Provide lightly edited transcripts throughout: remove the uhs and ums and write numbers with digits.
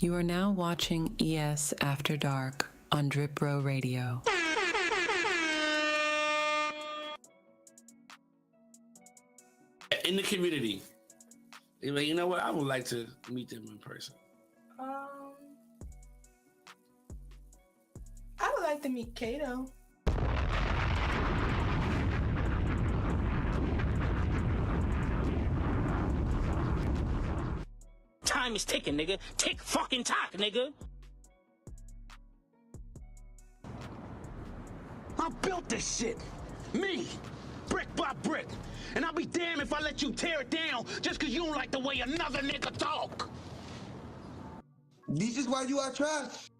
You are now watching ES After Dark on Drip Bro Radio. In the community, you're like, you know what? I would like to meet them in person. I would like to meet Kato. Time is ticking, nigga. Tick fucking tock, nigga. I built this shit. Me. Brick by brick. And I'll be damned if I let you tear it down just because you don't like the way another nigga talk. This is why you are trash.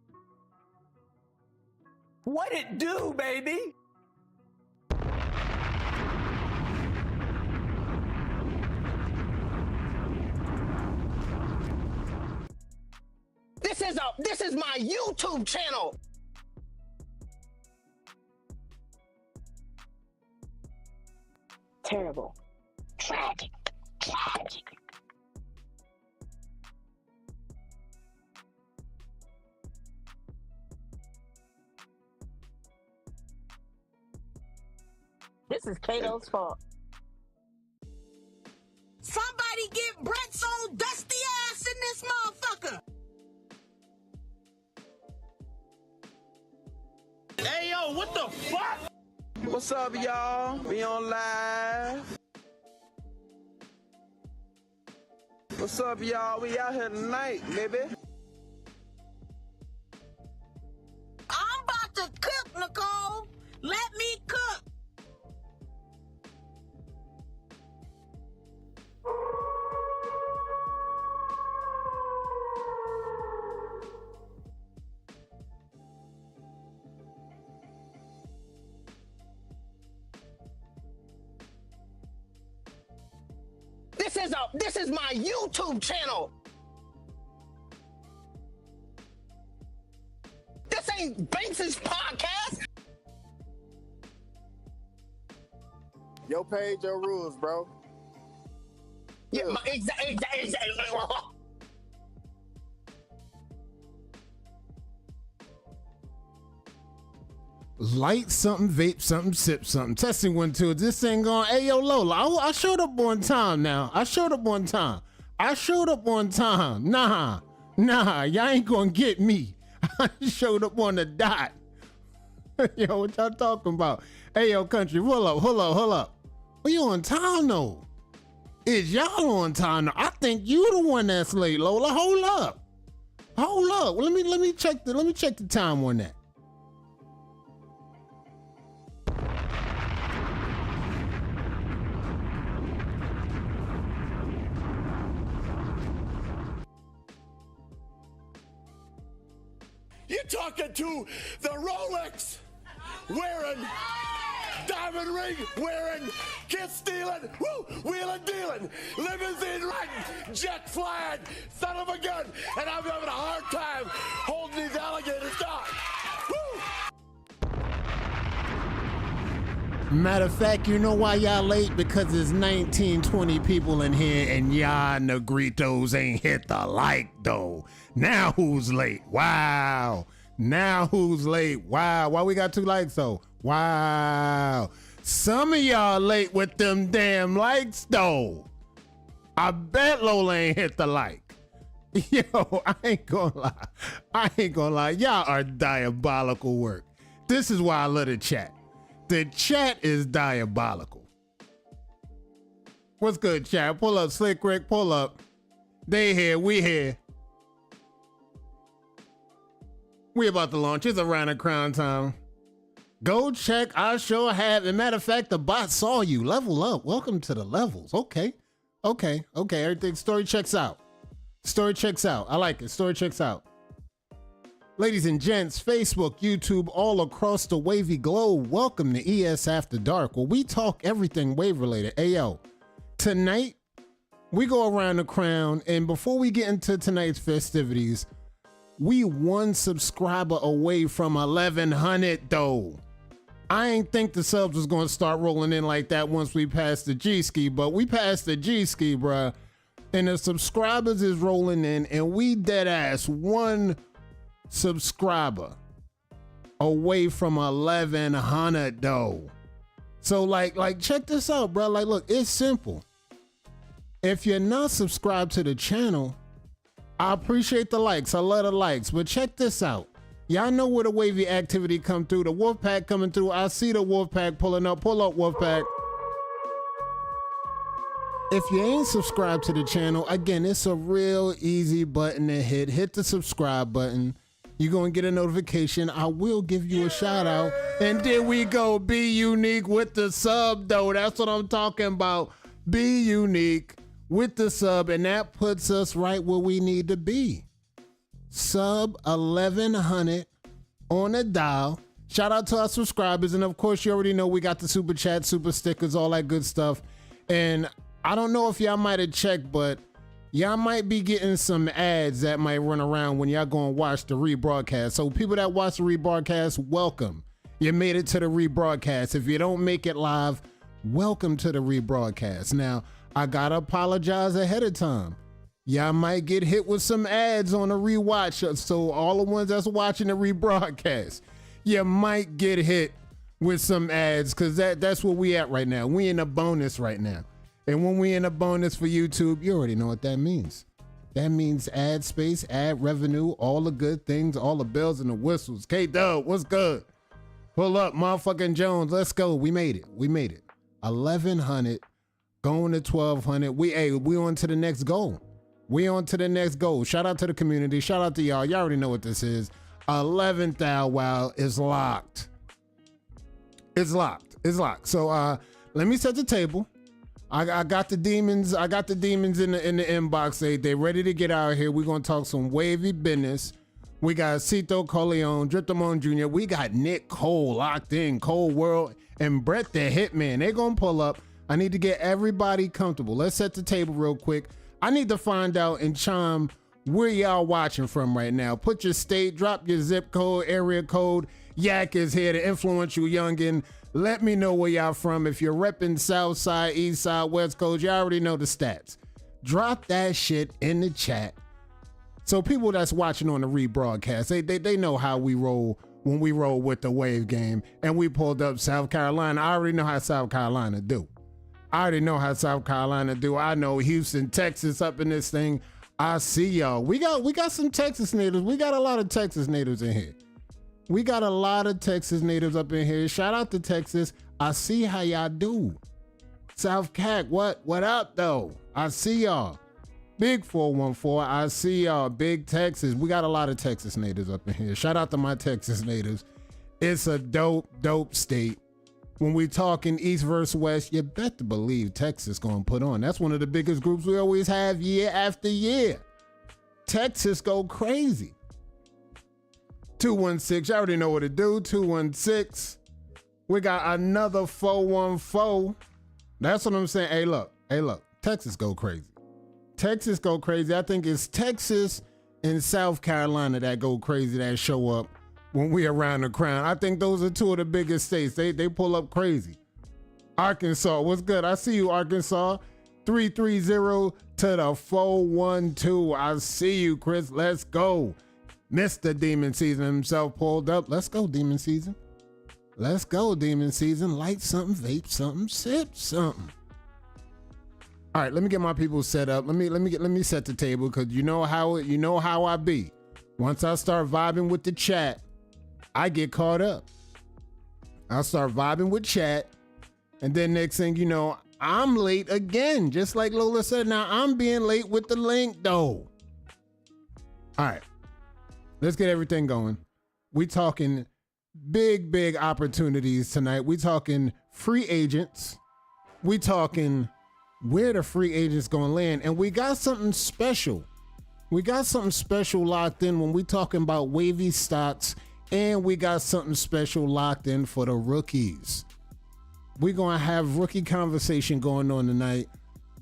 What it do, baby? This is my YouTube channel. Terrible. Tragic. This is Kato's fault. Somebody get Brett's old dusty ass in this motherfucker. Hey, yo, what the fuck? What's up, y'all? We on live. What's up, y'all? We out here tonight, baby. I'm about to cook, Nicole. Let me cook. This is my YouTube channel. This ain't Banks' podcast. Your page, your rules, bro. Yeah, exactly. Light something, vape something, sip something. Testing 1, 2. This thing going, hey, yo, Lola, I showed up on time now. I showed up on time. Nah, y'all ain't gonna get me. I showed up on the dot. Yo, what y'all talking about? Hey, yo, country, hold up. Well, you on time, though? Is y'all on time, though? I think you the one that's late, Lola. Hold up. Well, let me check the time on that. You're talking to the Rolex wearing, diamond ring wearing, kiss stealing, wheeling dealing, limousine riding, jet flying, son of a gun, and I'm having a hard time holding these alligators down. Matter of fact, you know why y'all late? Because there's 19, 20 people in here and y'all negritos ain't hit the like though. Now who's late? Wow. Now who's late? Wow. Why we got 2 likes though? Wow. Some of y'all late with them damn likes though. I bet Lola ain't hit the like. Yo, I ain't gonna lie. Y'all are diabolical work. This is why I love the chat. The chat is diabolical. What's good, chat? Pull up, Slick Rick, pull up. They here, we here. We about to launch. It's around the crown time. Go check. I sure have. As a matter of fact, the bot saw you. Level up. Welcome to the levels. Okay. Everything. Story checks out. I like it. Story checks out. Ladies and gents, Facebook, YouTube, all across the Wavy globe, welcome to ES After Dark, where we talk everything wave related. Ayo, tonight we go around the crown, and before we get into tonight's festivities, we one subscriber away from 1,100 though. I ain't think the subs was gonna start rolling in like that once we passed the G-Ski, but we passed the G-Ski, bruh. And the subscribers is rolling in, and we dead ass one subscriber away from 1,100 though. So like check this out, bro. Like, look, it's simple. If you're not subscribed to the channel, I appreciate the likes. I love the likes, but check this out. Y'all know where the Wavy activity come through. The Wolfpack coming through. I see the Wolfpack pulling up. Pull up, Wolfpack. If you ain't subscribed to the channel, again, it's a real easy button to hit. Hit the subscribe button. You're going to get a notification. I will give you a shout out. And there we go. Be unique with the sub, though. That's what I'm talking about. Be unique with the sub. And that puts us right where we need to be. Sub 1,100 on the dial. Shout out to our subscribers. And of course, you already know we got the super chat, super stickers, all that good stuff. And I don't know if y'all might have checked, but y'all might be getting some ads that might run around when y'all go and watch the rebroadcast. So people that watch the rebroadcast, welcome. You made it to the rebroadcast. If you don't make it live, welcome to the rebroadcast. Now, I gotta apologize ahead of time. Y'all might get hit with some ads on the rewatch. So all the ones that's watching the rebroadcast, you might get hit with some ads because that's where we at right now. We in a bonus right now. And when we in a bonus for YouTube, you already know what that means. That means ad space, ad revenue, all the good things, all the bells and the whistles. K-Dub, what's good? Pull up, motherfucking Jones. Let's go. We made it. We made it. 1,100, going to 1,200. We on to the next goal. We on to the next goal. Shout out to the community. Shout out to y'all. Y'all already know what this is. 11th Thou Wow is locked. It's locked. It's locked. So let me set the table. I got the demons. I got the demons in the inbox. They ready to get out here. We're gonna talk some wavy business. We got Cito Corleone, Driptamon Jr. We got Nick Cole locked in, Cole World, and Brett the Hitman. They gonna pull up. I need to get everybody comfortable. Let's set the table real quick. I need to find out and chime where y'all watching from right now. Put your state, drop your zip code, area code. Yak is here, the influential youngin'. Let me know where y'all from. If you're repping South Side, East Side, West Coast, y'all already know the stats. Drop that shit in the chat. So people that's watching on the rebroadcast, they know how we roll when we roll with the Wave game. And we pulled up South Carolina. I already know how South Carolina do. I know Houston, Texas up in this thing. I see y'all. We got some Texas natives. We got a lot of Texas natives in here. We got a lot of Texas natives up in here. Shout out to Texas. I see how y'all do. South Cac, what up though? I see y'all. Big 414, I see y'all. Big Texas. We got a lot of Texas natives up in here. Shout out to my Texas natives. It's a dope state. When we talking East versus West, you better believe Texas gonna put on. That's one of the biggest groups we always have year after year. Texas go crazy. 216, you already know what to do. 216. We got another 414. That's what I'm saying. Hey, look. Texas go crazy. Texas go crazy. I think it's Texas and South Carolina that go crazy, that show up when we around the crown. I think those are two of the biggest states. They pull up crazy. Arkansas, what's good? I see you, Arkansas. 330 to the 412. I see you, Chris. Let's go. Mr. Demon Season himself pulled up. Let's go, Demon Season. Let's go, Demon Season. Light something, vape something, sip something. All right, let me get my people set up. Let me set the table, because you know how I be. Once I start vibing with the chat, I get caught up. I start vibing with chat, and then next thing you know, I'm late again. Just like Lola said, now I'm being late with the link though. All right. Let's get everything going. We talking big opportunities tonight. We talking free agents. We talking where the free agents gonna land. And we got something special. We got something special locked in when we talking about Wavy stocks, and we got something special locked in for the rookies. We're gonna have rookie conversation going on tonight.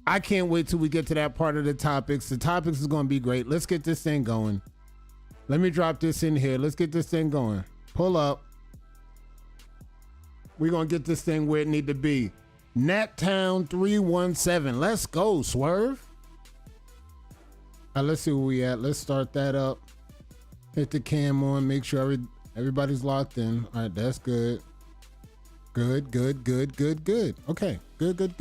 I can't wait till we get to that part of the topics. The topics is going to be great. Let's get this thing going. Let me drop this in here. Let's get this thing going. Pull up. We're going to get this thing where it need to be. Nattown 317. Let's go, Swerve. All right, let's see where we at. Let's start that up. Hit the cam on. Make sure everybody's locked in. All right, that's good. Good. Okay, good.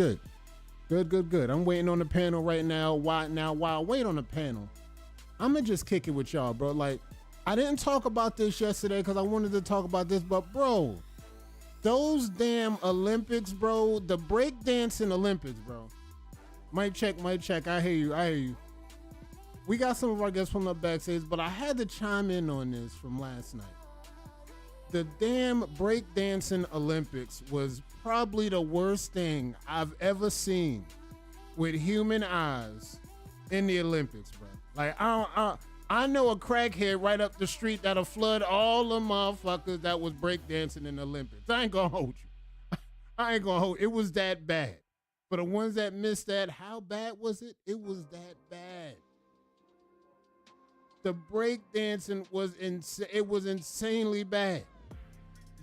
Good. I'm waiting on the panel right now. While I wait on the panel, I'm gonna just kick it with y'all, bro. Like, I didn't talk about this yesterday because I wanted to talk about this, but bro, those damn Olympics, bro, the breakdancing Olympics, bro. Mic check. I hear you. We got some of our guests from the backstage, but I had to chime in on this from last night. The damn breakdancing Olympics was probably the worst thing I've ever seen with human eyes in the Olympics, bro. Like, I know a crackhead right up the street that'll flood all the motherfuckers that was breakdancing in the Olympics. I ain't gonna hold you. It was that bad. For the ones that missed that, how bad was it? It was that bad. The breakdancing was it was insanely bad.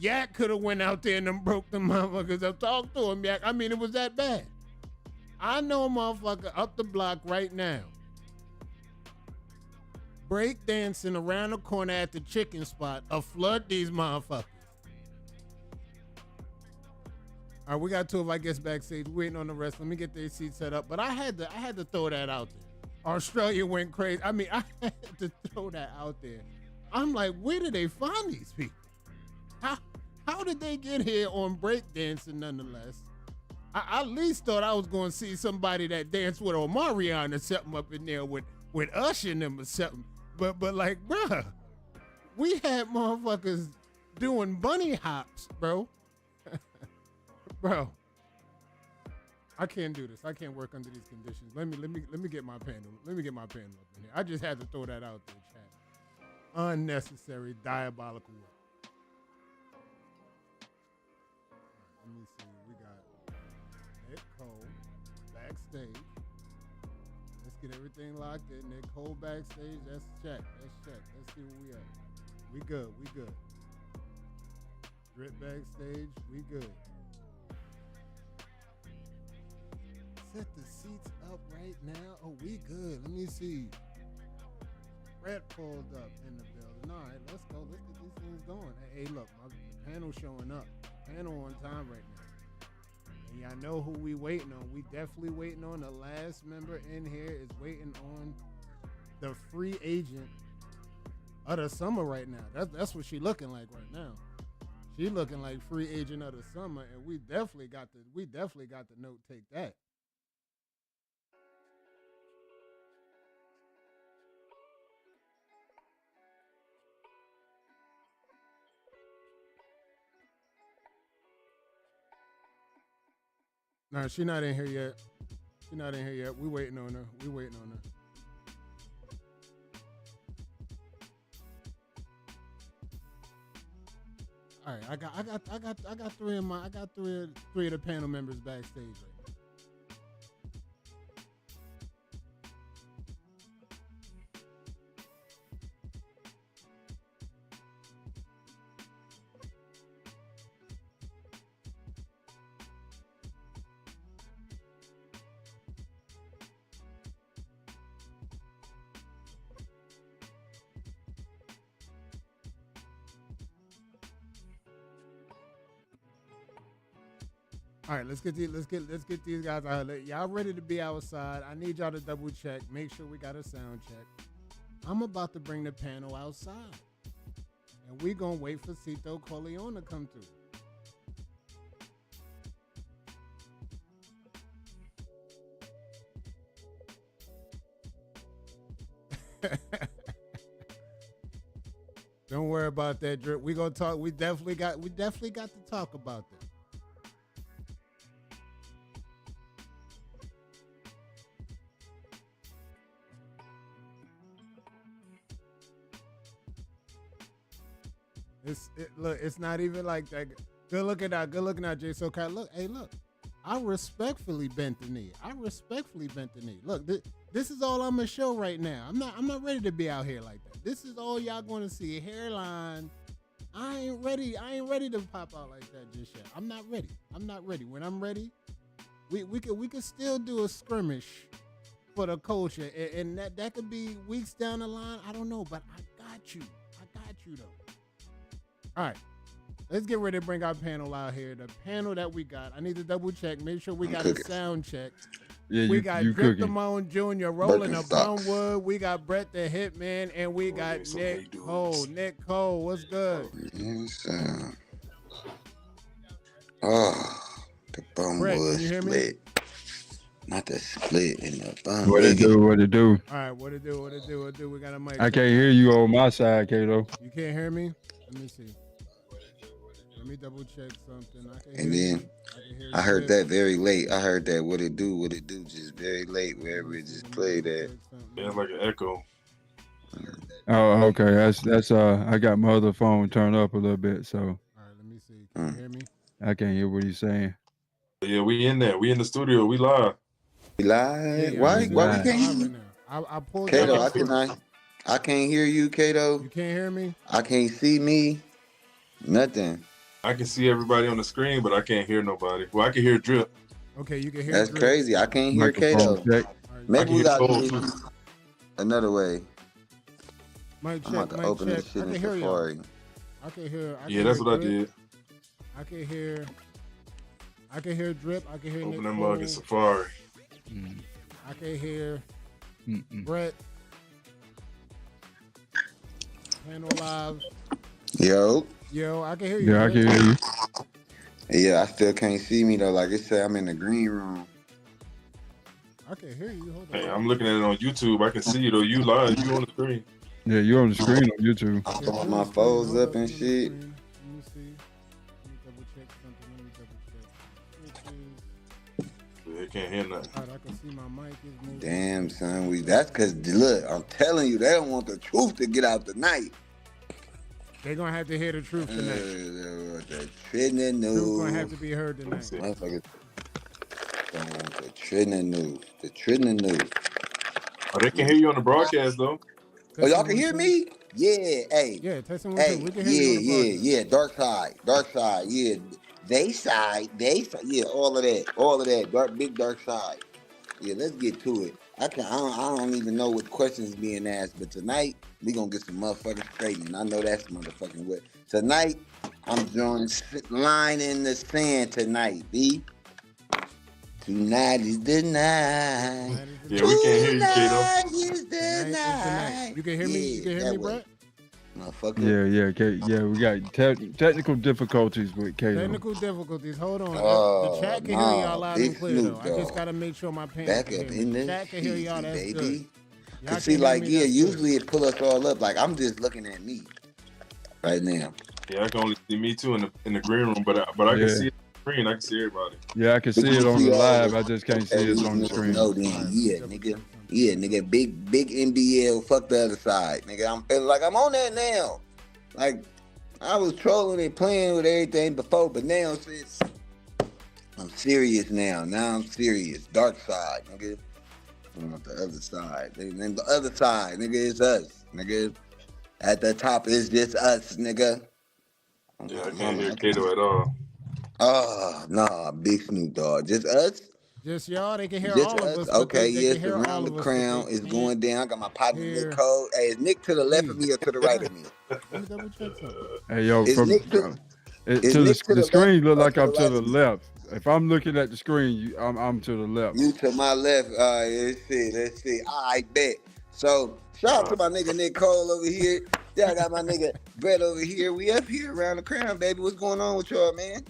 Yak could have went out there and them broke the motherfuckers up. Talk to him, Yak. I mean, it was that bad. I know a motherfucker up the block right now breakdancing around the corner at the chicken spot. Flood these motherfuckers. All right, we got two of our guests backstage. We're waiting on the rest. Let me get their seats set up. But I had to throw that out there. Australia went crazy. I mean, I had to throw that out there. I'm like, where did they find these people? How did they get here on breakdancing nonetheless? I at least thought I was going to see somebody that danced with Omarion or something up in there with Usher and them or something. But like, bruh, we had motherfuckers doing bunny hops, bro. Bro, I can't do this. I can't work under these conditions. Let me get my panel. Let me get my panel up in here. I just had to throw that out there, chat. Unnecessary, diabolical work. Let me see. We got Nick Cole backstage. Let's get everything locked in. Nick Cole backstage. That's check. Let's see where we at. We good. Drip backstage. We good. Set the seats up right now. Oh, we good. Let me see. Brett pulled up in the building. All right, let's go. Let's get these things going. Hey, look, the panel's showing up. Panel on time right now. And y'all know who we waiting on. We definitely waiting on. The last member in here is waiting on the free agent of the summer right now. That's what she looking like right now. She looking like free agent of the summer, and we definitely got the note. Take that. No, she's not in here yet. We waiting on her. All right, I got three of the panel members backstage right now. All right, let's get these guys out. Y'all ready to be outside? I need y'all to double check. Make sure we got a sound check. I'm about to bring the panel outside, and we gonna wait for Cito Corleone to come through. Don't worry about that, Drip. We gonna talk. We definitely got to talk about that. Look, it's not even like that. Good looking out, Jay. So, look. I respectfully bent the knee. Look, this is all I'm gonna show right now. I'm not ready to be out here like that. This is all y'all gonna see. Hairline. I ain't ready to pop out like that just yet. I'm not ready. When I'm ready, we could still do a skirmish for the culture, and that could be weeks down the line. I don't know, but I got you though. All right, let's get ready to bring our panel out here. The panel that we got, I need to double check, make sure we got a sound check. Yeah, we got Drip Damone Jr. rolling a Birkenstocks. Bumwood. We got Brett the Hitman, and we got Nick Cole. Nick Cole, what's good? Yes, oh, the Brett, Bumwood can you hear me? split. Not the split in the bum. What it do? All right, what it do? We got a mic. I can't hear you on my side, Kato. You can't hear me? Let me see. Let me double check something. I can And hear then you. I heard that very late. I heard that what it do, just very late, wherever it just played at. Yeah, it's like an echo. Oh, okay. That's I got my other phone turned up a little bit, so All right, let me see. Can you hear me? I can't hear what he's saying. Yeah, we in there. We in the studio. We live. We live? Yeah, Why we we live. can't hear you? I pulled Kato, out. I can't hear you, Kato. You can't hear me? I can't see me. Nothing. I can see everybody on the screen, but I can't hear nobody. Well, I can hear Drip. Okay, you can hear That's Drip. crazy. I can't hear Microphone Kato. check. Maybe we hear got Cole, to too. do another way. Mic I'm check, about to mic open check. this shit I in can hear you. Safari. I can hear. Yeah, that's what I Drip. did. I can hear. I can hear Drip. I can hear Open Nick that Cole. mug in Safari. I can hear Mm-mm. Brett. Panel live. Yo. Yo, I can hear you. Yeah, I Brett. can hear you. Yeah, I still can't see me though. Like it said, I'm in the green room. I can hear you. Hold on. Hey, I'm looking at it on YouTube. I can see you though. You live. You on the screen. Yeah, you're on the screen on YouTube. I'm throwing my foes up and shit. Let me see. Let me double check something. They can't hear nothing. All right, I can see my mic is moving. Damn, son, that's cause look, I'm telling you, they don't want the truth to get out tonight. They're gonna have to hear the truth tonight. The trending Truth news. gonna have to be heard tonight. Motherfuckers don't want the trending news. The trending news. Oh, they can hear you on the broadcast though. Oh, y'all can hear me? Yeah, hey. Yeah, testing one, Hey, two. We can hear you on the yeah. Dark side, yeah. They side, yeah, all of that. Big dark side. Yeah, let's get to it. I don't even know what questions being asked, but tonight we gonna get some motherfucking straightening. I know that's motherfucking what. Tonight I'm drawing line in the sand tonight, B. Tonight is the night. Yeah, we can't hear you, Kato. Tonight is the night. You can hear me? You can hear me, that way. Brett? Motherfucker. Yeah, we got technical difficulties with Kato. Technical difficulties. Hold on. Oh, the chat can hear y'all loud and clear, though. I just gotta make sure my pants Back can up hear in me. the Chat can hear y'all. That's baby. good. Y'all Cause see, can hear like, me, yeah, that's usually it pull us all up. Like, I'm just looking at me right now. Yeah, I can only see me too in the green room, but I can Yeah. see it on the screen. I can see everybody. Yeah, I can see it on the live. I just can't see it on the screen. No, then, yeah, nigga. Yeah, nigga, big NBL, fuck the other side. Nigga, I'm feeling like I'm on that now. Like, I was trolling and playing with everything before, but now since I'm serious now. Now I'm serious. Dark side, nigga. I'm on the other side. And the other side, nigga, is us, nigga. At the top is just us, nigga. Yeah, I can't hear Kato at all. Oh, nah, big Snoop Dogg. Just us? Just y'all, they can hear Just all of us. us. but Okay, they yes, can hear all around the of us, crown but is they going down. I got my partner hear Nick Cole. Hey, is Nick to the left of me or to the right of me? Let me double check something. Hey, yo, Is from Nick to- is to Nick to the the screen left look or like to I'm the to right the of me? left. If I'm looking at the screen, I'm to the left. You to my left. Let's see. I bet. So, shout out to my nigga Nick Cole over here. Then I got my nigga Brett over here. We up here around the crown, baby. What's going on with y'all, man?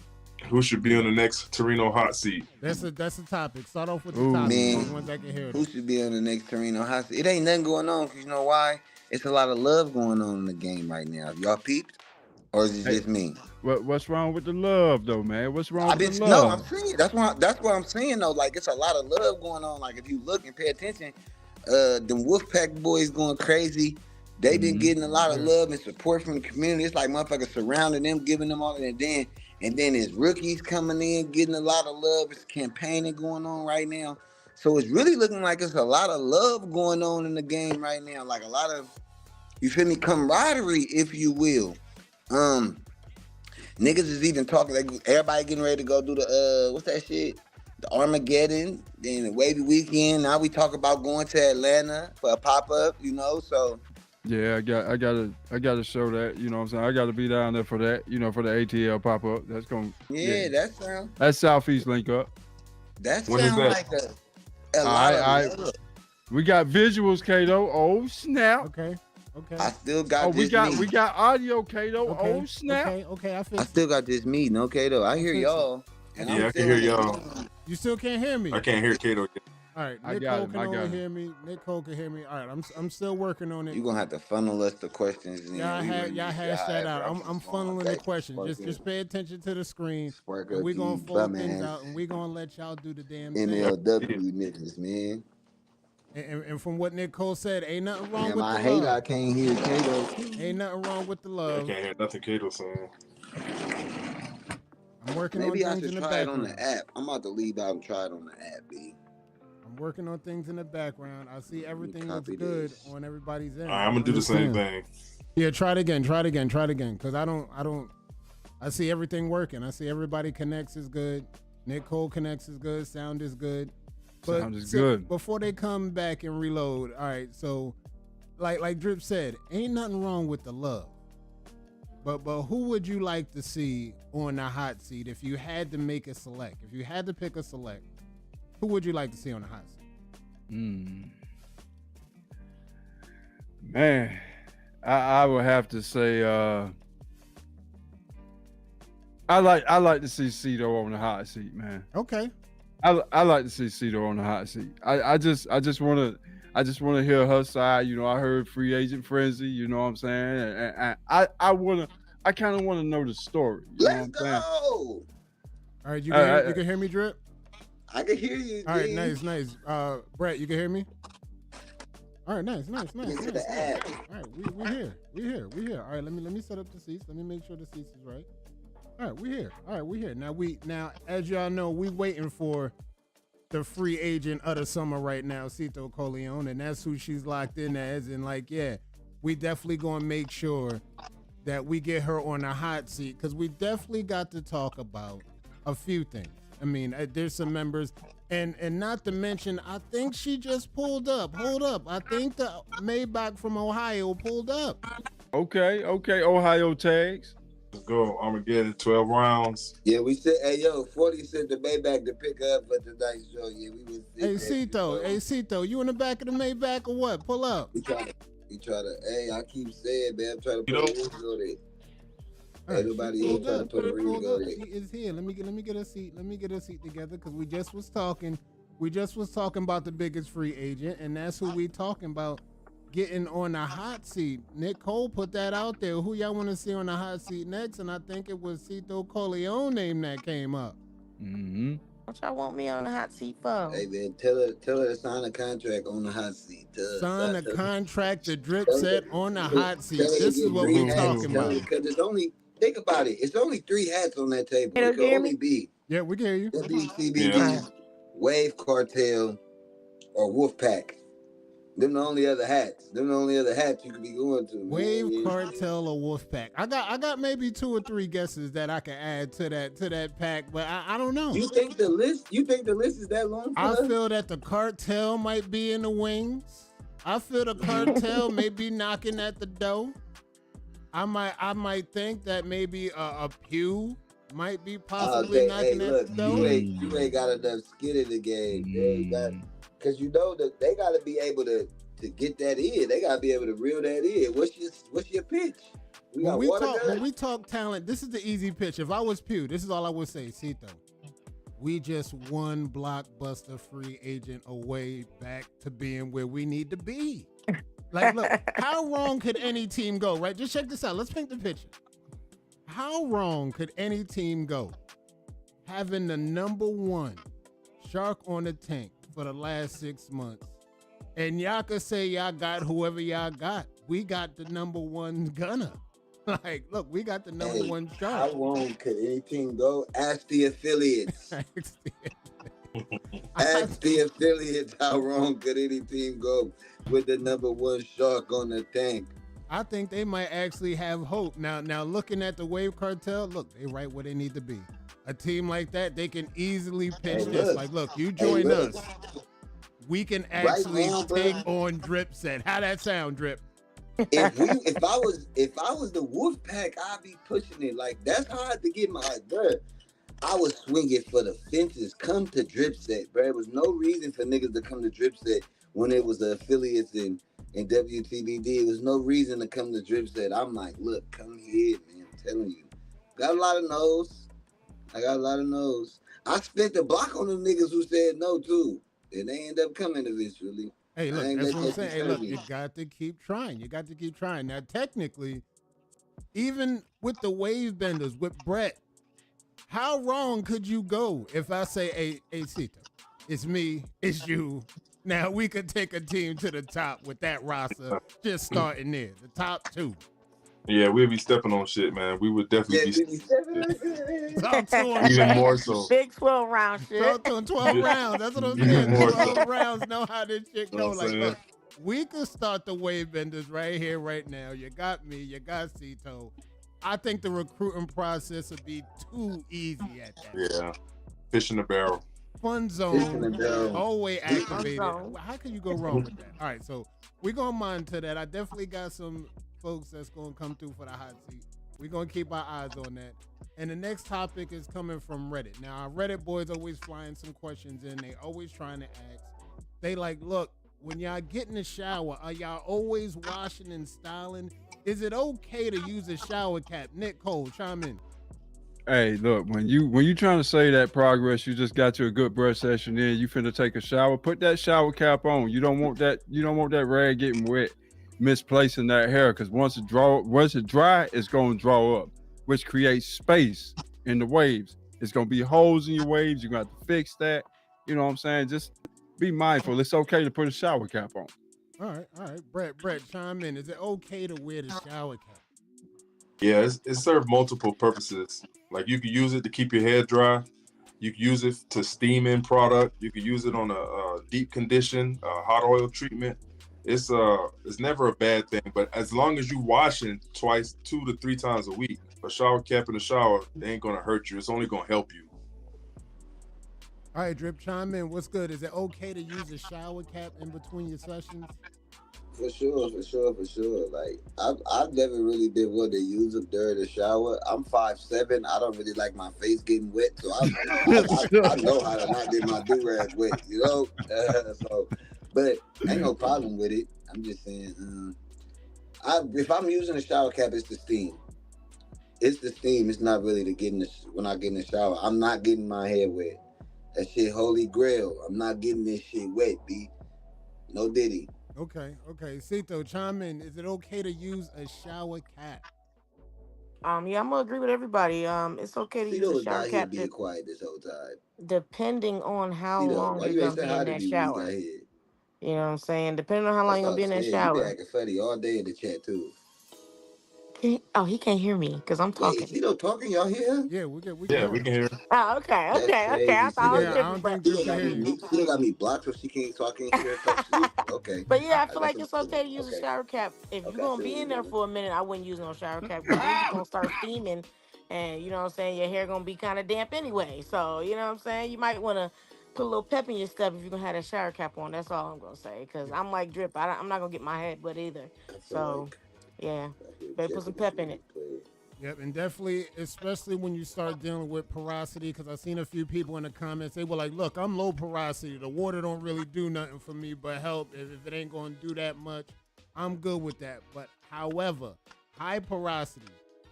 Who should be on the next Torino hot seat? That's a topic. Start off with the Ooh, topic. man. The ones that can hear Who it. should be on the next Torino hot seat? It ain't nothing going on, because you know why? It's a lot of love going on in the game right now. Y'all peeped? Or is it Hey. just me? What's wrong with the love, though, man? What's wrong I've with been the no, love? I'm saying that's what I'm saying though. Like it's a lot of love going on. Like if you look and pay attention, them Wolfpack boys going crazy. They been getting a lot of love and support from the community. It's like motherfuckers surrounding them, giving them all, and then And then his rookies coming in, getting a lot of love. It's campaigning going on right now. So it's really looking like it's a lot of love going on in the game right now. Like a lot of, you feel me, camaraderie, if you will. Niggas is even talking, like everybody getting ready to go do the what's that shit? The Armageddon, then the Wavy weekend. Now we talk about going to Atlanta for a pop-up, you know, so Yeah, I gotta show that, you know what I'm saying? I gotta be down there for that, you know, for the ATL pop-up. That's gonna that's Southeast link up. That When is sound that? like a lot of love. We got visuals, Kato. Oh snap. Okay. I still got Oh, this we got audio, Kato. Oh snap. Okay, I feel I still got this meeting, okay though. I hear y'all. And Yeah, I can hear y'all. you still can't hear me. I can't hear Kato. All right, I Nick got Cole him, can I got only him. hear me. Nick Cole can hear me. All right, I'm still working on it. You're gonna have to funnel us the questions. And Y'all hash that out. I'm funneling the questions. Just pay attention to the screen. And we gonna fold things out, and we gonna let y'all do the damn thing. MLW niggas, man. And from what Nick Cole said, ain't nothing wrong with I the hate love. I can't hear Kato. Ain't nothing wrong with the I love. can't hear nothing Kato saying. I'm working Maybe on I things should in the try it on background. the app. I'm about to leave out and try it on the app, B. I'm working on things in the background. I see everything looks copy good this. on everybody's end. All right, I'm gonna do the same thing. Yeah, try it again. Cause I see everything working. I see everybody connects is good. Nick Cole connects is good. Sound is good. But Sound is good. Before they come back and reload, all right, so like Drip said, ain't nothing wrong with the love. But who would you like to see on the hot seat if you had to make a select? If you had to pick a select, who would you like to see on the hot seat? Man, I would have to say I like to see Cito on the hot seat, man. Okay. I like to see Cito on the hot seat. I just want to hear her side. You know, I heard Free Agent Frenzy. You know what I'm saying? And I kind of want to know the story. You know what I'm saying? Go! All right, you can hear me, Drip? I can hear you. All right, D. nice. Brett, you can hear me? All right, nice. Get to the app. All right, we here. All right, let me set up the seats. Let me make sure the seats is right. All right, we here. Now, as y'all know, we waiting for the free agent of the summer right now, Cito Corleone, and that's who she's locked in as. And like, yeah, we definitely gonna make sure that we get her on the hot seat because we definitely got to talk about a few things. I mean, there's some members, and not to mention, I think she just pulled up. Hold up, I think the Maybach from Ohio pulled up. Okay, Ohio tags. Let's go. Armageddon, 12 rounds. Yeah, we said, hey, yo, 40 sent the Maybach to pick up for tonight's show. Yeah, we was. Hey, Cito, you in the back of the Maybach or what? Pull up. He try to, hey, I keep saying, man, I'm trying to put a ring on it. Everybody else trying to put a ring on it. She is here. Let me get a seat. Let me get a seat together because we just was talking about the biggest free agent, and that's who we talking about getting on the hot seat. Nick Cole put that out there. Who y'all want to see on the hot seat next? And I think it was Cito Corleone name that came up. Mm-hmm. What y'all want me on the hot seat for? Hey, man, tell her to sign a contract on the hot seat. Sign a contract, the Drip set on the hot seat. This is what we talking about. Because it's only, think about it, it's only 3 hats on that table. It can only be. Yeah, we can hear you. It'll be CBD, Wave Cartel, or Wolfpack. Them the only other hats. Them the only other hats you could be going to. Wave, Cartel, or Wolfpack. I got maybe 2 or 3 guesses that I can add to that pack, but I don't know. You think the list is that long? I feel that the Cartel might be in the wings. I feel the Cartel may be knocking at the door. I might think that maybe a Pew might be possibly knocking at the door. You ain't got enough skin in the game. Because you know that they got to be able to get that in. They got to be able to reel that in. What's your pitch? When we talk talent, this is the easy pitch. If I was Pew, this is all I would say, Cito. We just one blockbuster free agent away back to being where we need to be. Like, look, how wrong could any team go, right? Just check this out. Let's paint the picture. How wrong could any team go having the #1 shark on the tank for the last 6 months? And y'all could say y'all got whoever y'all got. We got the #1 gunner. Like, look, we got the number Hey, one how shark. wrong could any team go? Ask the affiliates. Ask the affiliates how wrong could any team go with the number one shark on the tank. I think they might actually have hope. Now, looking at the Wave Cartel, look, they right where they need to be. A team like that, they can easily pitch this. Like, look, you join us. We can actually take on Drip Set. How that sound, Drip? If I was the Wolf Pack, I'd be pushing it. Like, that's hard to get my bruh. I was swinging for the fences. Come to Drip Set, bro. There was no reason for niggas to come to Drip Set when it was the affiliates in WTBD. There was no reason to come to Drip Set. I'm like, look, come here, man. I'm telling you. Got a lot of no's. I got a lot of no's. I spent the block on them niggas who said no, too. And they end up coming eventually. Hey, look, that's what I'm saying. Hey, look, you got to keep trying. You got to keep trying. Now, technically, even with the wave benders, with Brett, how wrong could you go if I say, hey, Cito, it's me, it's you. Now, we could take a team to the top with that roster, just starting there, the top two. Yeah, we'd be stepping on shit, man. We would definitely be stepping on shit. Talk to him. Even more so. Big 12 round shit. Talk to him 12 rounds. That's what I'm saying. 12 rounds know how this shit go. Like, look, we could start the wave benders right here, right now. You got me. You got Cito. I think the recruiting process would be too easy at that. Yeah. Fish in the barrel. Fun zone. Always activated. How can you go wrong with that? All right, so we're going to monitor that. I definitely got some folks that's going to come through for the hot seat. We're going to keep our eyes on that. And the next topic is coming from Reddit. Now, our Reddit boys always flying some questions in. They always trying to ask. They like, look, when y'all get in the shower, are y'all always washing and styling? Is it okay to use a shower cap? Nick Cole, chime in. Hey, look, when you trying to say that progress, you just got you a good brush session in, you finna take a shower, put that shower cap on. You don't want that rag getting wet, misplacing that hair, because once it dry, it's gonna draw up, which creates space in the waves. It's gonna be holes in your waves. You're gonna have to fix that. You know what I'm saying? Just be mindful. It's okay to put a shower cap on. All right. Brett, chime in. Is it okay to wear the shower cap? Yeah, it serves multiple purposes. Like, you could use it to keep your hair dry. You could use it to steam in product. You could use it on a deep condition, hot oil treatment. It's never a bad thing, but as long as you washing 2 to 3 times a week, a shower cap in the shower, it ain't gonna hurt you. It's only gonna help you. All right, Drip, chime in. What's good? Is it okay to use a shower cap in between your sessions? For sure. Like, I've never really been one to use them during the shower. I'm 5'7". I don't really like my face getting wet, so I know how to not get my do-rag wet, you know? But ain't no problem with it. I'm just saying, if I'm using a shower cap, it's the steam. It's the steam. It's not really when I get in the shower. I'm not getting my hair wet. That shit holy grail. I'm not getting this shit wet, B. No diddy. Okay. Cito, chime in. Is it okay to use a shower cap? Yeah, I'm gonna agree with everybody. It's okay to use a shower cap. Being quiet this whole time. Depending on how long you're gonna be in that shower. You know what I'm saying? Depending on how long you're gonna be in that shower. You been acting funny all day in the chat too. He can't hear me because I'm talking. Wait, Cito talking? Y'all hear? Yeah, we can hear. Oh, okay. I thought I don't think Drew can hear you. Cito got me blocked so I can't hear her. Okay. But yeah, I feel like it's okay to use a shower cap. If you're gonna be in there for a minute, I wouldn't use no shower cap because then you're gonna start steaming, and you know what I'm saying, your hair gonna be kind of damp anyway. So you know what I'm saying, you might want to put a little pep in your step if you're gonna have that shower cap on. That's all I'm gonna say, because I'm like Drip. I'm not gonna get my head wet either. So yeah, better put some pep in it. Yep, and definitely, especially when you start dealing with porosity, because I've seen a few people in the comments, they were like, look, I'm low porosity. The water don't really do nothing for me but help. If it ain't going to do that much, I'm good with that. But however, high porosity,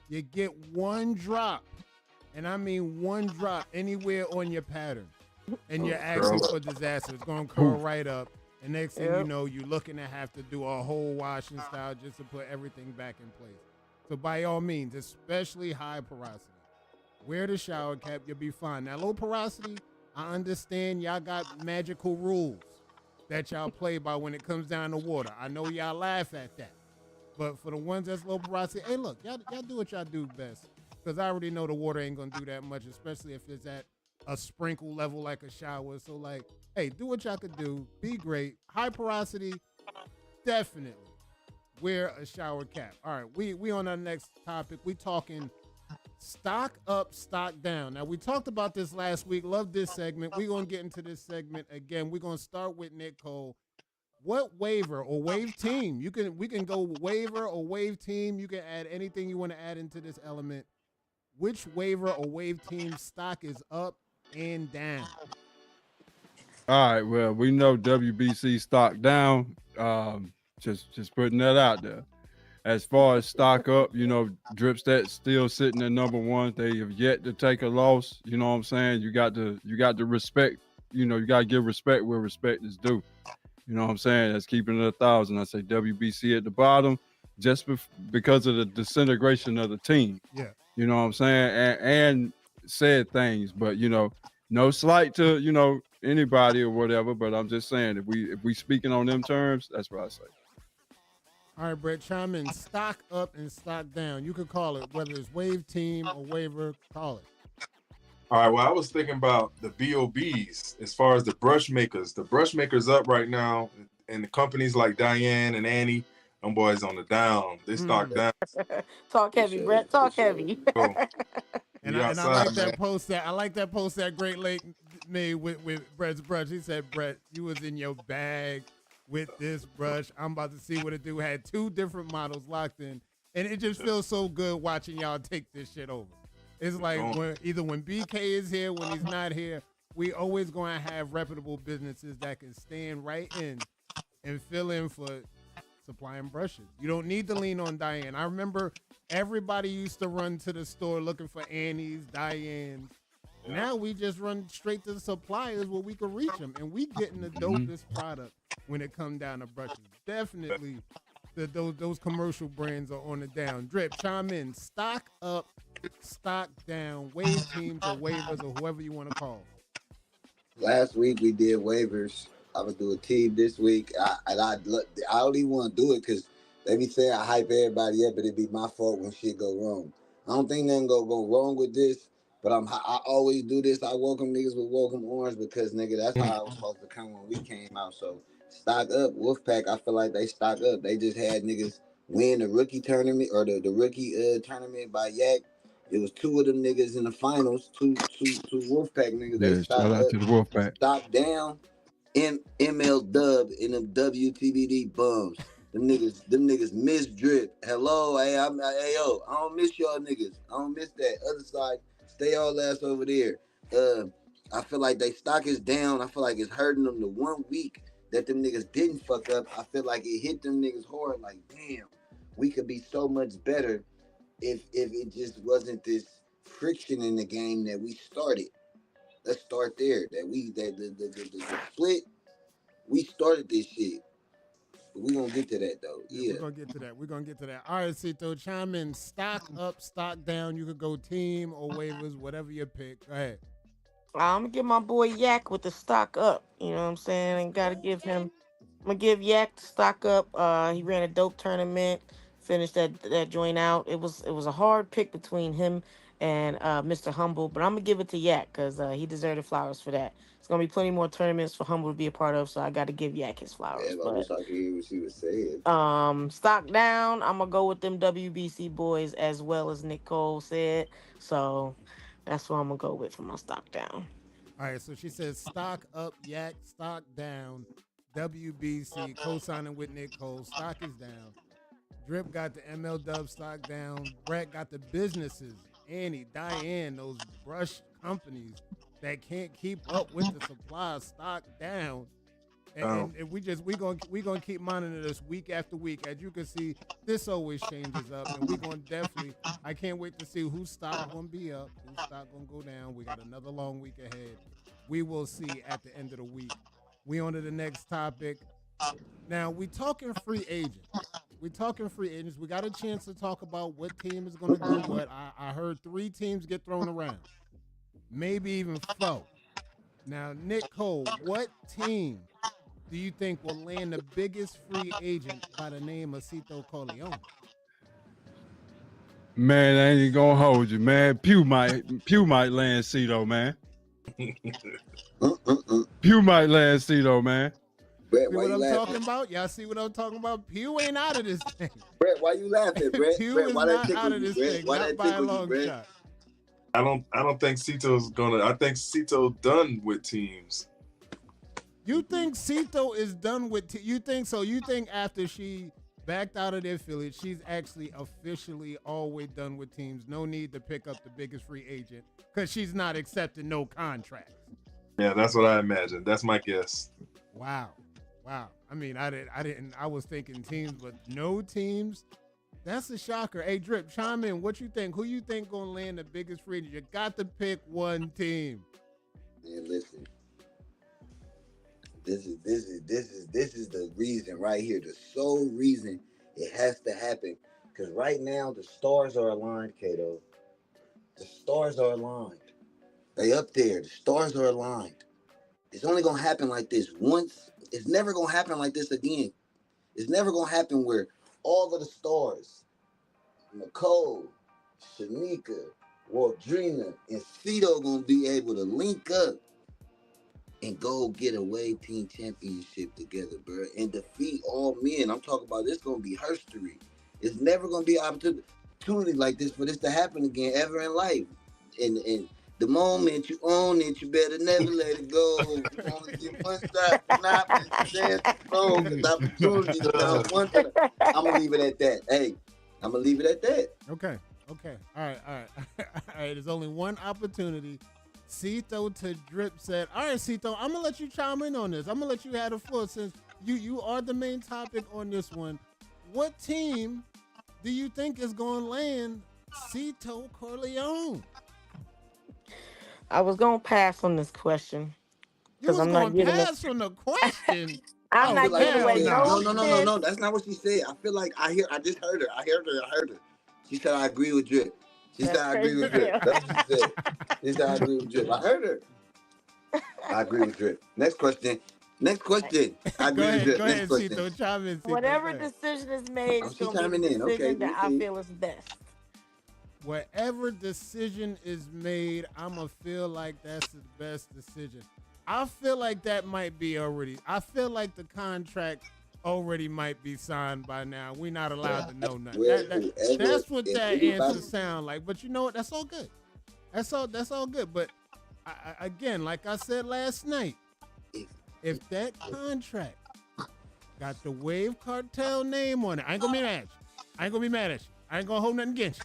you get one drop, and I mean one drop anywhere on your pattern, and you're asking for disaster. It's going to curl right up. And next thing you know, you're looking to have to do a whole washing style just to put everything back in place. So by all means, especially high porosity, wear the shower cap, you'll be fine. Now, low porosity, I understand y'all got magical rules that y'all play by when it comes down to water. I know y'all laugh at that. But for the ones that's low porosity, hey, look, y'all do what y'all do best. Because I already know the water ain't gonna do that much, especially if it's at a sprinkle level like a shower. So like, hey, do what y'all could do. Be great. High porosity, definitely wear a shower cap. All right, we on our next topic. We talking stock up, stock down. Now we talked about this last week. Love this segment. We're gonna get into this segment again. We're gonna start with Nick Cole. What waiver or wave team? We can go waiver or wave team. You can add anything you want to add into this element. Which waiver or wave team stock is up and down? All right. Well, we know WBC stock down. Just putting that out there. As far as stock up, Dripstat still sitting at number one. They have yet to take a loss. You know what I'm saying? You got to respect. You got to give respect where respect is due. You know what I'm saying? That's keeping it 1,000. I say WBC at the bottom, just because of the disintegration of the team. Yeah. You know what I'm saying? And said things, but no slight to anybody or whatever. But I'm just saying, if we speaking on them terms, that's what I say. All right, Brett, chime in. Stock up and stock down. You could call it whether it's wave team or waiver. Call it. All right. Well, I was thinking about the BOBs as far as the brush makers. The brush makers up right now, and the companies like Diane and Annie, them boys on the down. They stock down. Talk heavy, Brett. Talk heavy. And I like that post that Great Lake made with Brett's brush. He said, Brett, you was in your bag with this brush. I'm about to see what it do. Had 2 different models locked in. And it just feels so good watching y'all take this shit over. It's like when BK is here, when he's not here, we always going to have reputable businesses that can stand right in and fill in for supplying brushes. You don't need to lean on Diane. I remember everybody used to run to the store looking for Annie's, Diane's. Yeah. Now we just run straight to the suppliers where we can reach them, and we getting the dopest product when it comes down to brushes. Definitely, those commercial brands are on the down. Drip, chime in. Stock up, stock down. Wave teams or waivers or whoever you want to call. Last week we did waivers. I would do a team this week. I don't even want to do it because they be saying I hype everybody up, but it be my fault when shit go wrong. I don't think nothing go wrong with this, but I always do this. I welcome niggas with welcome orange because, nigga, that's how I was supposed to come when we came out. So stock up. Wolfpack, I feel like they stock up. They just had niggas win the rookie tournament or the rookie tournament by Yak. It was 2 of them niggas in the finals, two Wolfpack niggas. Yeah, They stock shout out up, to the Wolfpack. stock down. ML Dub and them WTBD bums. Them niggas miss Drip. Hello, hey, yo, I don't miss y'all niggas. I don't miss that. Other side, stay all ass over there. I feel like they stock is down. I feel like it's hurting them the 1 week that them niggas didn't fuck up. I feel like it hit them niggas hard. Like, damn, we could be so much better if it just wasn't this friction in the game that we started. Let's start there. The split, we started this shit. But we're going to get to that, though. Yeah. We're going to get to that. All right, Cito, chime in. Stock up, stock down. You could go team or waivers, whatever you pick. Go ahead. I'm going to give my boy Yak with the stock up. You know what I'm saying? And got to give him. I'm going to give Yak the stock up. He ran a dope tournament. Finished that joint out. It was a hard pick between him and Mr. Humble, but I'm gonna give it to Yak because he deserved flowers for that. There's gonna be plenty more tournaments for Humble to be a part of, so I got to give Yak his flowers. Yeah, I wish I could hear what she was saying. Stock down. I'm gonna go with them WBC boys as well as Nick Cole said. So that's what I'm gonna go with for my stock down. All right, so she says stock up, Yak, stock down, WBC, co-signing with Nick Cole. Stock is down. Drip got the ML Dub stock down. Brett got the businesses. Annie, Diane, those brush companies that can't keep up with the supply stock down. And we gonna keep monitoring this week after week. As you can see, this always changes up, and we gonna definitely. I can't wait to see whose stock gonna be up, whose stock gonna go down. We got another long week ahead. We will see at the end of the week. We on to the next topic. Now we talking free agents. We got a chance to talk about what team is going to do what. I heard 3 teams get thrown around, maybe even 4. Now, Nick Cole, what team do you think will land the biggest free agent by the name of Cito Corleone? Man, I ain't gonna hold you, man. Pew might land Cito, man. Pew might land Cito, man. Brett, See why what you I'm laughing? talking about? Y'all see what I'm talking about? Pew ain't out of this thing. Brett, why you laughing, Brett? Pew Brett, is why that not out tickle of you, this Brett? thing, Why not that by a tickle you, long Brett? shot. I don't think Cito's gonna. I think Cito done with teams. You think Cito is done with? You think so? You think after she backed out of their affiliate, she's actually officially always done with teams? No need to pick up the biggest free agent because she's not accepting no contracts. Yeah, that's what I imagine. That's my guess. Wow. I mean, I was thinking teams, but no teams. That's a shocker. Hey, Drip, chime in. What you think? Who you think gonna land the biggest free agent? You got to pick one team. Man, listen. This is the reason right here. The sole reason it has to happen. Because right now the stars are aligned, Kato. The stars are aligned. They up there. The stars are aligned. It's only gonna happen like this once. It's never gonna happen like this again. It's never gonna happen where all of the stars, Nicole, Shanika, Waldrina, and Cito gonna be able to link up and go get a Wave Team Championship together, bro, and defeat all men. I'm talking about this gonna be history. It's never gonna be an opportunity like this for this to happen again ever in life. And the moment you own it, you better never let it go. You only get one shot, not chance to grow, because opportunities come one time. I'm gonna leave it at that. Hey, I'm gonna leave it at that. Okay. All right. All right. There's only one opportunity. Cito to Drip said, all right, Cito, I'm gonna let you chime in on this. I'm gonna let you have the floor since you are the main topic on this one. What team do you think is gonna land Cito Corleone? I was gonna pass on this question You because was I'm not gonna getting it. pass on the question. I'm Oh, I feel not like giving she away said, no no. tips. That's not what she said. I feel like I just heard her. I heard her. She said, I agree with Drip. She said, That's I agree crazy with Drip. too. That's what she said. She said, I agree with Drip. I heard her. I agree with Drip. Next question. I agree with Drip. Go Next ahead, question. Cito. Chime in, Cito. Whatever decision is made, Oh, it's she gonna be the chiming in. Okay, decision that me I too. feel is best. Whatever decision is made, I'ma feel like that's the best decision. I feel like that might be already. I feel like the contract already might be signed by now. We're not allowed to know nothing. That's what that answer sound like. But you know what? That's all good. That's all good. But again, like I said last night, if that contract got the Wave Cartel name on it, I ain't gonna be mad at you. I ain't gonna hold nothing against you.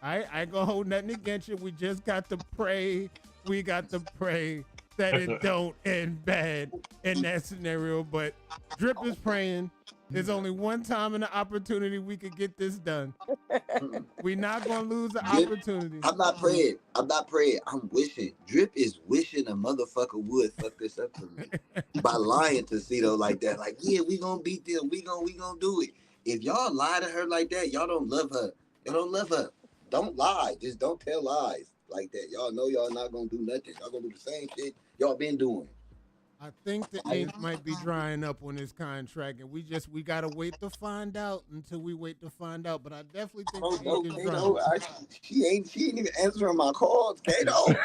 I ain't gonna hold nothing against you. We just got to pray. We got to pray that it don't end bad in that scenario. But Drip is praying. There's only one time in the opportunity we could get this done. We're not gonna lose the opportunity. I'm not praying. I'm wishing. Drip is wishing a motherfucker would fuck this up for me by lying to Cito like that. Like, yeah, we gonna beat them. We gonna do it. If y'all lie to her like that, y'all don't love her. Don't lie. Just don't tell lies like that. Y'all know y'all not gonna do nothing. Y'all gonna do the same shit y'all been doing. I think the ink might be drying up on this contract, and we gotta wait to find out until we wait to find out. But I definitely think the ink is drying. She ain't even answering my calls, Kato.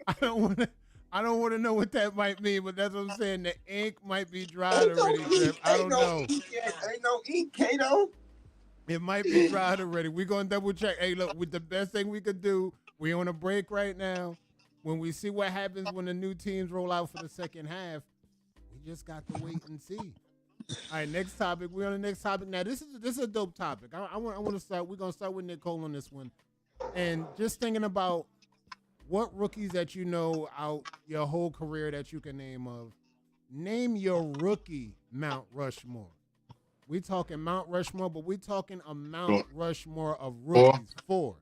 I don't want to know what that might mean, but that's what I'm saying. The ink might be dried already, Drip. I don't know. Ain't no ink, Kato. It might be dried already. We're gonna double check. Hey, look, with the best thing we could do, we on a break right now. When we see what happens when the new teams roll out for the second half, we just got to wait and see. All right, next topic. We're on the next topic. Now, this is a dope topic. I want to start. We're gonna start with Nicole on this one, and just thinking about what rookies that you know out your whole career that you can name of. Name your rookie Mount Rushmore. We talking Mount Rushmore, but we talking a Mount Rushmore of rookies. 4.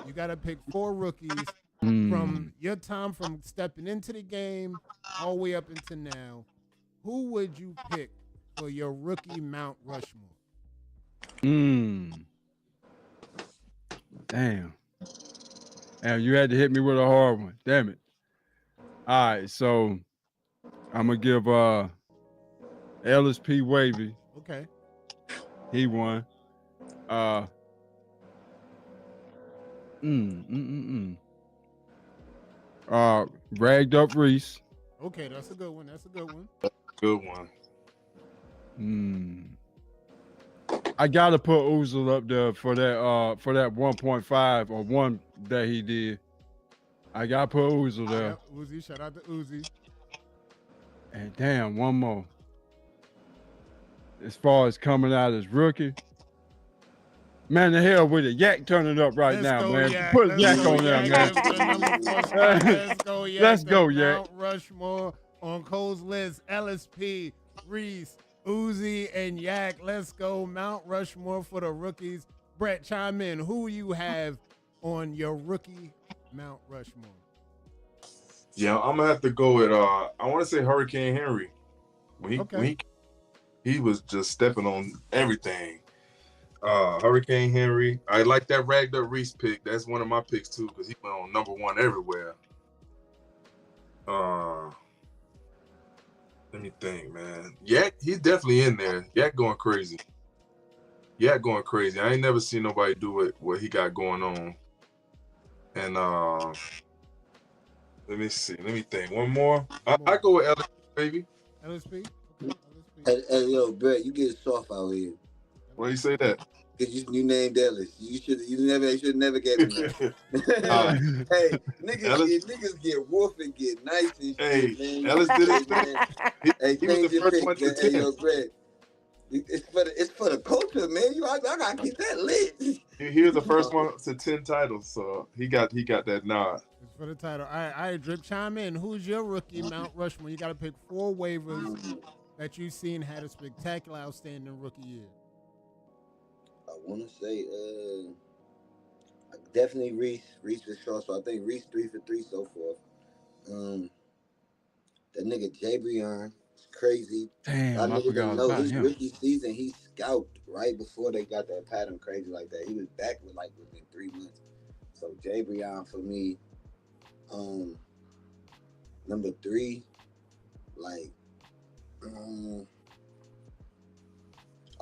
You got to pick 4 rookies from your time from stepping into the game all the way up into now. Who would you pick for your rookie Mount Rushmore? Damn, you had to hit me with a hard one. Damn it. All right, so I'm gonna give LSP Wavy. Okay. He won. Ragged up Reese. Okay, that's a good one. That's a good one. Good one. I gotta put Oozle up there for that 1.5 or 1 that he did. I gotta put Oozle there. Yep, Uzi, shout out to Uzi. And damn, one more. As far as coming out as rookie, man, the hell with it. Yak, turn it up right now, man. Yak. Put Yak on there, man. Let's go, Yak. Let's go, Yak. Mount Rushmore on Cole's list. LSP, Reese, Uzi, and Yak. Let's go. Mount Rushmore for the rookies. Brett, chime in. Who you have on your rookie Mount Rushmore? Yeah, I'm gonna have to go with I want to say Hurricane Henry. When he was just stepping on everything. Hurricane Henry. I like that ragged up Reese pick. That's one of my picks too, because he went on #1 everywhere. Let me think, man. Yak, he's definitely in there. Yak going crazy. I ain't never seen nobody do it what he got going on. And let me see. Let me think. One more. I go with LSP, baby. LSP? Hey, yo, Brett, you get soft out here. Why you say that? Because you named Ellis. You should never get him that. Hey, niggas get wolf and get nice and shit, man. Ellis did it, man. He was the first one to 10. Hey, yo, Brett. It's for the culture, man. I gotta keep that lit. He was the first one to 10 titles, so he got that nod. It's for the title. All right, Drip, chime in. Who's your rookie Mount Rushmore? You got to pick 4 waivers that you've seen had a spectacular, outstanding rookie year. I want to say, definitely Reese. Reese was short, so I think Reese 3 for 3 so far. That nigga Jabrion is crazy. Damn, I forgot know about his him. rookie season. He scalped right before they got that pattern crazy like that. He was back within 3 months. So Jabrion for me. Number 3,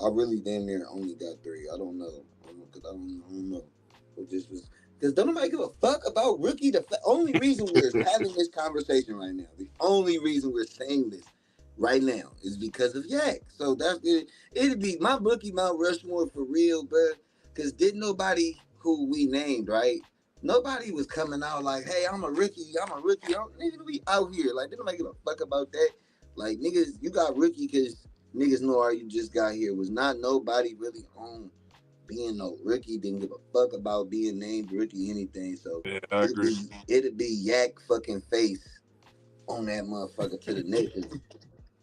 I really damn near only got 3. I don't know. Because I don't know. It just was. Because don't nobody give a fuck about rookie. The only reason we're having this conversation right now, the only reason we're saying this right now is because of Yak. So that's it. It'd be my rookie Mount Rushmore for real, bro. Because didn't nobody who we named, right? Nobody was coming out like, hey, I'm a rookie. Niggas be out here. Like, didn't nobody give a fuck about that. Like, niggas, you got rookie because niggas know you just got here. Was not nobody really on being no rookie. Didn't give a fuck about being named rookie, anything. So yeah, I agree. It'd be Yak fucking face on that motherfucker to the neck.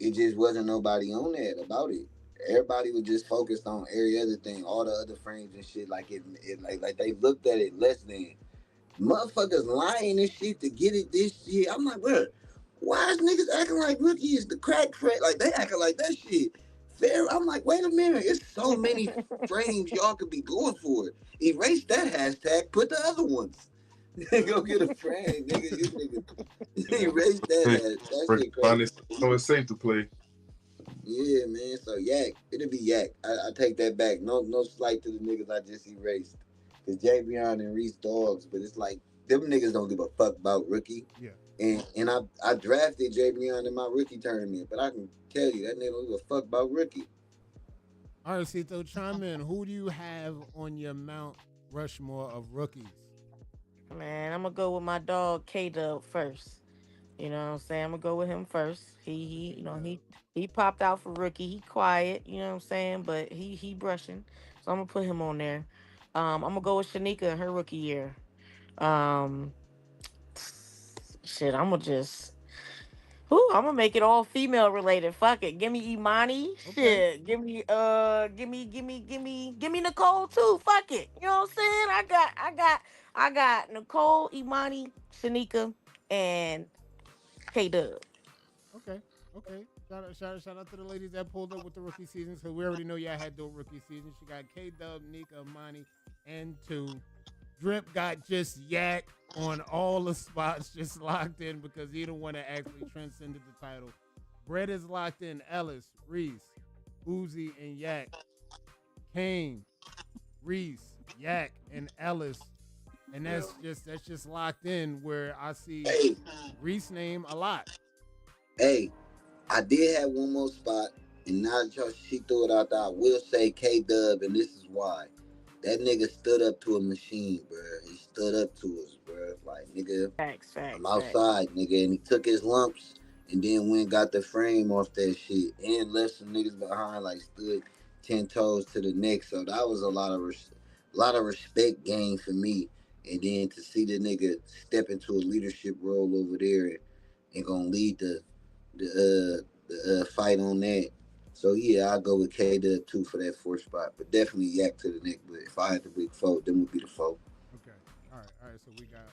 It just wasn't nobody on that about it. Everybody was just focused on every other thing, all the other frames and shit. Like like they looked at it less than. Motherfuckers lying and shit to get it this shit. I'm like, bro, why is niggas acting like rookie is the crack frame? Like they acting like that shit fair. I'm like, wait a minute, it's so many frames y'all could be going for. Erase that hashtag, put the other ones. Go get a frame, nigga. You nigga erase that. That shit crazy. So it's safe to play. Yeah, man. So Yak, it'll be Yak. I take that back. No slight to the niggas I just erased. Cause Javion and Reese dogs, but it's like them niggas don't give a fuck about rookie. Yeah. And I drafted Javion in my rookie tournament, but I can tell you that nigga don't give a fuck about rookie. All right, Cito, chime in. Who do you have on your Mount Rushmore of rookies? Man, I'm gonna go with my dog K-Dub first. You know what I'm saying? I'm gonna go with him first. He popped out for rookie. He quiet, you know what I'm saying? But he brushing. So I'm gonna put him on there. I'm gonna go with Shanika in her rookie year. Shit, I'm gonna make it all female related. Fuck it. Give me Imani. Okay. Shit. Give me Nicole too. Fuck it. You know what I'm saying? I got Nicole, Imani, Shanika, and K-Dub. Okay. Shout out to the ladies that pulled up with the rookie season. So we already know y'all had the rookie season. She got K-Dub, Nika, Imani, and 2. Drip got just Yak on all the spots, just locked in because he the one that actually transcended the title Brett is locked in. Ellis, Reese, Uzi, and Yak. Kane, Reese, Yak, and Ellis. And that's just locked in where I see Hey, Reese name a lot. hey, I did have one more spot, and now that she threw it out there, I will say K Dub, and this is why. That nigga stood up to a machine, bro. He stood up to us, bro. Like, nigga, Facts, I'm facts, facts. outside, nigga, and he took his lumps and then went and got the frame off that shit and left some niggas behind, like stood 10 toes to the neck. So that was a lot of respect gained for me. And then to see the nigga step into a leadership role over there and gonna lead the fight on that. So yeah, I'll go with K Dub too for that fourth spot, but definitely Yak to the neck. But if I had to pick four, then would be the four. Okay. All right. So we got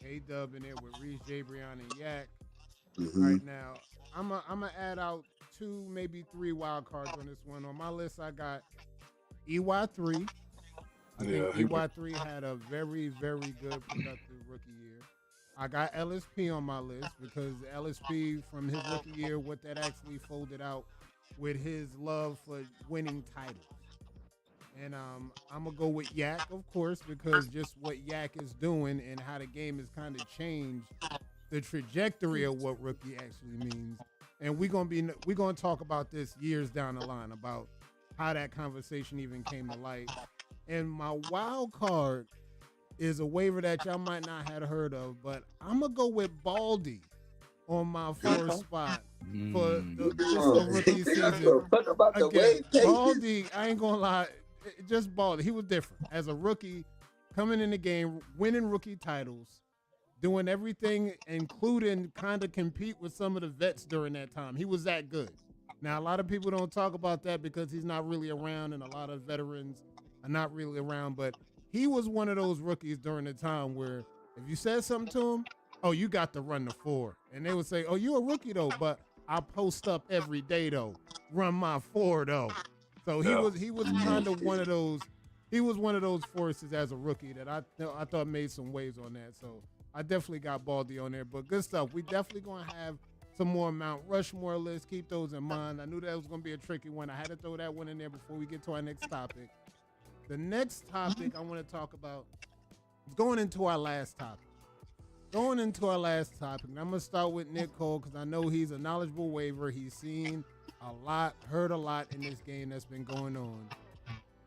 A Dub in there with Reese, J. Brian, and Yak. All Hmm. right, now I'm gonna add out two, maybe three wild cards on this one. On my list, I got EY3. I think Yeah, EY3 had a very, very good productive rookie year. I got LSP on my list because LSP from his rookie year, what that actually folded out with his love for winning titles. And I'm gonna go with Yak, of course, because just what Yak is doing and how the game has kind of changed the trajectory of what rookie actually means. And we're gonna talk about this years down the line about how that conversation even came to light. And my wild card is a waiver that y'all might not have heard of, but I'm gonna go with Baldy on my fourth spot for just a rookie season. Fuck about the Again, wave pages. Baldy, I ain't gonna lie, just Baldy. He was different as a rookie, coming in the game, winning rookie titles, doing everything, including kind of compete with some of the vets during that time. He was that good. Now, a lot of people don't talk about that because he's not really around, and a lot of veterans are not really around. But he was one of those rookies during the time where if you said something to him, oh, you got to run the four. And they would say, oh, you're a rookie, though, but I post up every day, though. Run my four, though. So he was kind of one of those. He was one of those forces as a rookie that I thought made some waves on that. So I definitely got Baldy on there. But good stuff. We definitely gonna have some more Mount Rushmore lists. Keep those in mind. I knew that was gonna be a tricky one. I had to throw that one in there before we get to our next topic. The next topic I want to talk about is going into our last topic. Going into our last topic, and I'm gonna start with Nick Cole because I know he's a knowledgeable waiver. He's seen a lot, heard a lot in this game that's been going on.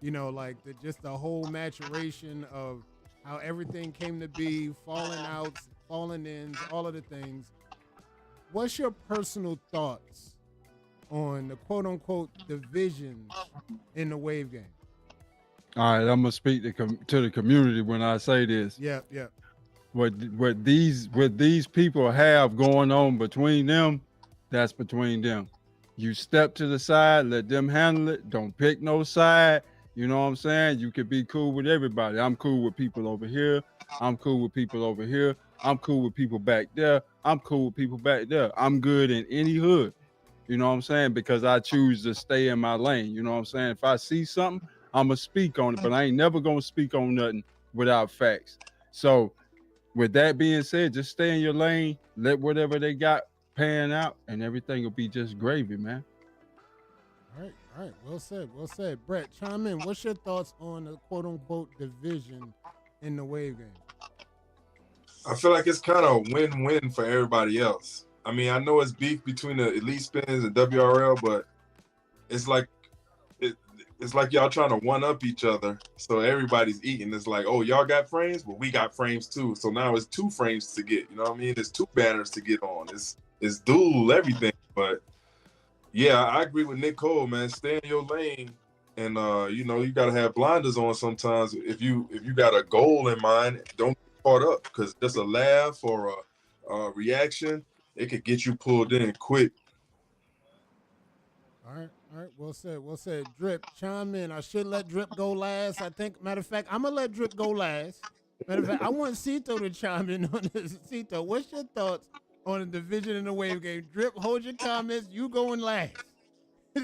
You know, like just the whole maturation of how everything came to be, falling outs, falling ins, all of the things. What's your personal thoughts on the quote unquote divisions in the wave game? All right, I'm gonna speak to the community when I say this. Yep, yep. What these people have going on between them, that's between them. You step to the side, let them handle it. Don't pick no side. You know what I'm saying? You could be cool with everybody. I'm cool with people over here. I'm cool with people over here. I'm cool with people back there. I'm cool with people back there. I'm good in any hood. You know what I'm saying? Because I choose to stay in my lane. You know what I'm saying? If I see something, I'm going to speak on it, but I ain't never going to speak on nothing without facts. So with that being said, just stay in your lane, let whatever they got pan out, and everything will be just gravy, man. All right. Well said, well said. Brett, chime in. What's your thoughts on the quote unquote division in the wave game? I feel like it's kind of win-win for everybody else. I mean, I know it's beef between the elite spins and WRL, but it's like it's like y'all trying to one up each other. So everybody's eating. It's like, oh, y'all got frames, well, we got frames too. So now it's 2 frames to get. You know what I mean? There's 2 banners to get on. It's dual everything. But yeah, I agree with Nick Cole, man. Stay in your lane, and you know, you gotta have blinders on sometimes. If you got a goal in mind, don't get caught up because just a laugh or a reaction, it could get you pulled in quick. All right. Well said, well said. Drip, chime in. I should let Drip go last. I think, matter of fact, I'm going to let Drip go last. Matter of fact, I want Cito to chime in on this. Cito, what's your thoughts on the division in the wave game? Drip, hold your comments. You going last.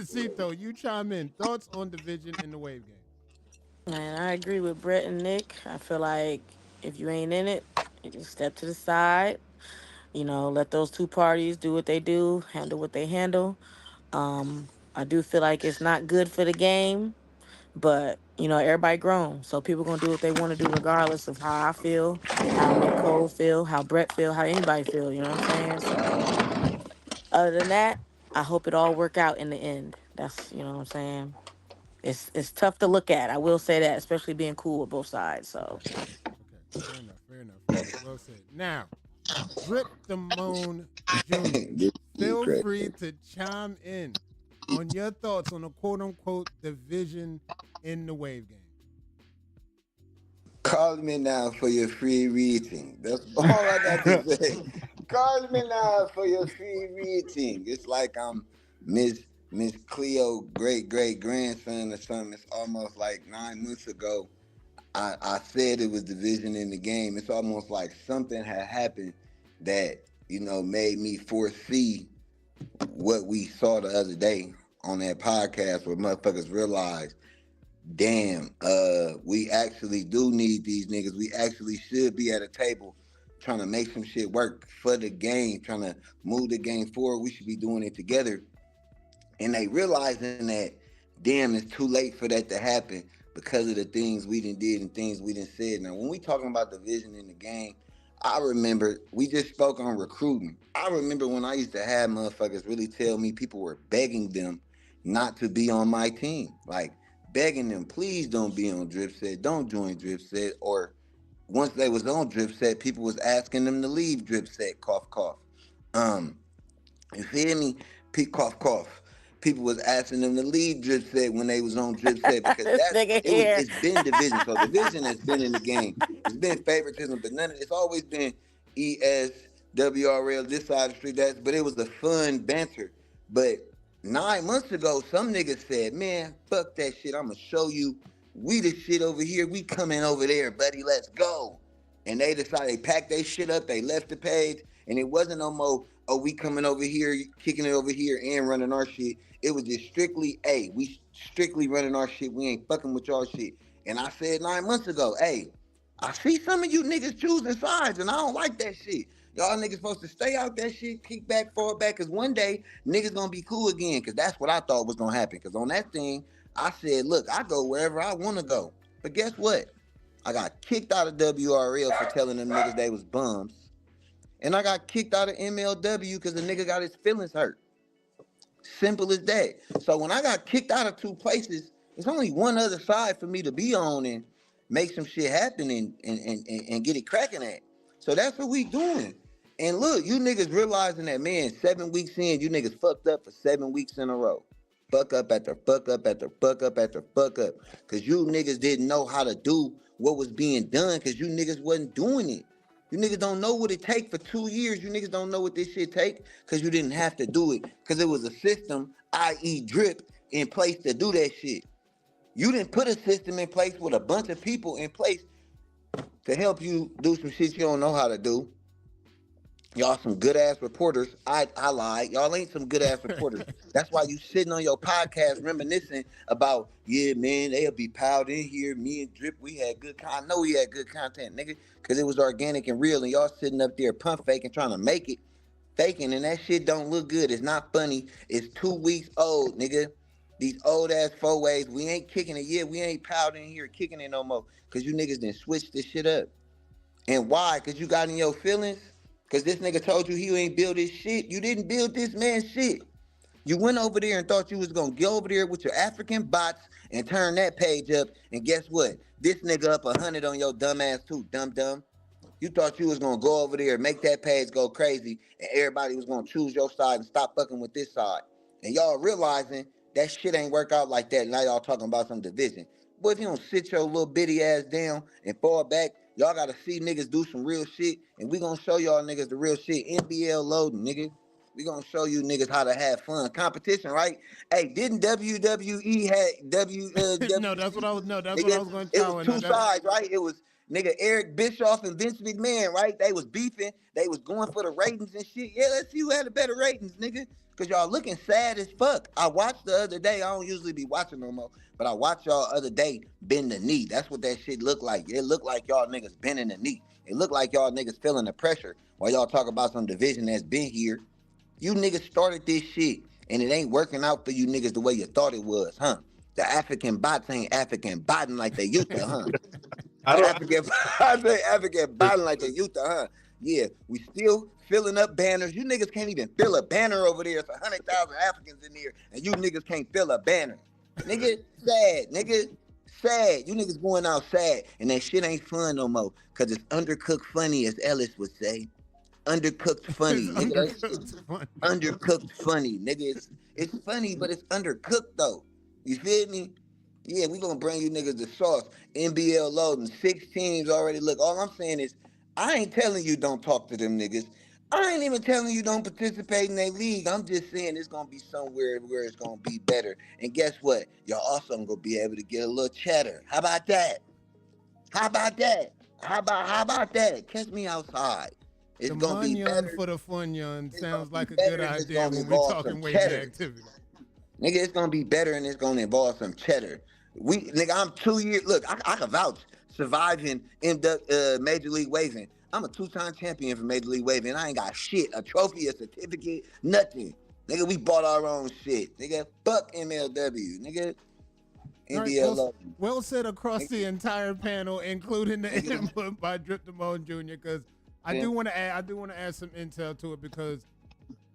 Cito, you chime in. Thoughts on division in the wave game? Man, I agree with Brett and Nick. I feel like if you ain't in it, you just step to the side. You know, let those two parties do what they do, handle what they handle. I do feel like it's not good for the game, but you know, everybody grown, so people gonna do what they want to do, regardless of how I feel, how Nicole feel, how Brett feel, how anybody feel. You know what I'm saying? So, other than that, I hope it all work out in the end. That's, you know what I'm saying. It's tough to look at. I will say that, especially being cool with both sides. So. Okay, fair enough, fair enough, fair enough. Well said. Now, Drip the Moon Jr., This shit feel crazy. free to chime in on your thoughts on the quote unquote division in the Wave game. Call me now for your free reading. That's all I got to say. Call me now for your free reading. It's like I'm Miss Cleo great grandson or something. It's almost like 9 months ago. I said it was division in the game. It's almost like something had happened that, made me foresee what we saw the other day on that podcast where motherfuckers realized, damn, we actually do need these niggas. We actually should be at a table trying to make some shit work for the game, trying to move the game forward. We should be doing it together. And they realizing that, damn, it's too late for that to happen because of the things we done did and things we done said. Now, when we talking about division in the game, I remember we just spoke on recruiting. I remember when I used to have motherfuckers really tell me people were begging them not to be on my team. Like, begging them, please don't be on Drip Set, don't join Drip Set. Or once they was on Drip Set, people was asking them to leave Drip Set, cough, cough. You feel me? Cough, cough. People was asking them to leave Drip Set when they was on Drip Set because This nigga here. it's been division. So division has been in the game. It's been favoritism, but it's always been ESWRL, this side of the street, but it was a fun banter. But 9 months ago, some niggas said, man, fuck that shit. I'ma show you we the shit over here. We coming over there, buddy. Let's go. And they decided they packed their shit up. They left the page, and it wasn't no more, oh, we coming over here, kicking it over here and running our shit. It was just strictly, hey, we strictly running our shit. We ain't fucking with y'all shit. And I said 9 months ago, hey, I see some of you niggas choosing sides, and I don't like that shit. Y'all niggas supposed to stay out that shit, kick back, fall back, because one day niggas gonna be cool again, because that's what I thought was gonna happen. Because on that thing, I said, look, I go wherever I want to go. But guess what? I got kicked out of WRL for telling them niggas they was bums. And I got kicked out of MLW because the nigga got his feelings hurt. Simple as that. So when I got kicked out of two places, there's only one other side for me to be on and make some shit happen and get it cracking at. So that's what we doing. And look, you niggas realizing that, man, 7 weeks in, you niggas fucked up for 7 weeks in a row. Fuck up after fuck up after fuck up after fuck up. Because you niggas didn't know how to do what was being done because you niggas wasn't doing it. You niggas don't know what it take for 2 years. You niggas don't know what this shit take because you didn't have to do it because it was a system, i.e. Drip, in place to do that shit. You didn't put a system in place with a bunch of people in place to help you do some shit you don't know how to do. Y'all some good ass reporters. I lied. Y'all ain't some good ass reporters. That's why you sitting on your podcast reminiscing about, yeah, man, they'll be piled in here. Me and Drip, we had good content. I know we had good content, nigga, because it was organic and real. And y'all sitting up there pump faking, trying to make it, faking, and that shit don't look good. It's not funny. It's 2 weeks old, nigga. These old ass 4-ways, we ain't kicking it yet. We ain't piled in here kicking it no more because you niggas done switched this shit up. And why? Because you got in your feelings? Because this nigga told you he ain't build his shit. You didn't build this man's shit. You went over there and thought you was going to go over there with your African bots and turn that page up. And guess what? This nigga up 100 on your dumb ass too, dumb. You thought you was going to go over there and make that page go crazy and everybody was going to choose your side and stop fucking with this side. And y'all realizing that shit ain't work out like that. Now y'all talking about some division. Boy, if you don't sit your little bitty ass down and fall back, y'all gotta see niggas do some real shit, and we gonna show y'all niggas the real shit. NBL loading, nigga. We gonna show you niggas how to have fun. Competition, right? Hey, didn't WWE had No, that's what I was. No, that's nigga, what I was going to it tell was you. two sides, right? It was nigga Eric Bischoff and Vince McMahon, right? They was beefing. They was going for the ratings and shit. Yeah, let's see who had the better ratings, nigga. Cause y'all looking sad as fuck. I watched the other day. I don't usually be watching no more, but I watched y'all other day bend the knee. That's what that shit looked like. It looked like y'all niggas bending the knee. It look like y'all niggas feeling the pressure while y'all talk about some division that's been here. You niggas started this shit, and it ain't working out for you niggas the way you thought it was, huh? The African bots ain't African botting like they used to, huh? African botting like they used to, huh? Yeah, we still filling up banners. You niggas can't even fill a banner over there. It's 100,000 Africans in there, and you niggas can't fill a banner. Nigga, sad, nigga. Sad. You niggas going out sad, and that shit ain't fun no more, because it's undercooked funny, as Ellis would say. Undercooked funny, nigga. Undercooked funny, nigga. It's funny, but it's undercooked though. You feel me? Yeah, we gonna bring you niggas the sauce. NBL loading, 6 teams already. Look, all I'm saying is, I ain't telling you don't talk to them niggas. I ain't even telling you don't participate in their league. I'm just saying it's gonna be somewhere where it's gonna be better. And guess what? Y'all also gonna be able to get a little cheddar. How about that? How about that? How about that? Catch me outside. It's the gonna be better for the Funyon sounds like a better, good and it's idea gonna when we're involve talking some wavy cheddar. activity. Nigga, it's gonna be better, and it's gonna involve some cheddar. Nigga, I'm 2 years. Look, I can vouch surviving in the Major League Waving. I'm a 2-time champion for Major League Waving. I ain't got shit, a trophy, a certificate, nothing. Nigga, we bought our own shit. Nigga, fuck MLW. Nigga, NBL. Right, well said across the entire panel, including the input by Drip Damone Jr. Because I do want to add some intel to it, because,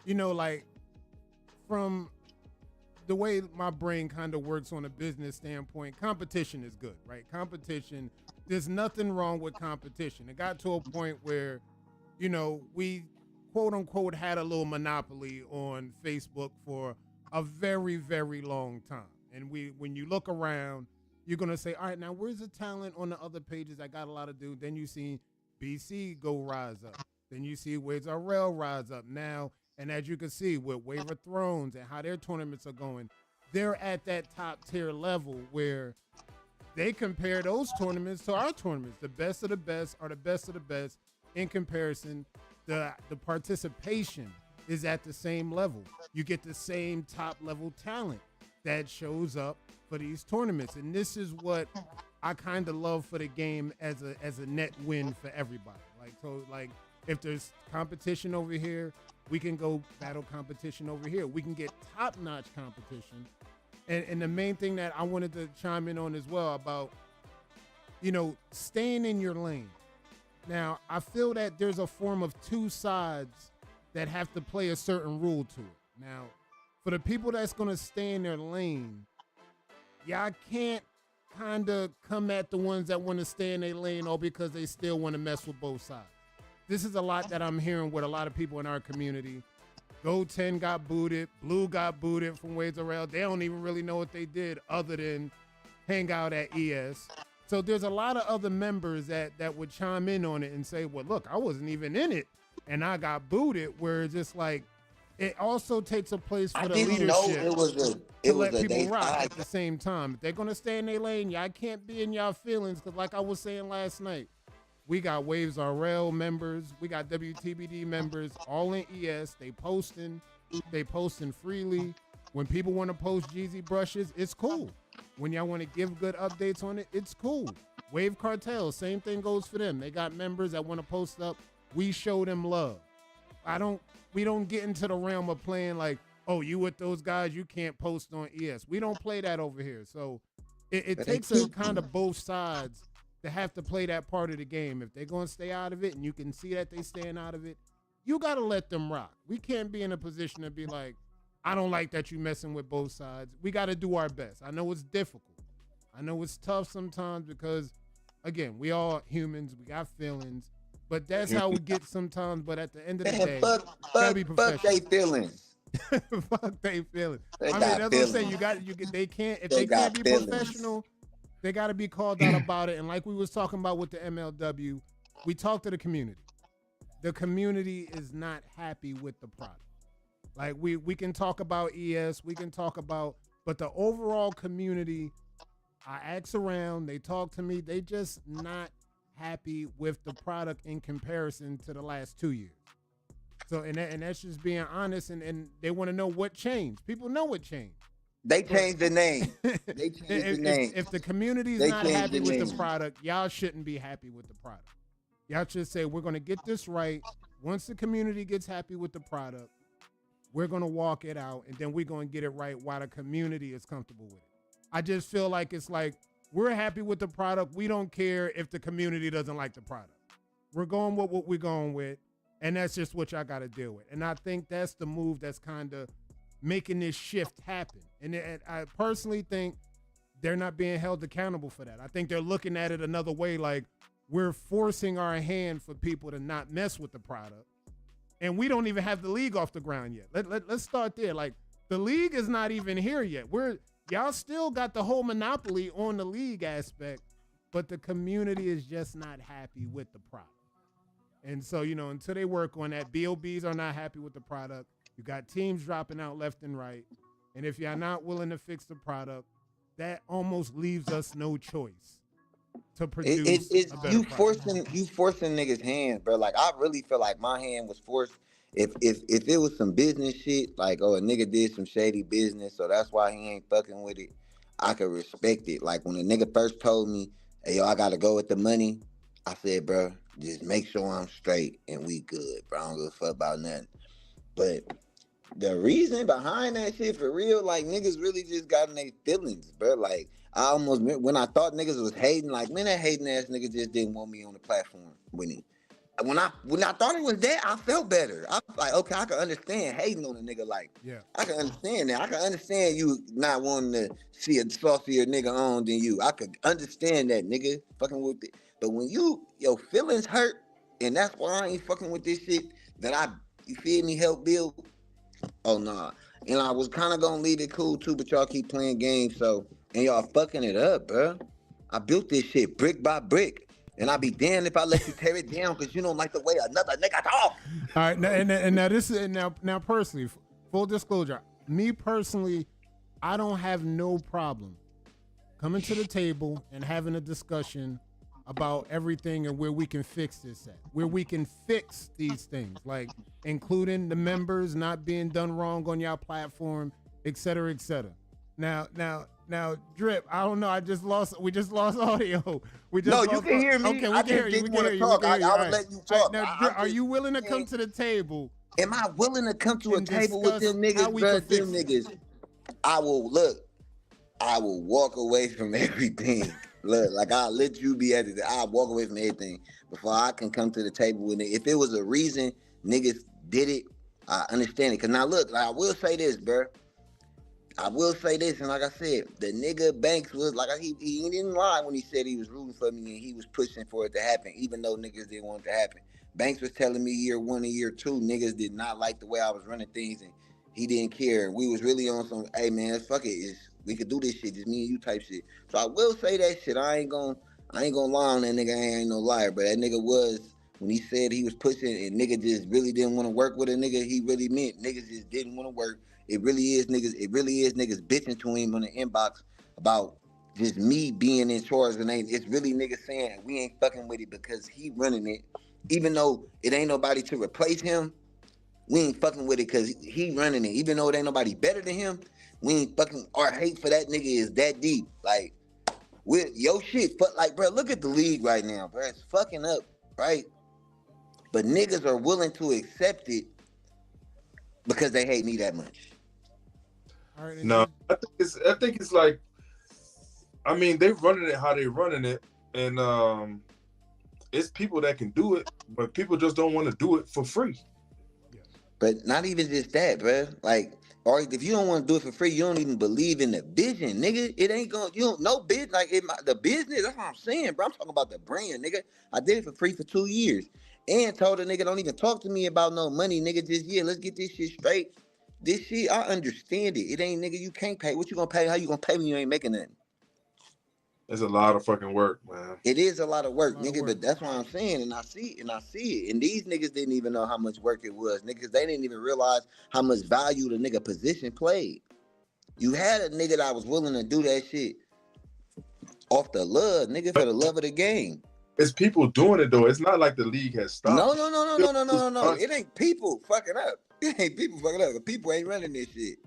you know, like, from the way my brain kind of works on a business standpoint, competition is good, right? Competition, there's nothing wrong with competition. It got to a point where, you know, we quote unquote had a little monopoly on Facebook for a very, very long time. And when you look around, you're gonna say, all right, now where's the talent on the other pages that got a lot of dude? Then you see BC go rise up. Then you see Waves RL rise up now. And as you can see with Wave of Thrones and how their tournaments are going, they're at that top tier level where they compare those tournaments to our tournaments. The best of the best are the best of the best in comparison. The participation is at the same level. You get the same top level talent that shows up for these tournaments. And this is what I kind of love for the game as a net win for everybody. Like if there's competition over here, we can go battle competition over here. We can get top-notch competition. And the main thing that I wanted to chime in on as well about, you know, staying in your lane. Now, I feel that there's a form of two sides that have to play a certain rule to it. Now, for the people that's going to stay in their lane, y'all can't kind of come at the ones that want to stay in their lane all because they still want to mess with both sides. This is a lot that I'm hearing with a lot of people in our community. Go 10 got booted. Blue got booted from Waves RL. They don't even really know what they did other than hang out at ES. So there's a lot of other members that would chime in on it and say, well, look, I wasn't even in it and I got booted, where it's just like, it also takes a place for the leadership to let people rock at the same time. If they're going to stay in their lane, y'all can't be in y'all feelings, because like I was saying last night, we got Waves RL members, we got WTBD members, all in ES. They posting freely. When people want to post Jeezy brushes, it's cool. When y'all want to give good updates on it, it's cool. Wave Cartel, same thing goes for them. They got members that want to post up. We show them love. We don't get into the realm of playing like, oh, you with those guys, you can't post on ES. We don't play that over here. So it takes a kind of both sides to have to play that part of the game. If they're going to stay out of it and you can see that they staying out of it, you got to let them rock. We can't be in a position to be like, I don't like that you messing with both sides. We got to do our best. I know it's difficult. I know it's tough sometimes because, again, we all humans. We got feelings. But that's how we get sometimes. But at the end of the day, gotta be professional. Fuck they feelings. Fuck they feelings. They I mean, got that's feelings. what I'm saying. They can't, if They they can't got be feelings. professional, they got to be called out about it. And like we was talking about with the MLW, we talked to the community. The community is not happy with the product. Like we can talk about ES, we can talk about, but the overall community, I ask around, they talk to me, they just not happy with the product in comparison to the last 2 years. So, and that's just being honest, and they want to know what changed. People know what changed. They changed the name. They changed the name. If the community is They not changed happy the with name. the product, y'all shouldn't be happy with the product. Y'all should say, we're going to get this right. Once the community gets happy with the product, we're going to walk it out, and then we're going to get it right while the community is comfortable with it. I just feel like it's like, we're happy with the product. We don't care if the community doesn't like the product. We're going with what we're going with, and that's just what y'all got to deal with. And I think that's the move that's kind of making this shift happen. And I personally think they're not being held accountable for that. I think they're looking at it another way, like we're forcing our hand for people to not mess with the product. And we don't even have the league off the ground yet. Let's start there. Like, the league is not even here yet. Y'all still got the whole monopoly on the league aspect, but the community is just not happy with the product. And so, until they work on that, BOBs are not happy with the product. You got teams dropping out left and right. And if you're not willing to fix the product, that almost leaves us no choice to produce a better product. You forcing niggas' hand, bro. Like, I really feel like my hand was forced. If it was some business shit, like, oh, a nigga did some shady business, so that's why he ain't fucking with it, I could respect it. Like, when a nigga first told me, hey, yo, I gotta go with the money, I said, bro, just make sure I'm straight and we good, bro. I don't give a fuck about nothing. But the reason behind that shit, for real, like, niggas really just got in their feelings, bro. Like, I almost, when I thought niggas was hating, like, man, that hating ass nigga just didn't want me on the platform with him. When I thought it was that, I felt better. I was like, okay, I can understand hating on a nigga. Like, yeah, I can understand that. I can understand you not wanting to see a saucier nigga on than you. I could understand that, nigga, fucking with it. But when your feelings hurt, and that's why I ain't fucking with this shit that you feel me, help build. Oh, nah. And I was kind of going to leave it cool, too, but y'all keep playing games, so, and y'all fucking it up, bro. I built this shit brick by brick. And I'll be damned if I let you tear it down because you don't like the way another nigga talk. All right, now personally, full disclosure, me personally, I don't have no problem coming to the table and having a discussion about everything and where we can fix this at, where we can fix these things, like including the members not being done wrong on your platform, et cetera, et cetera. Now, Drip, I don't know. We just lost audio. You can hear me. Okay, we can hear you. We can hear you. I would let you talk. Right, now, Drip, are you willing to come to the table? Am I willing to come to a table with them niggas, bro? Them niggas. I will walk away from everything. Look, like, I'll let you be at it. I'll walk away from everything before I can come to the table with it. If it was a reason niggas did it, I understand it. Cause now look, I will say this, bro. I will say this, and like I said, the nigga Banks was like, he didn't lie when he said he was rooting for me and he was pushing for it to happen, even though niggas didn't want it to happen. Banks was telling me year 1 and year 2, niggas did not like the way I was running things, and he didn't care. We was really on some, hey man, fuck it, we could do this shit, just me and you type shit. So I will say that shit. I ain't gonna lie on that nigga. I ain't no liar, but that nigga was, when he said he was pushing and nigga just really didn't want to work with a nigga, he really meant niggas just didn't want to work. It really is niggas bitching to him on the inbox about just me being in charge, and it's really niggas saying we ain't fucking with it because he running it. Even though it ain't nobody to replace him, we ain't fucking with it because he running it. Even though it ain't nobody better than him, we ain't fucking, our hate for that nigga is that deep. Like, with your shit, but like, bro, look at the league right now, bro. It's fucking up, right? But niggas are willing to accept it because they hate me that much. Right, no, I think it's like, I mean, they running it how they running it, and it's people that can do it, but people just don't want to do it for free. But not even just that, bro. Like, or if you don't want to do it for free, you don't even believe in the vision, nigga. It ain't going. You don't know business. Like, the business. That's what I'm saying, bro. I'm talking about the brand, nigga. I did it for free for 2 years, and told the nigga don't even talk to me about no money, nigga. Just let's get this shit straight. This shit, I understand it. It ain't, nigga, you can't pay. What you gonna pay? How you gonna pay when you ain't making nothing? It's a lot of fucking work, man. It is a lot of work, nigga, but that's what I'm saying, and I see it. And these niggas didn't even know how much work it was, niggas. They didn't even realize how much value the nigga position played. You had a nigga that was willing to do that shit off the love, nigga, for the love of the game. It's people doing it though. It's not like the league has stopped. No. It ain't people fucking up. It ain't people fucking up. The people ain't running this shit.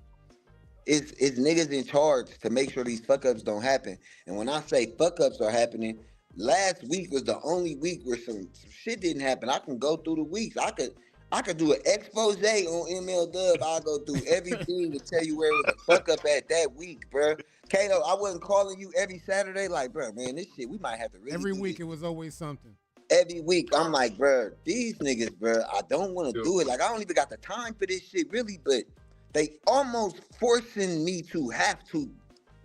It's niggas in charge to make sure these fuck ups don't happen. And when I say fuck ups are happening, last week was the only week where some shit didn't happen. I can go through the weeks. I could do an expose on ML Dub. I'll go through everything to tell you where it was the fuck up at that week, bro. Kato, I wasn't calling you every Saturday like, bro, man, this shit, we might have to really Every do week this. it was always something. Every week, I'm like, bro, these niggas, bro, I don't want to do it. Like, I don't even got the time for this shit, really, but they almost forcing me to have to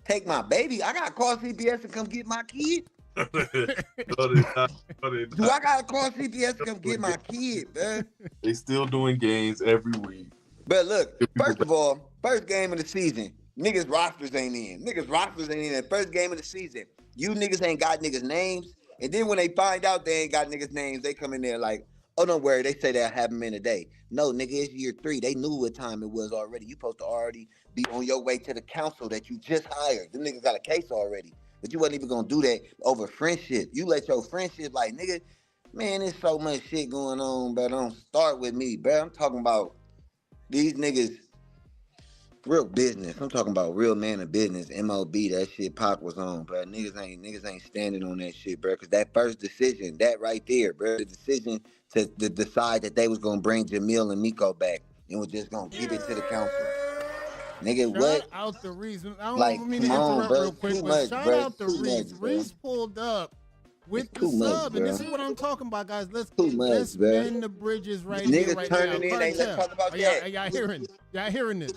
take my baby. I got to call CPS to come get my kid. No, they not. No, they Do not. I got to call CPS to come get my kid, bro? They still doing games every week. But look, first of all, first game of the season, niggas rosters ain't in. Niggas rosters ain't in. First game of the season, you niggas ain't got niggas names. And then when they find out they ain't got niggas names, they come in there like, oh, don't worry. They say they'll have them in a day. No, nigga, it's year 3. They knew what time it was already. You supposed to already be on your way to the council that you just hired. Them niggas got a case already. But you wasn't even going to do that over friendship. You let your friendship like, nigga, man, there's so much shit going on, but don't start with me, bro. I'm talking about these niggas, real business. I'm talking about real man of business. MOB, that shit Pac was on, bro. Niggas ain't standing on that shit, bro. Cause that first decision, that right there, bro, the decision to decide that they was gonna bring Jamil and Miko back and was just gonna give it to the council. Nigga, what? Shout out to Reese. I don't Like, mean to come on, interrupt bro. real quick, Too but much, shout bro. out to Too Reese. much, bro. Reese pulled up with It's the too much, sub, and this bro. is what I'm talking about, guys. Let's much, bro. mend the bridges right Niggas here, right now. turning in, let's Cartel. talk about Are that. y'all hearing? Y'all hearing this?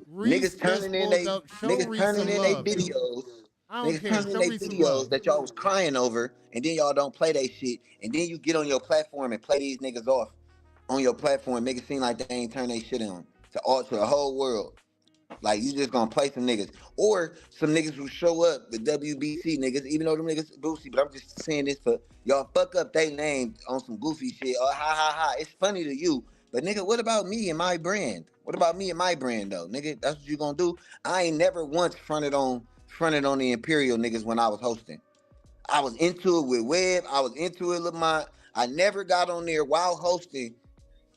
Reese Niggas turning in pulled up. Show niggas Reese turning some in they love. videos. I don't Niggas care. turning in Show they Reese some videos love. that y'all was crying over, and then y'all don't play they shit, and then you get on your platform and play these niggas off on your platform, make it seem like they ain't turn they shit on to the whole world. Like, you just gonna play some niggas. Or some niggas who show up, the WBC niggas, even though them niggas goofy, but I'm just saying this for y'all fuck up they name on some goofy shit. Oh, ha, ha, ha. It's funny to you. But, nigga, what about me and my brand? What about me and my brand, though? Nigga, that's what you gonna do? I ain't never once fronted on the Imperial niggas when I was hosting. I was into it with Web. I was into it with my... I never got on there while hosting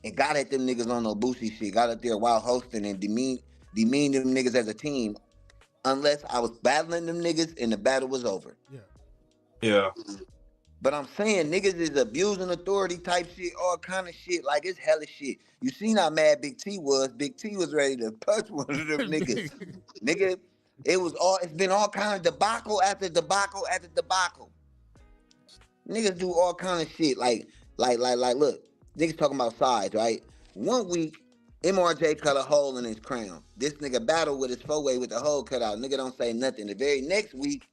and got at them niggas on no Boosie shit. Got up there while hosting and demean them niggas as a team, unless I was battling them niggas and the battle was over. Yeah. But I'm saying niggas is abusing authority type shit, all kind of shit. Like, it's hella shit. You seen how mad Big T was. Big T was ready to punch one of them niggas. Nigga, it's been all kind of debacle after debacle after debacle. Niggas do all kind of shit. Like, look, niggas talking about size, right? One week, MRJ cut a hole in his crown. This nigga battled with his 4-way with the hole cut out. Nigga don't say nothing. The very next week,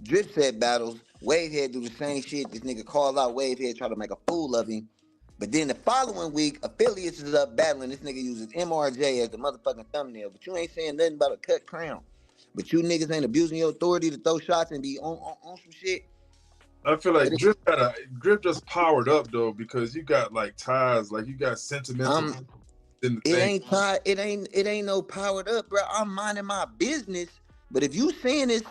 Dripset battles. Wavehead do the same shit. This nigga calls out Wavehead, try to make a fool of him. But then the following week, Affiliates is up battling. This nigga uses MRJ as the motherfucking thumbnail. But you ain't saying nothing about a cut crown. But you niggas ain't abusing your authority to throw shots and be on some shit. I feel like Drip just powered up though, because you got like ties, like you got sentimental. It ain't no powered up, bro. I'm minding my business. But if you saying it's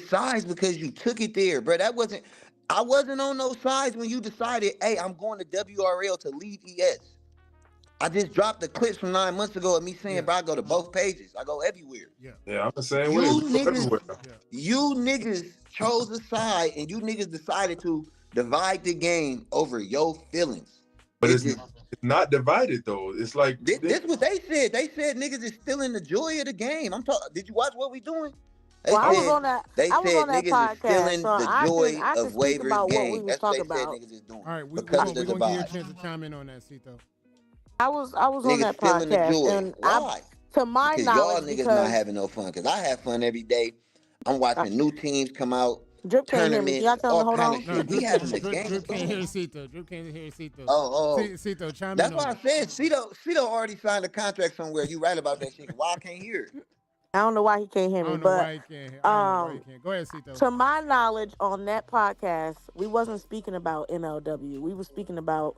sides because you took it there, bro. I wasn't on those sides when you decided, hey, I'm going to WRL to leave ES. I just dropped the clips from 9 months ago of me saying, bro, I go to both pages. I go everywhere. Yeah, I'm the same way. You niggas chose a side and you niggas decided to divide the game over your feelings. But it's not divided though. It's like this what they said. They said niggas is still in the joy of the game. I'm talking. Did you watch What We Doing? I was on that. They I was said on that niggas is still podcast, in so the joy I can of speak Waver's about what we game. was That's what talking they said about. niggas is doing. All right, we're because gonna of the give you a divide. chance to chime in on that, Cito. I was on Niggas that feeling the podcast, joy. and Why? to my Because y'all knowledge, niggas not having no fun. Because I have fun every day. I'm watching new teams come out. Drip can't hear me. Can Tournaments, y'all tell him to all hold kind on? of shit. We having the game. Drip can't hear Cito. Drip can't hear Cito. Oh. Cito, chime That's in why on I said Cito already signed a contract somewhere. You right about that shit. Why I can't hear it? I don't know why he can't hear I me, don't know but why he can't hear. I don't know why he can't. Go ahead, Cito. to my knowledge, on that podcast, we wasn't speaking about MLW. We were speaking about,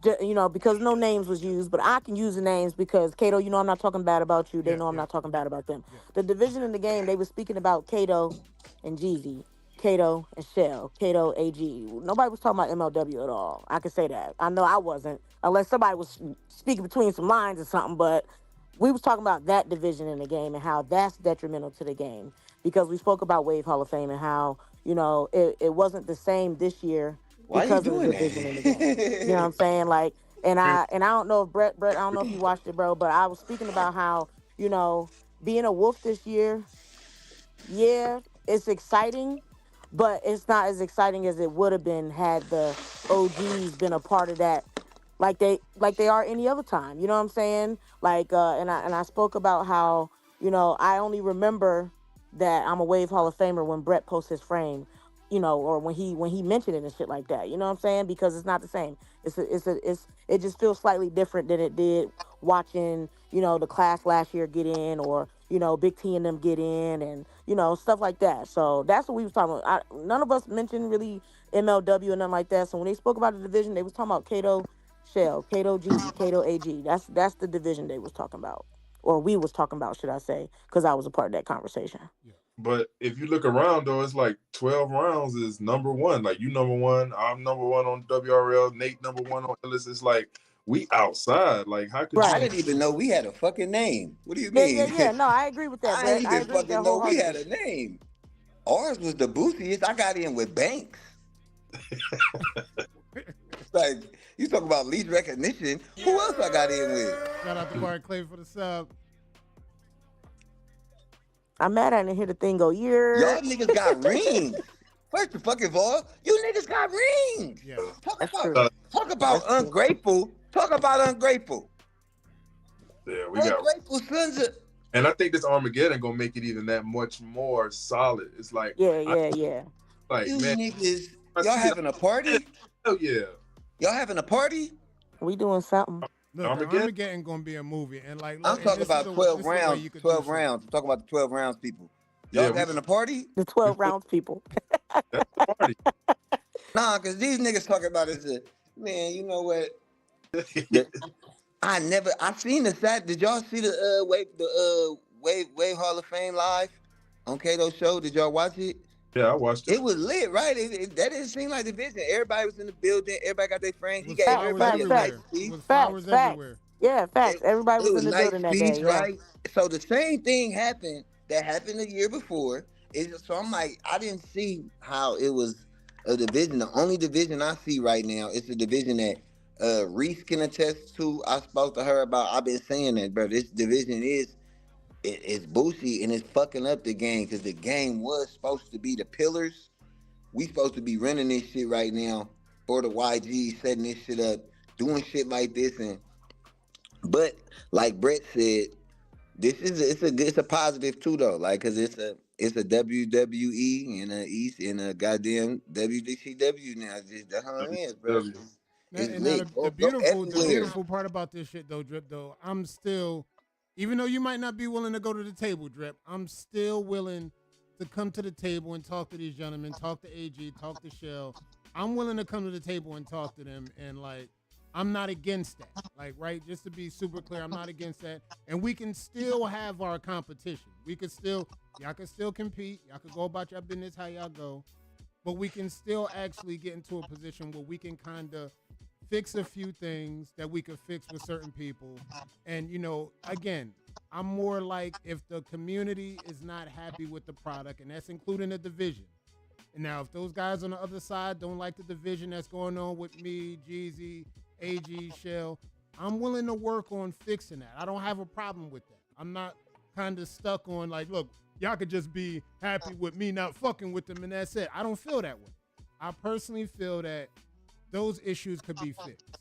because no names was used, but I can use the names because Kato, I'm not talking bad about you. They know I'm not talking bad about them. The division in the game, they were speaking about Kato and Jeezy, Kato and Shell, Kato AG. Nobody was talking about MLW at all. I can say that. I know I wasn't, unless somebody was speaking between some lines or something, but we was talking about that division in the game and how that's detrimental to the game, because we spoke about Wave Hall of Fame and how it wasn't the same this year Why you because of the doing division in the game. You know what I'm that? saying? Like, and I don't know if Brett, I don't know if you watched it, bro, but I was speaking about how, being a Wolf this year, yeah, it's exciting, but it's not as exciting as it would have been had the OGs been a part of that, like they are any other time. You know what I'm saying? Like, and I spoke about how, I only remember that I'm a Wave Hall of Famer when Brett posts his frame, or when he mentioned it and shit like that. You know what I'm saying? Because it's not the same. It just feels slightly different than it did watching, the class last year get in, or, Big T and them get in, and, stuff like that. So that's what we was talking about. None of us mentioned really MLW and nothing like that. So when they spoke about the division, they was talking about Kato Shell, Kato Jeezy, Kato AG. That's the division they was talking about. Or we was talking about, should I say, because I was a part of that conversation. But if you look around though, it's like 12 rounds is number one. Like you number one, I'm number one on WRL, Nate number one on Ellis. It's like we outside. Like how could I Right. didn't even know we had a fucking name. What do you Yeah, yeah, mean? yeah. No, I agree with that, I Brett. didn't I even agree with fucking that know we had wholeheartedly. a name. Ours was the boostiest. I got in with Banks. Like, you talk about least recognition. Who else I got in with? Shout out to Barclay for the sub. I'm mad I didn't hear the thing go, Y'all niggas got rings. First of all, you niggas got rings. Yeah. That's true. Talk about That's true. ungrateful. Talk about ungrateful. Yeah, we got. Ungrateful sons of. And I think this Armageddon gonna make it even that much more solid. It's like Yeah. like You man, niggas, I y'all see having a party? Oh yeah. Y'all having a party? We doing something. Look, Armageddon gonna be a movie, and like I'm talking about 12 rounds. 12 rounds. I'm talking about the 12 rounds, people. Y'all having a party? The 12 rounds people. That's a party. Nah, cause these niggas talking about it. Man, you know what? I seen the stat. Did y'all see the Wave Hall of Fame live on Kato's show? Did y'all watch it? Yeah, I watched it. It was lit, right? That didn't seem like division. Everybody was in the building. Everybody got their friends. He gave everybody a nice speech. Flowers everywhere. Yeah, facts. Everybody was in the nice building that speech, day. Yeah. right? So the same thing happened that happened the year before. So I'm like, I didn't see how it was a division. The only division I see right now is the division that Reese can attest to. I spoke to her about. I've been saying that, bro. This division it's Boosie and it's fucking up the game because the game was supposed to be the pillars. We supposed to be running this shit right now for the YG, setting this shit up, doing shit like this, but like Brett said, it's a positive too though, like because it's a WWE and a East and a goddamn WDCW now. That's how it is, bro. It's lit. The beautiful part about this shit though, Drip, though, I'm still, even though you might not be willing to go to the table, Drip, I'm still willing to come to the table and talk to these gentlemen, talk to AG, talk to Shell. I'm willing to come to the table and talk to them, and like, I'm not against that. Like, right, just to be super clear, I'm not against that. And we can still have our competition. Y'all can still compete. Y'all can go about your business how y'all go. But we can still actually get into a position where we can kind of fix a few things that we could fix with certain people. And, again, I'm more like if the community is not happy with the product, and that's including the division. And now, if those guys on the other side don't like the division that's going on with me, Jeezy, AG, Shell, I'm willing to work on fixing that. I don't have a problem with that. I'm not kind of stuck on like, look, y'all could just be happy with me not fucking with them and that's it. I don't feel that way. I personally feel that those issues could be fixed.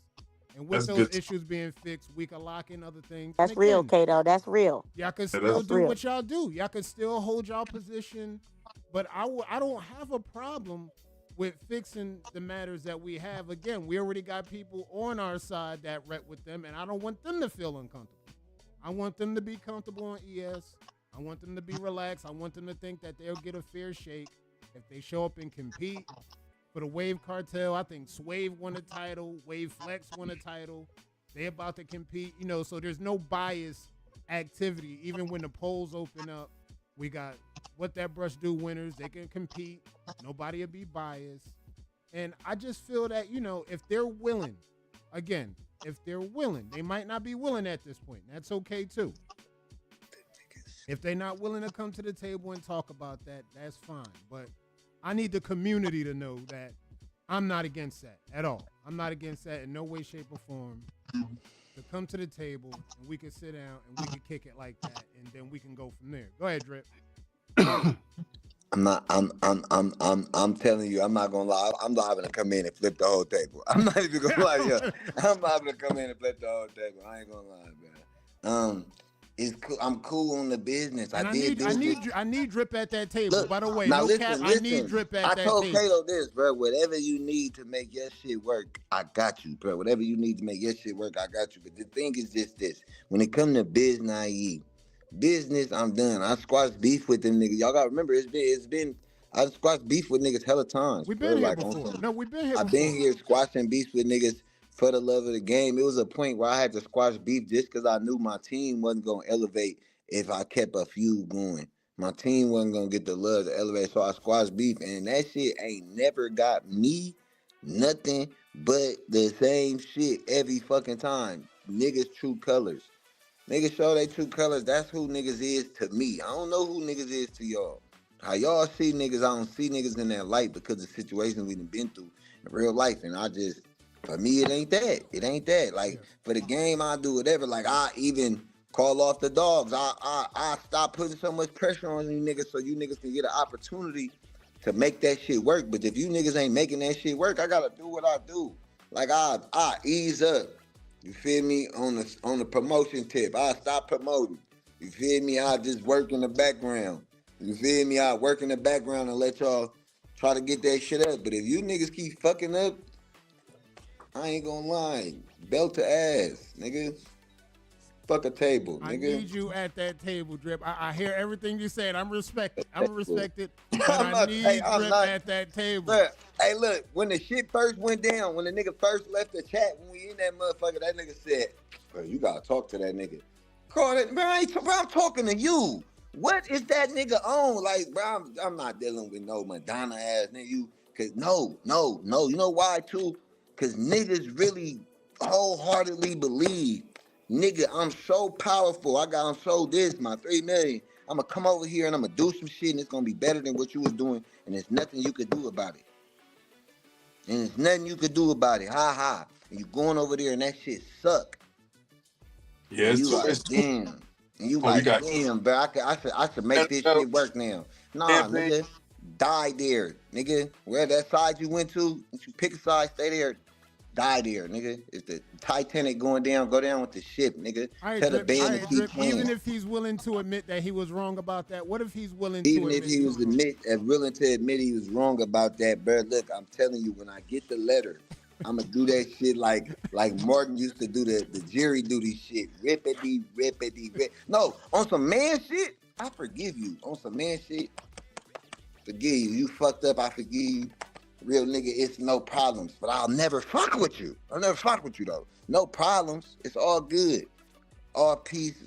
And with those issues being fixed, we can lock in other things. That's real, Kato. That's real. Y'all can still do what y'all do. Y'all can still hold y'all position. But I don't have a problem with fixing the matters that we have. Again, we already got people on our side that rep with them, and I don't want them to feel uncomfortable. I want them to be comfortable on ES. I want them to be relaxed. I want them to think that they'll get a fair shake if they show up and compete. For the Wave Cartel, I think Swave won a title. Wave Flex won a title. They about to compete, so there's no bias activity. Even when the polls open up, we got What That Brush Do winners. They can compete. Nobody will be biased. And I just feel that, if they're willing, again, they might not be willing at this point. That's okay too. If they're not willing to come to the table and talk about that, that's fine. But I need the community to know that I'm not against that at all. I'm not against that in no way, shape, or form. To come to the table and we can sit down and we can kick it like that, and then we can go from there. Go ahead, Drip. I'm telling you, I'm not gonna lie. I'm liable to come in and flip the whole table. I'm not even gonna lie to you. I'm liable to come in and flip the whole table. I ain't gonna lie, man. It's cool. I'm cool on the business. And I need Drip at that table. Look, by the way, now no listen, cap. listen. I need Drip at I that told table. Kato this, bro. Whatever you need to make your shit work, I got you, bro. Whatever you need to make your shit work, I got you. But the thing is just this: when it come to business, I'm done. I squashed beef with them niggas. Y'all gotta remember, it's been. I squashed beef with niggas hella times. We've been here like, before. No, we've been here I've before. been here squashing beef with niggas for the love of the game. It was a point where I had to squash beef just because I knew my team wasn't gonna elevate if I kept a feud going. My team wasn't gonna get the love to elevate, so I squashed beef, and that shit ain't never got me nothing but the same shit every fucking time. Niggas' true colors. Niggas show their true colors. That's who niggas is to me. I don't know who niggas is to y'all. How y'all see niggas, I don't see niggas in that light because of situations we done been through in real life. And for me, it ain't that. It ain't that. Like, for the game, I do whatever. Like, I even call off the dogs. I stop putting so much pressure on you niggas so you niggas can get an opportunity to make that shit work. But if you niggas ain't making that shit work, I gotta do what I do. Like, I ease up. You feel me? On the promotion tip, I stop promoting. You feel me? I just work in the background. You feel me? I work in the background and let y'all try to get that shit up. But if you niggas keep fucking up, I ain't gonna lie. Belt to ass, nigga. Fuck a table, nigga. I need you at that table, Drip. I hear everything you said. I'm respected. But I need Drip at that table. Look, hey, look, when the shit first went down, when the nigga first left the chat, when we in that motherfucker, that nigga said, bro, you gotta talk to that nigga. Call it, bro, I'm talking to you. What is that nigga on? Like, bro, I'm not dealing with no Madonna ass nigga. Cause no. You know why too? Cause niggas really wholeheartedly believe, nigga, I'm so powerful. I'm so this, my 3 million. I'm gonna come over here and I'm gonna do some shit and it's gonna be better than what you was doing. And there's nothing you could do about it. Ha ha. And you going over there and that shit suck. Yeah, and it's you too, like, damn. And you like, damn, bro, I should make this shit work now. Nah, nigga, die there, nigga. Where that side you went to, if you pick a side, stay there, die there, nigga. If the Titanic going down, go down with the ship, nigga. Tell the band to keep playing. Even if he's willing to admit that he was wrong about that, what if he's willing to Even if he was willing to admit he was wrong about that, bro, look, I'm telling you, when I get the letter, I'm gonna do that shit like Martin used to do the jury duty shit. Rippity. No, on some man shit, I forgive you. On some man shit, forgive you. You fucked up, I forgive you. Real nigga, it's no problems. But I'll never fuck with you. I'll never fuck with you though. No problems. It's all good. All peace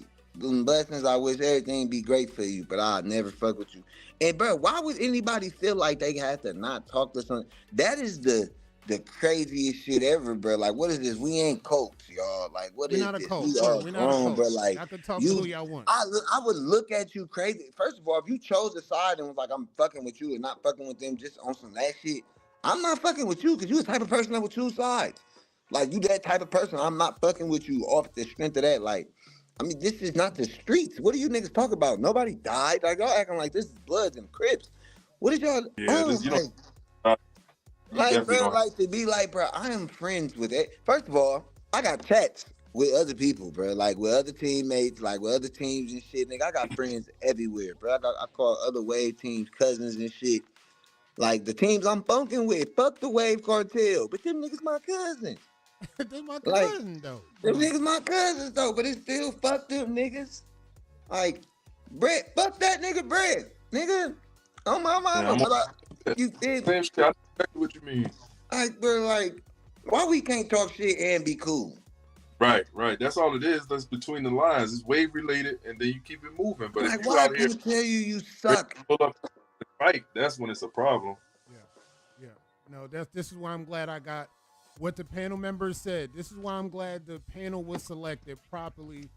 and blessings. I wish everything be great for you, but I'll never fuck with you. And bro, why would anybody feel like they have to not talk to someone? That is the craziest shit ever, bro. Like, what is this? We ain't cults, y'all. Like, what is this? We are grown, bro. Like, I can talk to who y'all want. I would look at you crazy. First of all, if you chose a side and was like, I'm fucking with you and not fucking with them just on some that shit, I'm not fucking with you because you the type of person that would choose sides. Like, you that type of person. I'm not fucking with you off the strength of that. Like, I mean, this is not the streets. What do you niggas talk about? Nobody died. Like, y'all acting like this is Bloods and Crips. What is y'all? Like, bro, like to be like, bro, I am friends with it. First of all, I got chats with other people, bro. Like with other teammates, like with other teams and shit. Nigga, I got friends everywhere, bro. I call other Wave teams cousins and shit. Like the teams I'm funking with, fuck the Wave cartel, but them niggas my cousins. They my cousins though. Them niggas my cousins though, but it's still fuck them niggas. Like, Brett, fuck that nigga Brett, nigga. On my mama, you did. I know what you mean. Like, bro, like, why we can't talk shit and be cool? Right. That's all it is. That's between the lines. It's wave related, and then you keep it moving. But like, if you why out here people tell you suck? Pull up the fight, that's when it's a problem. Yeah. No, this is why I'm glad I got what the panel members said. This is why I'm glad the panel was selected properly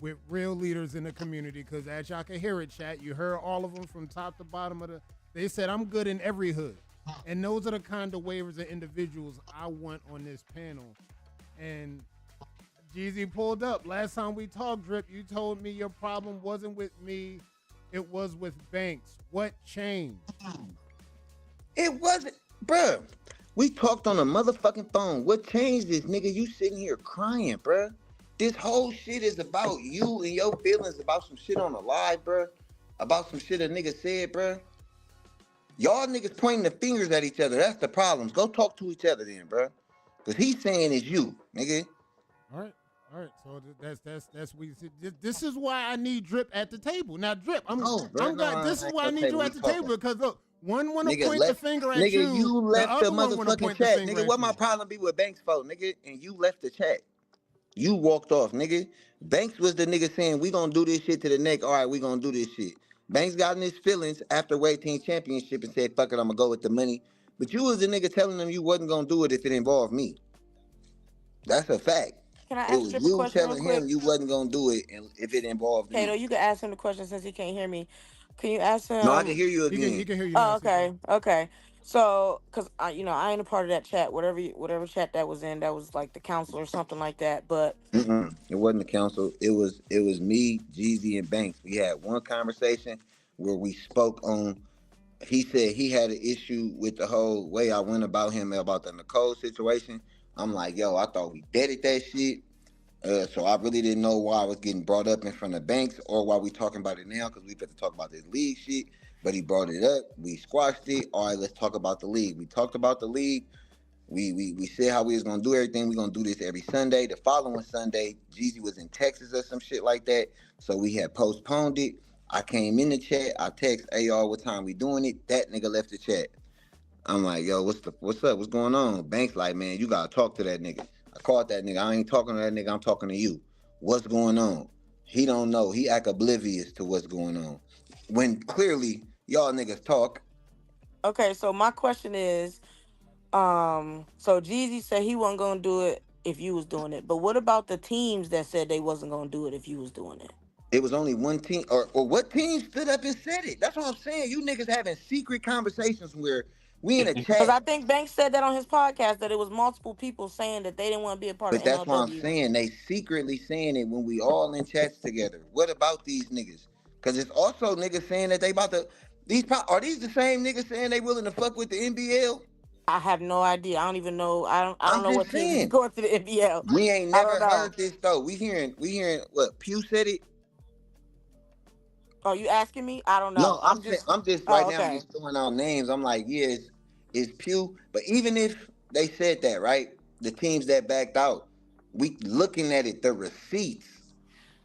with real leaders in the community. Because as y'all can hear it, chat, you heard all of them from top to bottom of They said I'm good in every hood. And those are the kind of waivers and individuals I want on this panel. And Jeezy pulled up. Last time we talked, Drip, you told me your problem wasn't with me. It was with Banks. What changed? It wasn't, bruh. We talked on the motherfucking phone. What changed is, nigga, you sitting here crying, bruh. This whole shit is about you and your feelings about some shit on the live, bruh. About some shit a nigga said, bruh. Y'all niggas pointing the fingers at each other. That's the problems. Go talk to each other then, bruh. Cause he's saying it's you, nigga. All right. So that's we. This is why I need Drip at the table. Now, Drip, this is why I need you at the table because look, one want to point the finger at you. Nigga, you left the one motherfucking chat. Nigga, what my problem be with Banks for, nigga? And you left the chat. You walked off, nigga. Banks was the nigga saying, we gonna do this shit to the neck. All right, we gonna do this shit. Banks got in his feelings after Wave Team Championship and said, fuck it, I'm gonna go with the money. But you was the nigga telling them you wasn't gonna do it if it involved me. That's a fact. Can I It ask was Drip a you question real telling quick? him you wasn't gonna do it if it involved me. Kato, you can ask him the question since he can't hear me. Can you ask him? No, I can hear you again. He can hear you. Oh, okay. So, cause I ain't a part of that chat. Whatever chat that was in, that was like the council or something like that. But It wasn't the council. It was me, Jeezy, and Banks. We had one conversation where we spoke on. He said he had an issue with the whole way I went about him about the Nicole situation. I'm like, yo, I thought we deaded that shit. So I really didn't know why I was getting brought up in front of Banks or why we talking about it now, because we got to talk about this league shit. But he brought it up. We squashed it. All right, let's talk about the league. We talked about the league. We said how we was gonna do everything. We gonna do this every Sunday. The following Sunday, Jeezy was in Texas or some shit like that. So we had postponed it. I came in the chat. I text, hey y'all, what time we doing it? That nigga left the chat. I'm like, yo, what's up? What's going on? Banks like, man, you gotta talk to that nigga. I called that nigga. I ain't talking to that nigga. I'm talking to you. What's going on? He don't know. He act oblivious to what's going on. When clearly y'all niggas talk. okay, so my question is, so Jeezy said he wasn't gonna do it if you was doing it. But what about the teams that said they wasn't gonna do it if you was doing it? It was only one team, or what team stood up and said it? That's what I'm saying. You niggas having secret conversations where we in a Because chat. I think Banks said that on his podcast, that it was multiple people saying that they didn't want to be a part But of that's MLW. what I'm saying. They secretly saying it when we all in chats together. What about these niggas? Because it's also niggas saying that they about to. Are these the same niggas saying they willing to fuck with the NBL? I have no idea. I don't even know. I don't I'm know just what team is saying. going to the NBL. We ain't I never don't know. heard this though. We hearing what Pew said it. Oh, you asking me? I don't know. No, I'm just right now. I'm okay. just throwing out names. I'm like, yeah, it's Pew. But even if they said that, right? The teams that backed out, we looking at it, the receipts,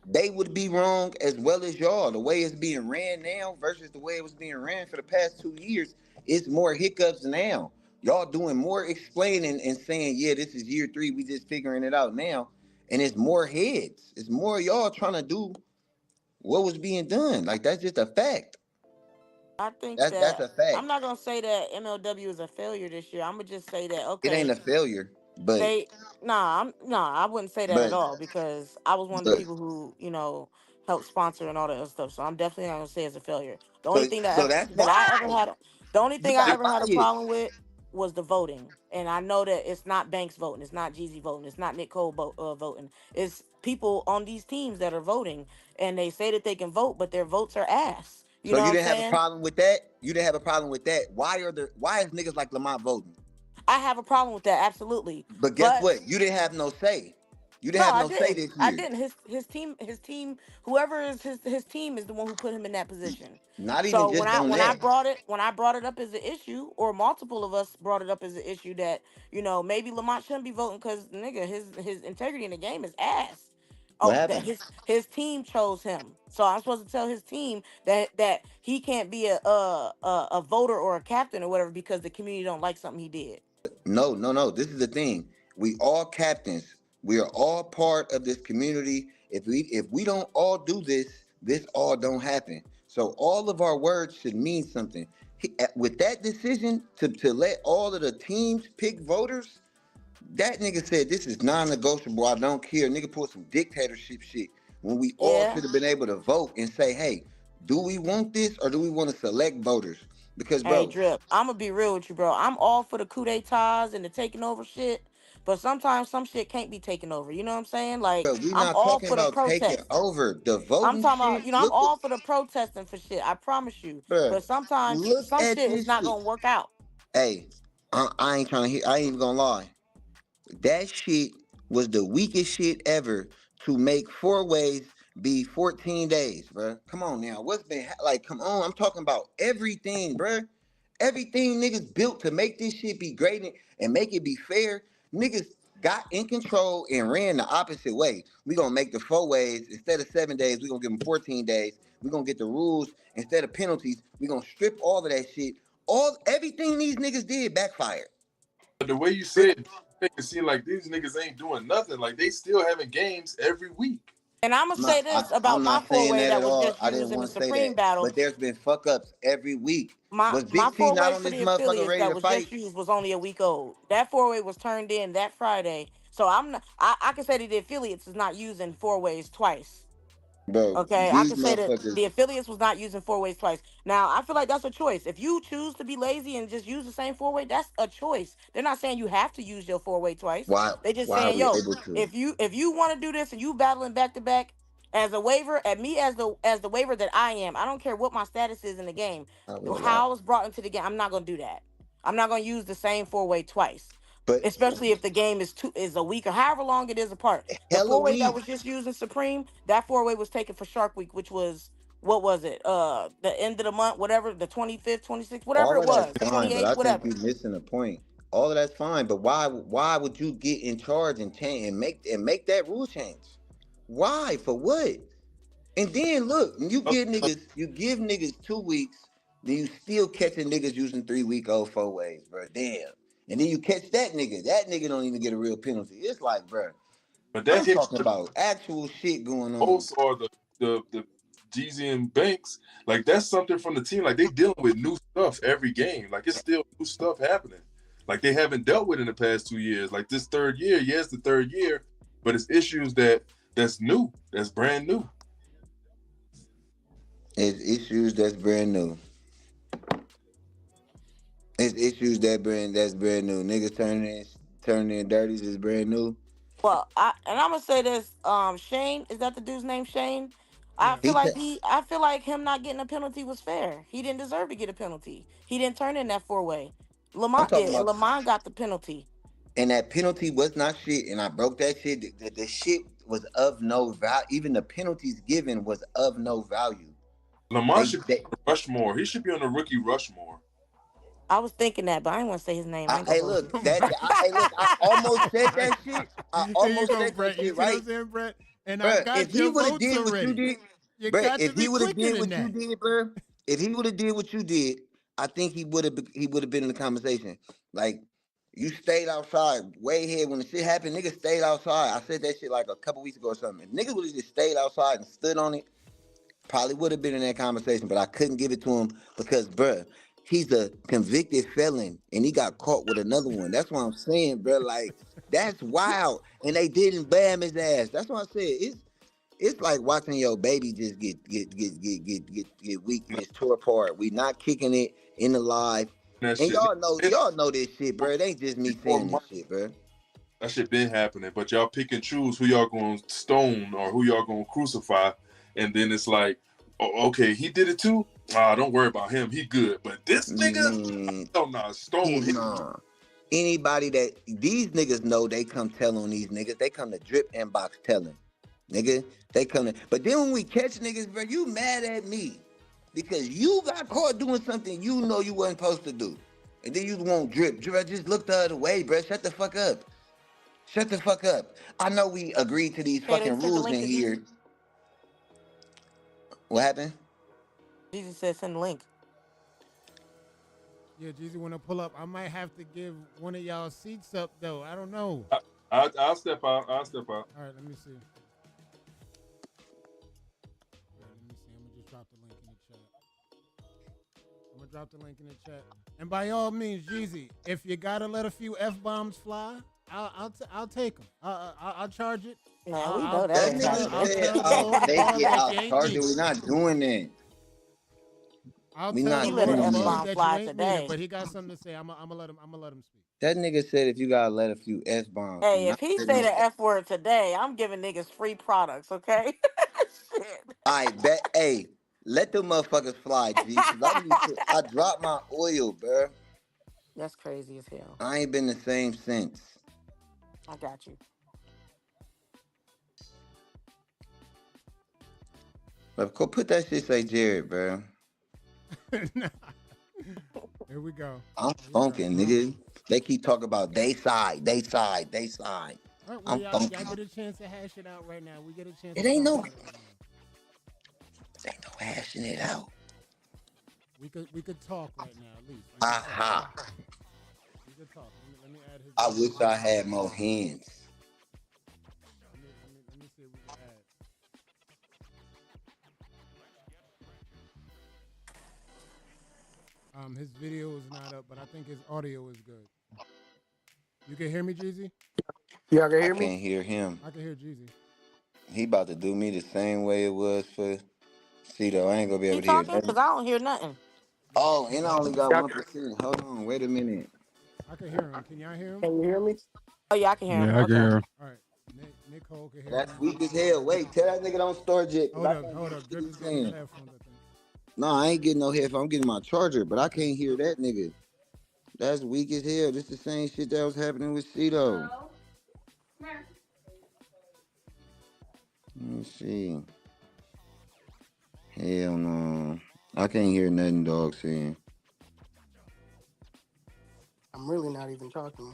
they would be wrong as well as y'all. The way it's being ran now versus the way it was being ran for the past 2 years, it's more hiccups now. Y'all doing more explaining and saying, yeah, this is year 3. We just figuring it out now. And it's more heads. It's more y'all trying to do what was being done. Like, that's just a fact. I think That's a fact. I'm not gonna say that MLW is a failure this year. I'm gonna just say that It ain't a failure, but I wouldn't say that at all, because I was one of the but people who helped sponsor and all that other stuff. So I'm definitely not gonna say it's a failure. The so only thing that's that I ever why had, the only you thing I got ever had a bias. problem with was the voting, and I know that it's not Banks voting, it's not Jeezy voting, it's not Nick Cole voting. It's people on these teams that are voting, and they say that they can vote, but their votes are ass. You So know you what I'm didn't have a saying? problem with that? You didn't have a problem with that? Why is niggas like Lamont voting? I have a problem with that, absolutely. But guess what? You didn't have no say. You didn't No, have I no say didn't. this I year. didn't. His team, whoever is his team is the one who put him in that position. Not even So when just I on when I that. brought it up as an issue, or multiple of us brought it up as an issue, that maybe Lamont shouldn't be voting because nigga, his integrity in the game is ass. What Oh, that happened? his team chose him. So I'm supposed to tell his team that he can't be a voter or a captain or whatever because the community don't like something he did. No. This is the thing. We all captains. We are all part of this community. If we don't all do this, this all don't happen. So all of our words should mean something. With that decision to let all of the teams pick voters, that nigga said this is non-negotiable. I don't care. Nigga pulled some dictatorship shit when we all Yeah. should have been able to vote and say, hey, do we want this or do we want to select voters? Because, Hey, bro, Drip, I'm gonna be real with you, bro. I'm all for the coup d'etats and the taking over shit, but sometimes some shit can't be taken over. You know what I'm saying? Like, we I'm not all talking for the about taking protest. over the I'm voting talking about, shit. I'm Look, all for the protesting for shit. I promise you. bro, But sometimes look some at shit is this not shit. gonna work out. Hey, I ain't trying to hear. I ain't even gonna lie. That shit was the weakest shit ever to make four ways be 14 days, bro. Come on now. What's been like? Come on. I'm talking about everything, bro. Everything niggas built to make this shit be great and make it be fair. Niggas got in control and ran the opposite way. We gonna make the four ways instead of 7 days. We gonna give them 14 days. We gonna get the rules instead of penalties. We gonna strip all of that shit. Everything these niggas did backfired. But the way you say it, make it seem like these niggas ain't doing nothing. Like they still having games every week. And I'm gonna say this I'm about my not four saying way that that at was all. just I used didn't in the want to say that. Supreme battle. But there's been fuck ups every week. My Was my Big T four not way on for this the motherfucker affiliates ready that to was fight? just used was only a week old. That four way was turned in that Friday. So I'm not, I can say that the affiliates is not using four ways twice. Bro, Okay, I these can say that motherfuckers, the affiliates was not using four ways twice. Now, I feel like that's a choice. If you choose to be lazy and just use the same four way, that's a choice. They're not saying you have to use your four way twice. They just why are saying, we yo, able to? if you want to do this and you battling back to back as a waiver, at me as the waiver that I am, I don't care what my status is in the game. I will allow. How I was brought into the game, I'm not gonna do that. I'm not gonna use the same four way twice. But Especially if the game is a week or however long it is apart. The hella four way that weak. was just using Supreme, that four way was taken for Shark Week, which was what was it? The end of the month, whatever, the 25th, 26th, whatever All it of that's was, fine, but 28th, I think whatever. you're missing a point. All of that's fine, but why would you get in charge and change and make that rule change? Why? For what? And then look, you give niggas 2 weeks, then you still catching niggas using 3 week old four ways, bro. Damn. And then you catch that nigga. That nigga don't even get a real penalty. It's like, bro, But I'm that hit talking about actual shit going on. most are the Jeezy and Banks. Like that's something from the team. Like they dealing with new stuff every game. Like it's still new stuff happening. Like they haven't dealt with in the past 2 years. Like this third year, yes, the third year, but it's issues that's new, that's brand new. It's issues that's brand new. It's issues that's brand new. Niggas turning in dirties is brand new. Well, I'm gonna say this, Shane, is that the dude's name, Shane? Yeah. He ta- I feel like him not getting a penalty was fair. He didn't deserve to get a penalty. He didn't turn in that four way. I'm Lamont talking did, and about, Lamont got the penalty. and that penalty was not shit, and I broke that shit. The shit was of no value. Even the penalties given was of no value. Lamar They, should be they on the Rushmore. He should be on the rookie Rushmore. I was thinking that, but I didn't want to say his name. I ain't gonna hey hold look that hey look, I almost said that shit. I Here you almost go, said that Brett. You shit, see what right? I'm saying, Brett? And I Bruh, if got he your would have votes did what you already. did, You bruh, got to if he be would have quicker did than what you that. did, bruh, if he would have did what you did, I think he would have been in the conversation. Like, you stayed outside way ahead when the shit happened. Niggas stayed outside. I said that shit like a couple weeks ago or something. If niggas would have just stayed outside and stood on it, probably would have been in that conversation. But I couldn't give it to him because, bruh, he's a convicted felon and he got caught with another one. That's what I'm saying, bruh. Like, that's wild. And they didn't bam his ass. That's what I said. It's like watching your baby just get weak, just tore apart. We not kicking it in the live. That And shit. y'all know this shit, bro. It ain't just me saying this shit, bro. That shit been happening, but y'all pick and choose who y'all gonna stone or who y'all gonna crucify, and then it's like, oh, okay, he did it too. Don't worry about him, he good. But this nigga, stone him. Nah. Anybody that these niggas know, they come tell on these niggas. They come to drip inbox telling, nigga. They come to. But then when we catch niggas, bro, you mad at me because you got caught doing something you know you wasn't supposed to do, and then you won't drip. Drip, just look the other way, bro. Shut the fuck up. Shut the fuck up. I know we agreed to these Kato, you fucking sent the rules link in to here. Jesus. What happened? Jesus said send the link. Yeah, Jeezy, when I pull up, I might have to give one of y'all seats up, though. I don't know. I'll step out. I'll step out. All right, let me see. Let me see. I'm going to just drop the link in the chat. I'm going to drop the link in the chat. And by all means, Jeezy, if you got to let a few F-bombs fly, I'll take them. I'll charge it. Man, we know that. That nigga said, I'll take it, I'll charge it. We're not doing that. I'll We tell not He him let all an the doing F that. bugs bomb that you fly ain't meaning, today. but he got something to say. I'm gonna let him speak. That nigga said if you gotta let a few S bombs, do Hey, if not he let say no. the F word today, I'm giving niggas free products, okay? Shit. I bet. Hey, let them motherfuckers fly, G. Cause I dropped my oil, bro. That's crazy as hell. I ain't been the same since. I got you. But go put that shit say Jared, bro. Here we go. I'm funking, nigga. They keep talking about they side. All right, well, I'm y'all funking. get a chance to hash it out right now. We get a chance It to ain't talk no, about it right now. ain't no hashing it out. We could talk right now at least. Aha. We could talk. Let me add his. I wish I had more hands. Let me see if we can add. His video is not up, but I think his audio is good. You can hear me, Jeezy? Y'all can I hear me? can't hear him. I can hear Jeezy. He about to do me the same way it was for Cito. I ain't gonna be He able to hear talking? that. Because I don't hear nothing. Oh, and I only got Y'all- 1%. Hold on, wait a minute. I can hear him. Can y'all hear him? Can you hear me? Oh, yeah, I can hear him. Yeah, I can Okay. hear him. All right. Nicole can hear That's him. weak as hell. Wait, tell that nigga don't start yet. Cause Hold I up. can't hear shit Drip he's is getting his saying. headphones, I think. No, I ain't getting no headphone. I'm getting my charger, but I can't hear that nigga. That's weak as hell. This the same shit that was happening with Cito. Let me see. Hell no. I can't hear nothing dog saying. I'm really not even talking.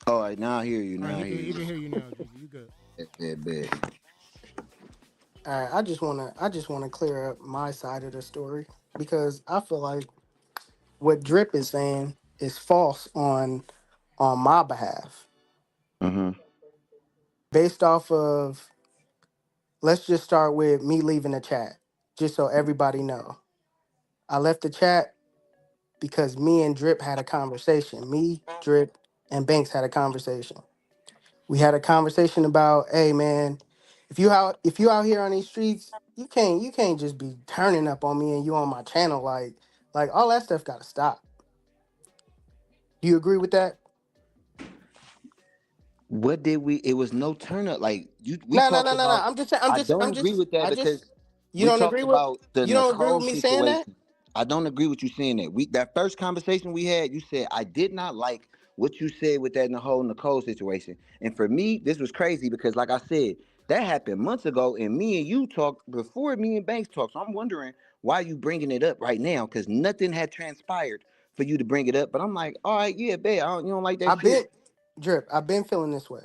All right, now I hear you. All Now right, I hear he you. can hear you now, Jeezy. You good. Bet. All right, I just wanna clear up my side of the story because I feel like what Drip is saying is false on my behalf. Mm-hmm. Based off of, let's just start with me leaving the chat, just so everybody know. I left the chat because me and Drip had a conversation. Me, Drip, and Banks had a conversation. We had a conversation about, hey man, if you out here on these streets, you can't just be turning up on me and you on my channel like all that stuff got to stop. Do you agree with that? What did we? It was no turn up. Like you, we No, no, talked no, no, no. about. I'm I just, don't I'm agree just, with that I because just. You we don't talked agree with about the you don't agree Nicole with me saying that? situation. I don't agree with you saying that. That first conversation we had, you said I did not like what you said with that whole Nicole situation. And for me, this was crazy because, like I said, that happened months ago, and me and you talked before me and Banks talked. So I'm wondering why you bringing it up right now because nothing had transpired for you to bring it up. But I'm like, all right, yeah, babe, you don't like that I've shit. been Drip. I've been feeling this way.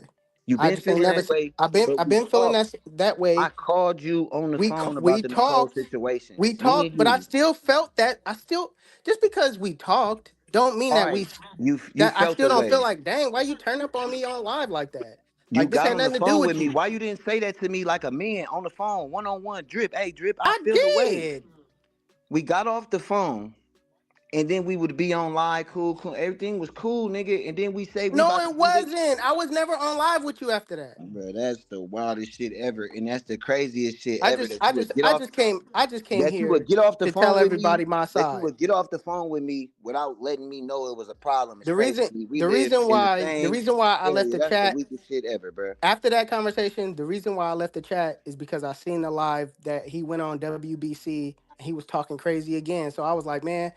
You've I been just ain't feeling never. that way, but I've we been feeling talked. that I way. called you on the phone about We the Nicole talked. situation. We Me talked, and but I you. still felt that. I still, just because we talked, don't mean All that right. You that I felt still the don't feel way. like, dang, why you turn up on me on live like that? You Like this got had on the nothing to do phone with with me. you. Why you didn't say that to me like a man on the phone, one on one? Drip, hey, Drip, I I feel the way. did. We got off the phone, and then we would be on live, cool. Everything was cool, nigga. And then we say we No, about to it do this. wasn't. I was never on live with you after that. Bro, that's the wildest shit ever, and that's the craziest shit ever. That you would get off. I just came That you here would get off the to tell phone with me, everybody my that you side. would get off the phone with me without letting me know it was a problem. It's crazy to me. We live in the The same reason why I left area. the That's the chat weakest shit ever, bro. after that conversation, the reason why I left the chat is because I seen the live that he went on WBC and he was talking crazy again. So I was like, man,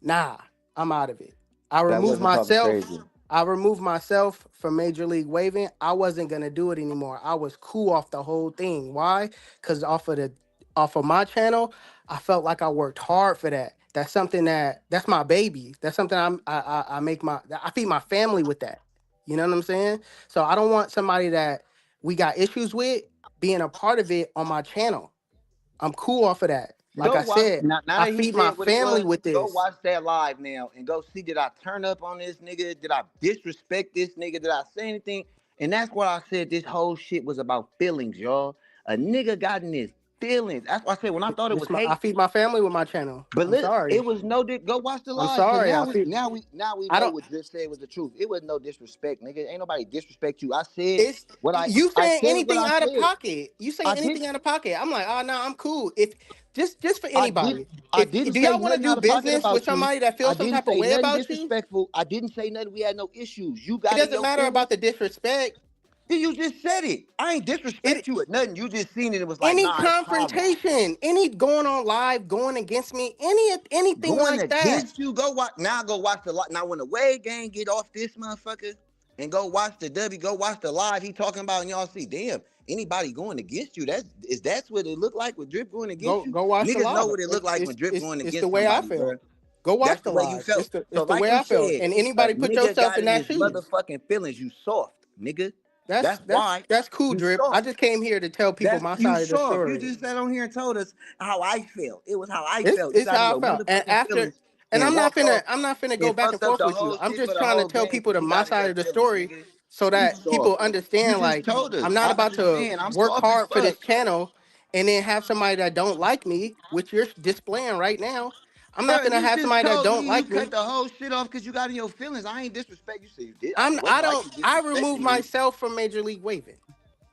nah, I'm out of it. I That removed wasn't talking myself. crazy. I removed myself from Major League Waving. I wasn't gonna do it anymore. I was cool off the whole thing. Why? Because off of my channel, I felt like I worked hard for that. That's my baby. That's something I make I feed my family with that. You know what I'm saying? So I don't want somebody that we got issues with being a part of it on my channel. I'm cool off of that. Like Go I watch said, now I that he feed my said what it family was, with go this. watch that live now and go see did I turn up on this nigga? Did I disrespect this nigga? Did I say anything? And that's what I said this whole shit was about feelings, y'all. A nigga got in his feelings. That's why I said when I thought it was I hate. feed my family with my channel. But I'm listen, sorry. it was no go watch the I'm live because sorry. now we I know don't. what Drift said was the truth. It was no disrespect, nigga. Ain't nobody disrespect you. I said It's what you I saying said what anything I out of said. pocket. You saying I did anything out of pocket. I'm like, oh no, I'm cool. just for I did. anybody. I didn't Do say y'all want to nothing do out of pocket business with about you. somebody that I feels some didn't type of say way nothing about you? disrespectful. I didn't say nothing. We had no issues. You It got in doesn't your matter feelings. about the disrespect. You just said it. I ain't disrespect It you or nothing. You just seen it. It was like, any nah, it's problems. confrontation, any going on live, going against me, anything Going like that. against you, go watch. Now go watch the live. Now when the Wade gang get off this motherfucker and go watch the W, go watch the live he talking about, and y'all see, damn, anybody going against you. That's what it look like with Drip going against you. Go watch the Niggas know live. what it look like when Drip going It's the against way I somebody, felt. bro. Go That's watch the the way you live. felt. It's So the like way you I felt. said, And a anybody put nigga yourself got in in that his shoes. motherfucking feelings. You soft, nigga. That's That's why that's cool, you Drip. I soft. just came here to tell people That's my you side of the soft. You story. just sat on here and told us how I felt. It was how I felt. You It's got in how I your felt. And motherfucking after, feelings and and walked off I'm not finna go and back and fucked up forth the with you. whole I'm shit for just the trying to whole tell game people because to you my got in side your of the feelings, story nigga. so You that people soft. You understand just like told us. I'm not I'm about just to saying, I'm work soft as hard for this fuck. channel and then have somebody that don't like me, which you're displaying right now. I'm not Bro, gonna you have just somebody that told don't me you like cut me. the whole shit off because you got in your feelings. I ain't disrespect you. Said you did. It wasn't like you I removed disrespecting me myself from Major League Waving.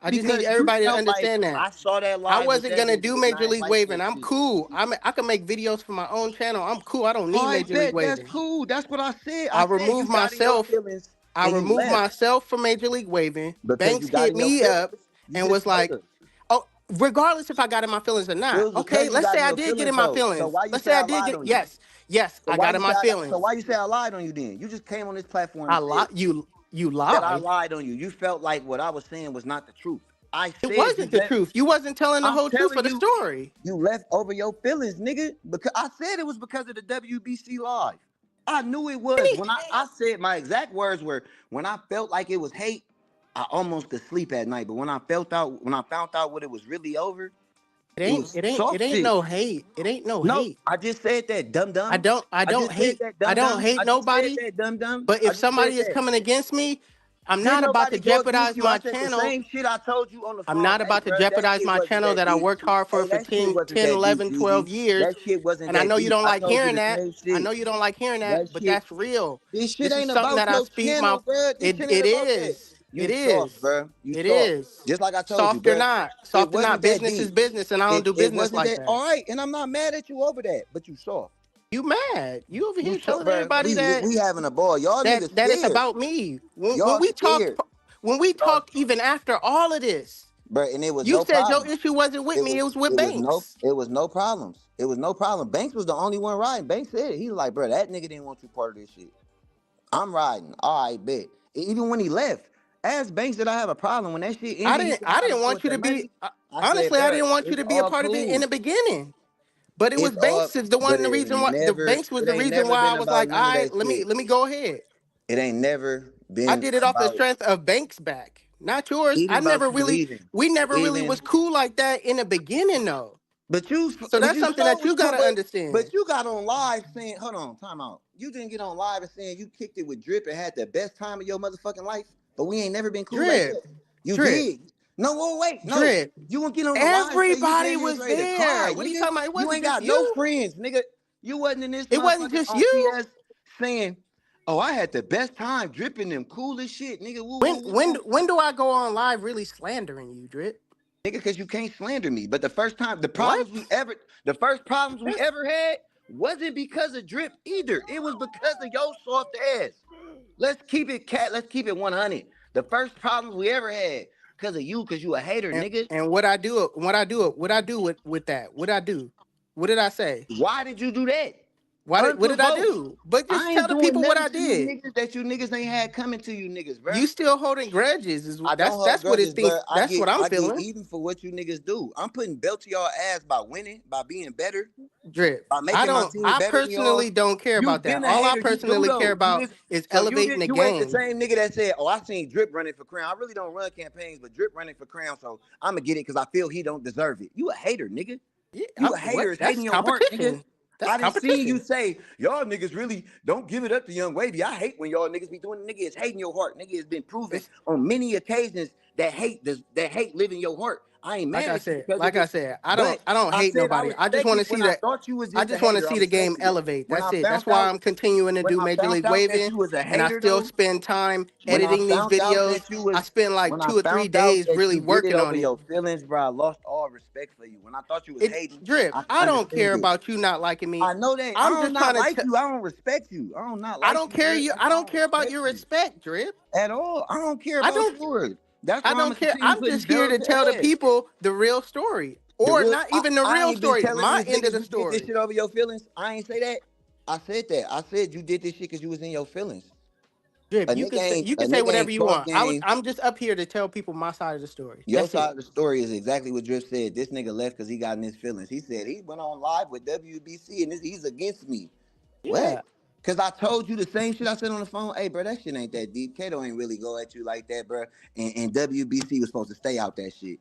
I just need because you everybody to felt like understand that. I saw that I live with wasn't that gonna nigga do and Major I ain't League like Waving. that I'm shit. cool. I can make videos for my own channel. I'm cool. I don't need I Major League bet that's Waving. cool. That's what I said. I I said you removed got in your myself. feelings I and you removed left myself from Major League Waving. because you Banks got hit in your me feelings. up You and just was told like, us. "Oh, regardless if I got in my feelings or It not, was okay. because you Let's got say in I your did get feelings in my though. So feelings. why you Let's say say I I did lied get on you? yes, So I why got you in say my so why feelings. you say I lied on you then? You just came on this platform I and said lied. You that I lied. lied on you. You felt like what I was saying was not the truth. I It said you wasn't the left. truth. You wasn't telling the I'm whole truth telling of the you, story. you left over your feelings, nigga. Because I said it was because of the WBC live. I knew it was. When I said my exact words were when I felt like it was hate, I almost could sleep at night. But when I found out what it was really over, it was It soft ain't shit. no hate. It ain't no No, hate. I just said that, dum dum. I just said that, I dum don't dum. hate I just said nobody. that, dum dum. But I if just said somebody is that. coming against me, I'm Didn't not about to nobody go against jeopardize you? I my said the channel. same shit I told you on the I'm phone. not Hey, about to bro, that jeopardize shit my wasn't channel that that I deep. worked hard for Hey, that shit 10, wasn't 10, that deep, 11, 12 Wavy. years. That shit wasn't And I that know you deep. don't I like told you hearing the that. same I shit. know you don't like hearing that, That but shit. that's real. This shit This is ain't something about that I your speak my channel, bro. This shit ain't it about that. is. You It soft, is. bro. You It soft. is. Just like I told you, Soft or bro. not. It Soft or not. wasn't that Business is deep. business, and I don't do It business wasn't like that. All that. right, and I'm not mad at you over that, but you soft. You mad. You over You here soft, telling bro. everybody We having a ball. Y'all niggas that it's scared. about me. Y'all scared. When we Y'all, talked even after all of this, bro, and it was you no said your problem. issue wasn't with me, it was with Banks. It was no problems. It was no problem. Banks was the only one riding. Banks said it. He was like, bro, that nigga didn't want you part of this shit. I'm riding. All right, bet. Even when he left, ask Banks that I have a problem. When that shit ended, he said, I I gotta didn't go want with you the to be money. I said, honestly, I bro, didn't want you it's to be a all part of it in cool. the beginning. But it was It's all, Banks is the but one the reason why Banks was it the ain't reason never why I been was about like, all none of right, that shit. let me go ahead. It ain't never I been did it off the about strength of Banks back, not yours. even about you leaving. We never really Even was cool like that in the beginning though. But you, So but that's you something sure that was you cool. gotta understand. But you got on live saying, hold on, time out. You didn't get on live and saying you kicked it with Drip and had the best time of your motherfucking life. But we ain't never been cool like Drip, that. You drip, did. No, wait, no. drip. You won't get on the live and say you Everybody damn near was was ready to there. cry, What are you nigga. talking about? It You wasn't ain't just got no you. friends, nigga. You wasn't in this It wasn't motherfucker just on you. PS saying, oh, I had the best time dripping them cool as shit, nigga. Woo, woo, woo, woo. When do I go on live really slandering you, Drip? Nigga, because you can't slander me. But the first What? problems we ever had wasn't because of Drip either. It was because of your soft ass. Let's keep it 100. The first problems we ever had because of you, because you a hater, nigga. And what I do with that? What I do? What did I say? Why did you do that? What did I Unprovoked. do? But just I tell ain't the doing people what nothing I to you did. niggas that you niggas ain't had coming to you niggas, bro. You still holding grudges I don't hold that's what it grudges, seems bro. that's what I'm I get feeling. even for what you niggas do. I'm putting belt to y'all ass by winning, by being better, Drip. by making my team I better than y'all. personally don't care You about that. been a All I hater. You do personally care though. about is So you elevating did. the You ain't the game. same nigga that said, "Oh, I seen Drip running for crown." I really don't run campaigns, but Drip running for crown, so I'm gonna get it because I feel he don't deserve it. You a hater, nigga. Yeah, You a hater. what? It's That's hating your heart, nigga. competition. That's I didn't see you competition. say, y'all niggas really don't give it up to Young Wavy. I hate when y'all niggas be doing it. Nigga, it's hating your heart. Nigga, it's been proven It's on many occasions that hate live in your heart. I ain't mad at you because of it. I But don't I hate said I nobody. I just want respected to see when I that. thought you was I just a just want to hater. I see the game respected it. elevate. When That's I it. That's found why out I'm continuing to when do I Major found League out that Waving, you was a and I hater still though, spend time when I editing these found out videos. that you was I spend like when I 2 or 3 found out days that really you did it working over on it. your feelings, bro, I lost all respect for you. When I thought you was hating, Drip, I I don't care understood it. about you not liking me. I know that. I I'm don't just not trying to. like you. I don't respect you. I don't not I like don't you, care Drip. you. That's I why I don't don't care about respect your you respect, Drip. at all. I don't care I about don't. yours. That's I why I'm don't gonna care. continue I'm putting just here bills to tell the ahead. people the real story, The or real, not even the I real ain't been story. telling My these end of niggas the you did this story. shit over your feelings. I ain't say that. I said that. I said you did this shit because you was in your feelings. Drip, A nigga you a can say nigga whatever ain't you talk want. game. I'm just up here to tell people my side of the story. Your That's side it. of the story is exactly what Drip said. This nigga left because he got in his feelings. He said he went on live with WBC and he's against me. What? Yeah. Cause I told you the same shit I said on the phone. Hey, bro, that shit ain't that deep. Kato ain't really go at you like that, bro. And WBC was supposed to stay out that shit.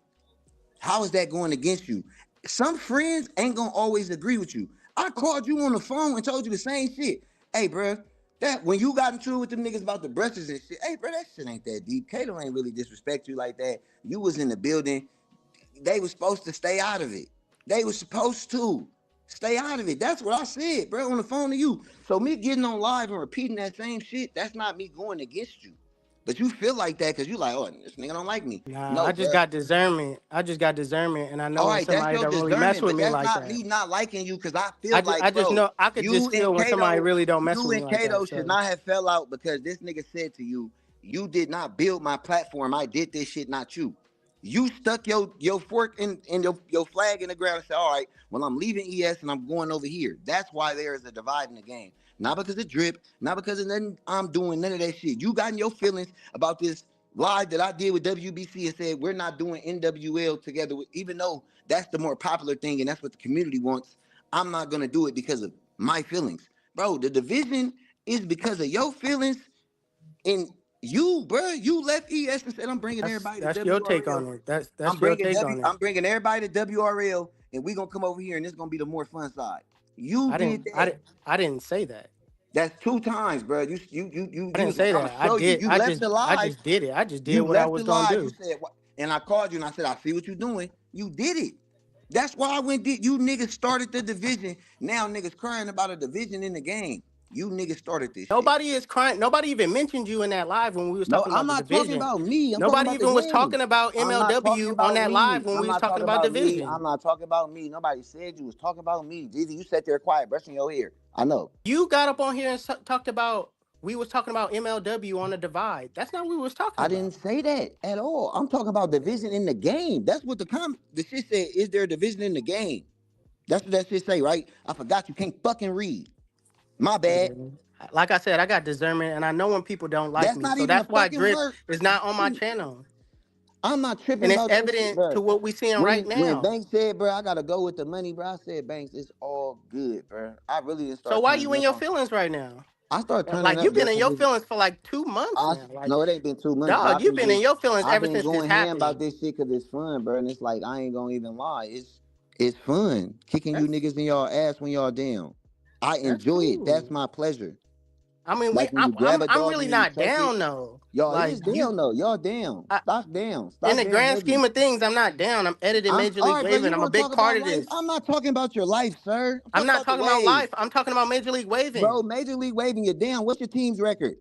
How is that going against you? Some friends ain't gonna always agree with you. I called you on the phone and told you the same shit. Hey, bro, that when you got into it with them niggas about the brushes and shit, hey, bro, that shit ain't that deep. Kato ain't really disrespect you like that. You was in the building. They was supposed to stay out of it. They was supposed to stay out of it. That's what I said, bro, on the phone to you. So me getting on live and repeating that same shit, that's not me going against you. But you feel like that because you like, oh, this nigga don't like me. Nah, I No, just bro. got discernment. I just got discernment, and I know All when right, that's somebody your don't really mess discernment, with but me that's like not that. me not liking you because I feel I like, just bro, know I could just feel when somebody really don't mess with me You and like that. Kato should So not have fell out because this nigga said to you, you did not build my platform. I did this shit, not you. You stuck your fork in your flag in the ground and said, all right, well, I'm leaving ES and I'm going over here. That's why there is a divide in the game. Not because of Drip, not because of nothing I'm doing, none of that shit. You got in your feelings about this live that I did with WBC and said we're not doing NWL together, even though that's the more popular thing and that's what the community wants. I'm not gonna do it because of my feelings, bro. The division is because of your feelings and you, bro. You left ES and said I'm bringing everybody to that's your take WRL. on it. That's your take on it. I'm bringing everybody to WRL, and we gonna come over here and it's gonna be the more fun side. You did that. I didn't say that. That's 2 times, bro. I You didn't was like, say I'm gonna that. show you. You left the I live. just did it. I just did You what I left was the gonna live. You do. said, what? And I called you and I said, I see what you're doing. You did it. That's why I went. You niggas started the division. Now niggas crying about a division in the game. You niggas started this shit. Nobody is crying. Nobody even mentioned you in that live when we was No, talking I'm about the not talking division. about me. I'm talking Nobody about the even was game. talking about I'm not talking MLW on about that me. live when I'm we was not talking talking about about me. division. I'm not talking about me. Nobody said you was talking about me. Dizzy, you sat there quiet, brushing your hair. I know. You got up on here and talked about we was talking about MLW on the divide. That's not what we was talking I about. didn't say that at all. I'm talking about division in the game. That's what the shit said. Is there a division in the game? That's what that shit say, right? I forgot you can't fucking read. My bad. Mhm. Like I said, I got discernment, and I know when people don't like That's me. not So even a that's why fucking Drip word. is not on my channel, I'm not tripping and it's about that shit, evident bro. to what we seeing right When now. Banks said, bro, I gotta go with the money, bro. I said, Banks, it's all good, bro. I really didn't So start why turning you in up your on. feelings right now? I started turning Like up, you've been bro, in because your feelings for like 2 months now. Like, no, it ain't been 2 months, bro. dog, you've been in your feelings I've ever been since this going ham about happened. this shit because it's fun, bro. And it's like I ain't gonna even lie. It's fun kicking you That's niggas in y'all ass when y'all down. I that's enjoy it. That's cool. my pleasure. I mean, Like when you grab a I'm dog really and then you not choke it. down though. Y'all Like is you, down though. Y'all down. I, Stop down. in Stop the down grand heavy. scheme of things, I'm not down. I'm editing I'm Major all League right, bro. Waving. You I'm a want to big talk part about of life? this. I'm not talking about your life, sir. I'm I'm talking not about the talking about wave. life. I'm talking about Major League Waving. Bro, Major League Waving, you're down. What's your team's record?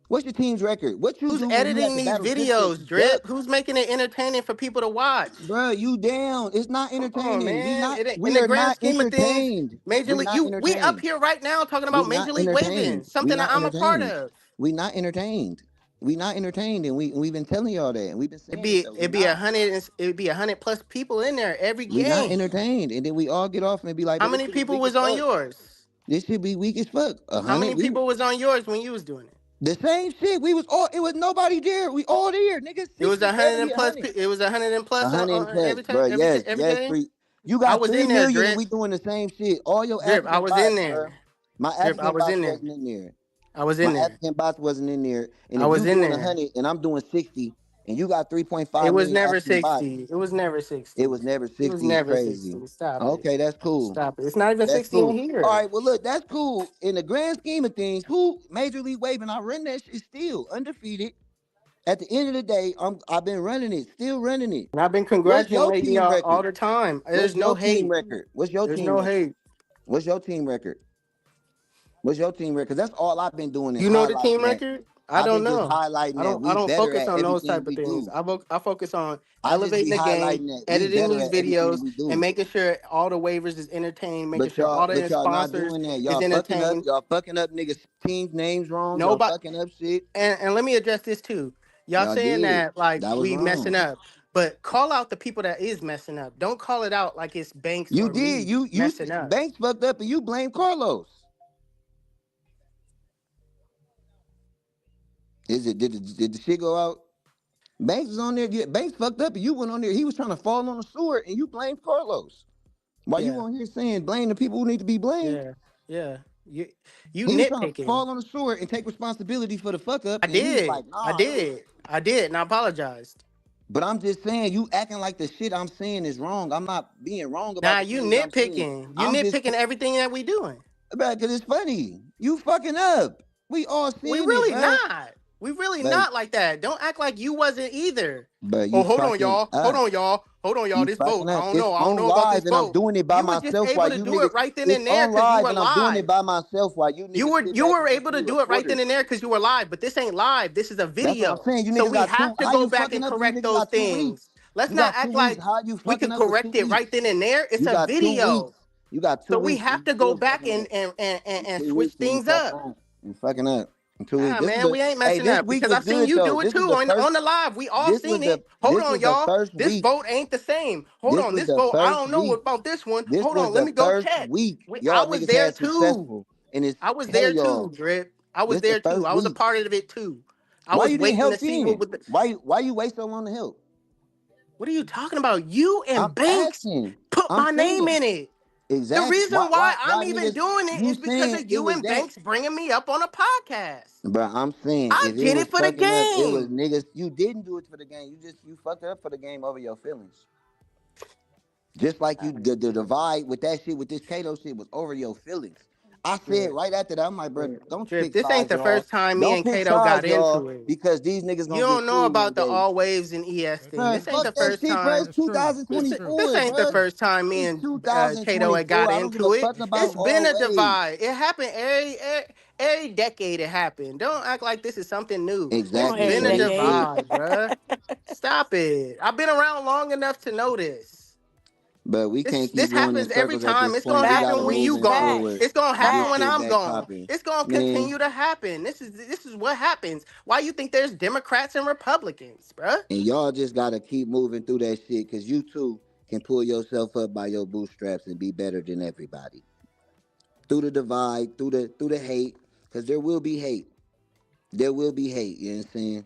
What's your team's record? What you Who's do when you have editing to these battle Cisco? videos, You duck. Drip? Who's making it entertaining for people to watch? Bro, you down. It's not Come on, entertaining. man. In We the are grand not scheme of things, entertained. Major We League, not we up entertained. here right now talking We about not Major League Waving, entertained. We something that not I'm a part entertained. of. We not entertained. We not entertained. And we've been telling y'all that. And we've been saying it though. We not. It'd be 100 plus people in there every We not game. entertained. And then we all get off and be like, How bro, this many shit is people weak as was on fuck. yours? This should be weak as fuck. How 100. many people was on yours when you was doing it? The same shit. It was nobody there. We all there. Niggas It was 60, 100 70, and plus. 100. It was 100 and plus 100 on plus, every time, bro. Yes, every yes, game. free. You I got was 3 in there, million and Drip. we doing the same shit. All your Drip, I African was in bots, bro. there. My Drip, I African was bots in there. wasn't in there. I was My in there. African bots wasn't in there. And I if was you in doing there. 100 and I'm doing 60 and you got It 3.5 was million never African bots, 60. It was never it 60. was never It was 60. It's never crazy. 60. Stop it. Okay, that's cool. Stop it. It's not even That's 60 in cool. All here. right, well, look, that's cool. In the grand scheme of things, who Major League Waving, I run that shit still undefeated. At the end of the day, I've been running it, still running it. And I've been What's your congratulating team y'all all record? the time. What's There's no your team hate. record? What's your There's team no record? hate. What's your team record? What's your team record? That's all I've been doing is You know the team highlighting that. record? I I've don't been just know. highlighting that I we don't better focus at on those everything type of we things. do. I focus on I just elevating be the game, highlighting that we editing better these at everything videos, we and do. making sure all the waivers is entertained, making sure all But the y'all not sponsors doing that. is entertained. Y'all fucking up niggas' team names wrong. Y'all Nobody fucking up shit. and let me address this too. Y'all Y'all saying did. that like That was we messing wrong. up, but call out the people that is messing up. Don't call it out like it's Banks You or did. me messing up. Banks fucked up and you blame Carlos. Did the shit go out? Banks was on there. Yeah, Banks fucked up and you went on there. He was trying to fall on the sword and you blamed Carlos. Why you Yeah, on here saying blame the people who need to be blamed? yeah, yeah. You He was trying to nitpicking. fall on the sword and take responsibility for the fuck up, I and he was did. like, "Nah, it was." I did, and I apologized. But I'm just saying, you acting like the shit I'm saying is wrong. I'm not being wrong about Now the you things I'm saying. nitpicking. You I'm just nitpicking everything that we doing. bruh, cause it's funny. You fucking up. We all We seeing it, really bruh. not. We really But not like that. Don't act like you wasn't either. but Oh, you hold on, fucking y'all. Hold up. on, y'all. Hold on, y'all. You This fucking vote. I up. don't It's know. I don't on know about this live, and I'm vote. doing it by You were just myself while able to you do niggas. it right then It's and there on because you live, were and I'm doing it live. by myself while you niggas sit You back were and able listen to to do it right then reporters. and there because you were live. But this ain't live. This is a That's what I'm video. saying. You So niggas we got have to how go you back fucking and up, and you correct niggas those got 2 weeks. things. Let's You not got 2 act weeks. like How you we fucking could up with correct 2 it right weeks? then and there. It's You a got 2 weeks. video. You got two So we weeks, and have you to go still back fucking up. and In switch 2 weeks, and you things fucking up. up. You fucking up. In 2 weeks. Ah, man, we ain't messing This up week because was I seen good you though. do it This too was the first. on the live. We all This was seen the. it. Hold This on, was the y'all. first This week. vote ain't the same. Hold This on, was this the vote. I first don't know week. about this one. This Hold was on, let the me go first check. week. I Y'all was niggas there had too. successful, and it's I was there telling too, y'all. Drip. I was This the there too. first I was a week. part of it too. I Why was you didn't waiting to help see what then? would. Why you wait so long to help? What are you talking about? You I'm and Banks asking. put I'm my name saying in it. The exactly. reason why I'm Why even niggas? doing it You is because saying of it you was and that? Banks bringing me up on a podcast. Bro, I'm saying I if it did was it for the fucking up, it was game. niggas. You didn't do it for the game. You fucked it up for the game over your feelings. Just like you the divide with that shit with this Kato shit was over your feelings. I said Drip, right after that, I'm like, bro, drip, don't drip. pick This ain't sides, the y'all. first time me Don't and pick Kato got sides, y'all, into it. because these niggas You gonna get don't know cool one about the day. all waves and ES thing. Bro, This ain't fuck the that first shit, bro. time. It's This 2024, ain't the bro. first time me It's and Kato had 2024. got I don't give a into it. fuck about It's been a always. divide. It happened every decade. It happened. Don't act like this is something new. It's Exactly. Every been So a this decade. shit, divide, bruh. Stop it. I've been around long enough to know this. but we can't This keep going in happens every circles at time. this It's point. gonna We Facts, gotta happen when move you Reese. in gone. forward. Facts. It's gonna happen This when shit Facts. I'm back gone. popping. It's gonna Man, continue to happen. This is what happens. Why you think there's Democrats and Republicans, bruh? and y'all just gotta keep moving through that shit, cause you too can pull yourself up by your bootstraps and be better than everybody. Through the divide, through the hate, cause there will be hate. There will be hate, you know what I'm saying?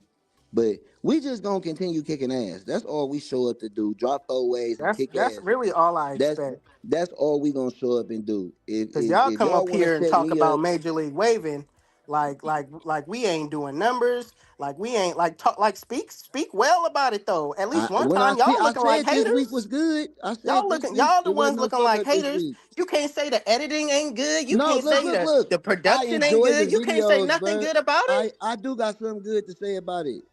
But we just gonna continue kicking ass. That's all we show up to do. Drop 4 ways and kick That's ass. really all I That's expect. that's all we gonna show up and do. Cause y'all If come y'all up wanna here and set talk me about up, Major League Waving, like we ain't doing numbers, like we ain't like talk like speak well about it though. At least one time, y'all I looking like said this week was haters. good. I said this week Y'all the it wasn't ones no looking fuck like up this haters. week. You can't say the editing ain't good. You No, can't say look. the I production ain't enjoy the good. You can't say videos, nothing bro. good about it. I do got something good to say about it.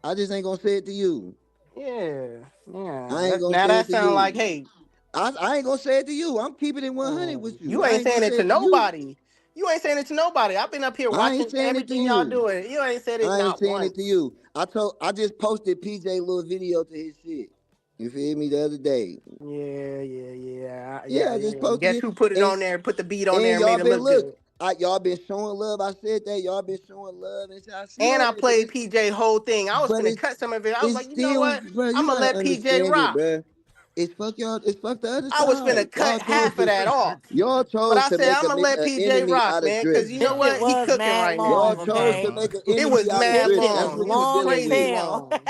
I just ain't gonna say it to you. Yeah, yeah. I ain't gonna Now say it that to sound like you. hate. I ain't gonna say it to you. I'm keeping it 100 with you. You I ain't ain't gonna saying it say to it to you. nobody. You ain't saying it to nobody. I've been up here I ain't watching saying it to everything y'all you. doing. You ain't said it I ain't not saying it to once. you. I just posted PJ little video to his shit. You feel me the other day? Yeah, I just Yeah. posted Guess it. who put it And on there? Put the beat on there and and made y'all it been look look. good. Y'all been showing love. I said that. Y'all been showing love and shit. I see And all I that, but played PJ whole thing. I was but finna it's cut some of it. I was it's like, you know still, what? bro. You I'm gonna gotta let PJ understand it, rock. bro. It's fuck the other I was side. finna cut half of that off. Y'all But chose I to said, make I'm gonna let an PJ enemy rock, out of man, Drip. because you This know shit what? He was cooking mad right Y'all long, now. chose to okay? make an It enemy was out of This mad Drip. shit That's was long. what It you was long as dealing crazy with. hell. long.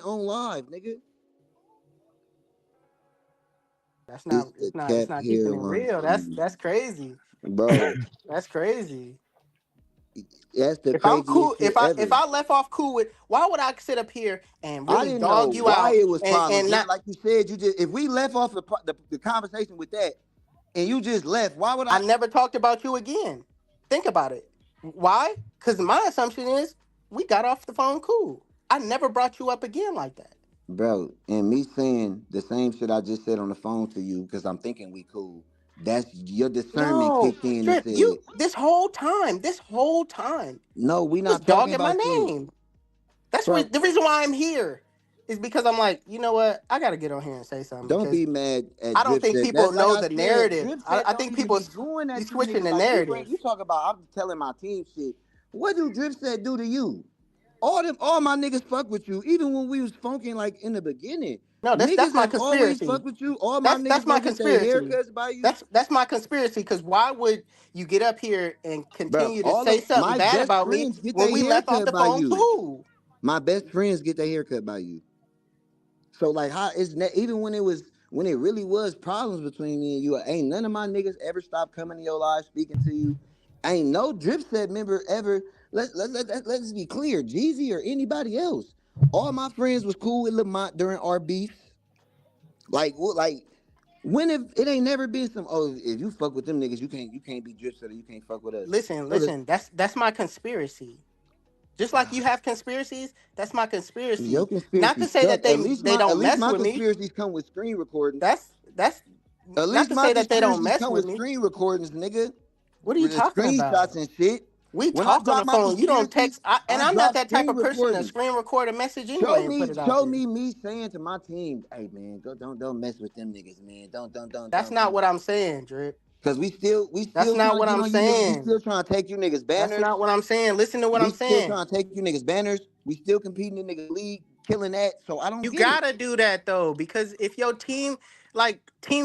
saying on live, nigga. That's It's not. the It's cap not keeping it hairline real. for me, That's crazy. bro. That's crazy. That's the If I'm cool, craziest shit if ever. I left off cool with, why would I sit up here and I really didn't know dog you why out it was problems. and Just not? like you said, you just if we left off the conversation with that, and you just left, why would I I, never talked about you again. Think about it. Why? Because my assumption is we got off the phone cool. I never brought you up again like that. bro? And me saying the same shit I just said on the phone to you because I'm thinking we cool. That's your discernment No, kicked in and Drip, said, you this whole time, no, we you was not talking dogging my about you, name. That's bro. the reason why I'm here is because I'm like, you know what? I got to get on here and say something Don't because be mad at I don't think think Dripset. people That's like know I the said. narrative. Dripset I don't think even people be going you at you switching niggas the like you narrative. ain't. You talk about I'm telling my team shit. What do Dripset do to you? All my niggas fuck with you, even when we was funking like in the beginning. No, that's Niggas my have always conspiracy. fucked with you. All my That's niggas my go get their conspiracy. haircuts by you, That's my conspiracy. Because why would you get up here and bro. continue to All say of something my bad best about me friends get when their we left off haircut the by phone you. cool? My best friends get their haircut by you. So like, how is that? Even when it really was problems between me and you, ain't none of my niggas ever stopped coming to your live speaking to you. Ain't no Dripset member ever. Let's be clear, Jeezy or anybody else. All my friends was cool with Lamont during our beefs. Like what? Like when if it ain't never been some. Oh, if you fuck with them niggas, you can't be Dripset or you can't fuck with us. No, Listen. That's my conspiracy. Just like you have conspiracies, that's my your conspiracy. Not conspiracy to say suck. that they At don't least mess my with me. conspiracies come with screen recordings. That's At not least to my say that they don't conspiracies mess come with with me. screen recordings, nigga. What are you With the talking screenshots about? and shit. We When I talk on drop the my phone. You don't conspiracies, text, and I I'm not drop that type screen of person to recordings. screen record a message Show anyway and put me, it out show there. me me saying to my team, hey man, go don't mess with them niggas, man. That's Don't not come what on. I'm saying, Drip. Cause we That's still not trying to what get I'm on you niggas. We saying. still trying to take you niggas That's banners. not what I'm saying. Listen to what We I'm still saying. trying to take you niggas banners. We still competing in niggas league, killing that. So I don't You get it. gotta do that though, because if your team,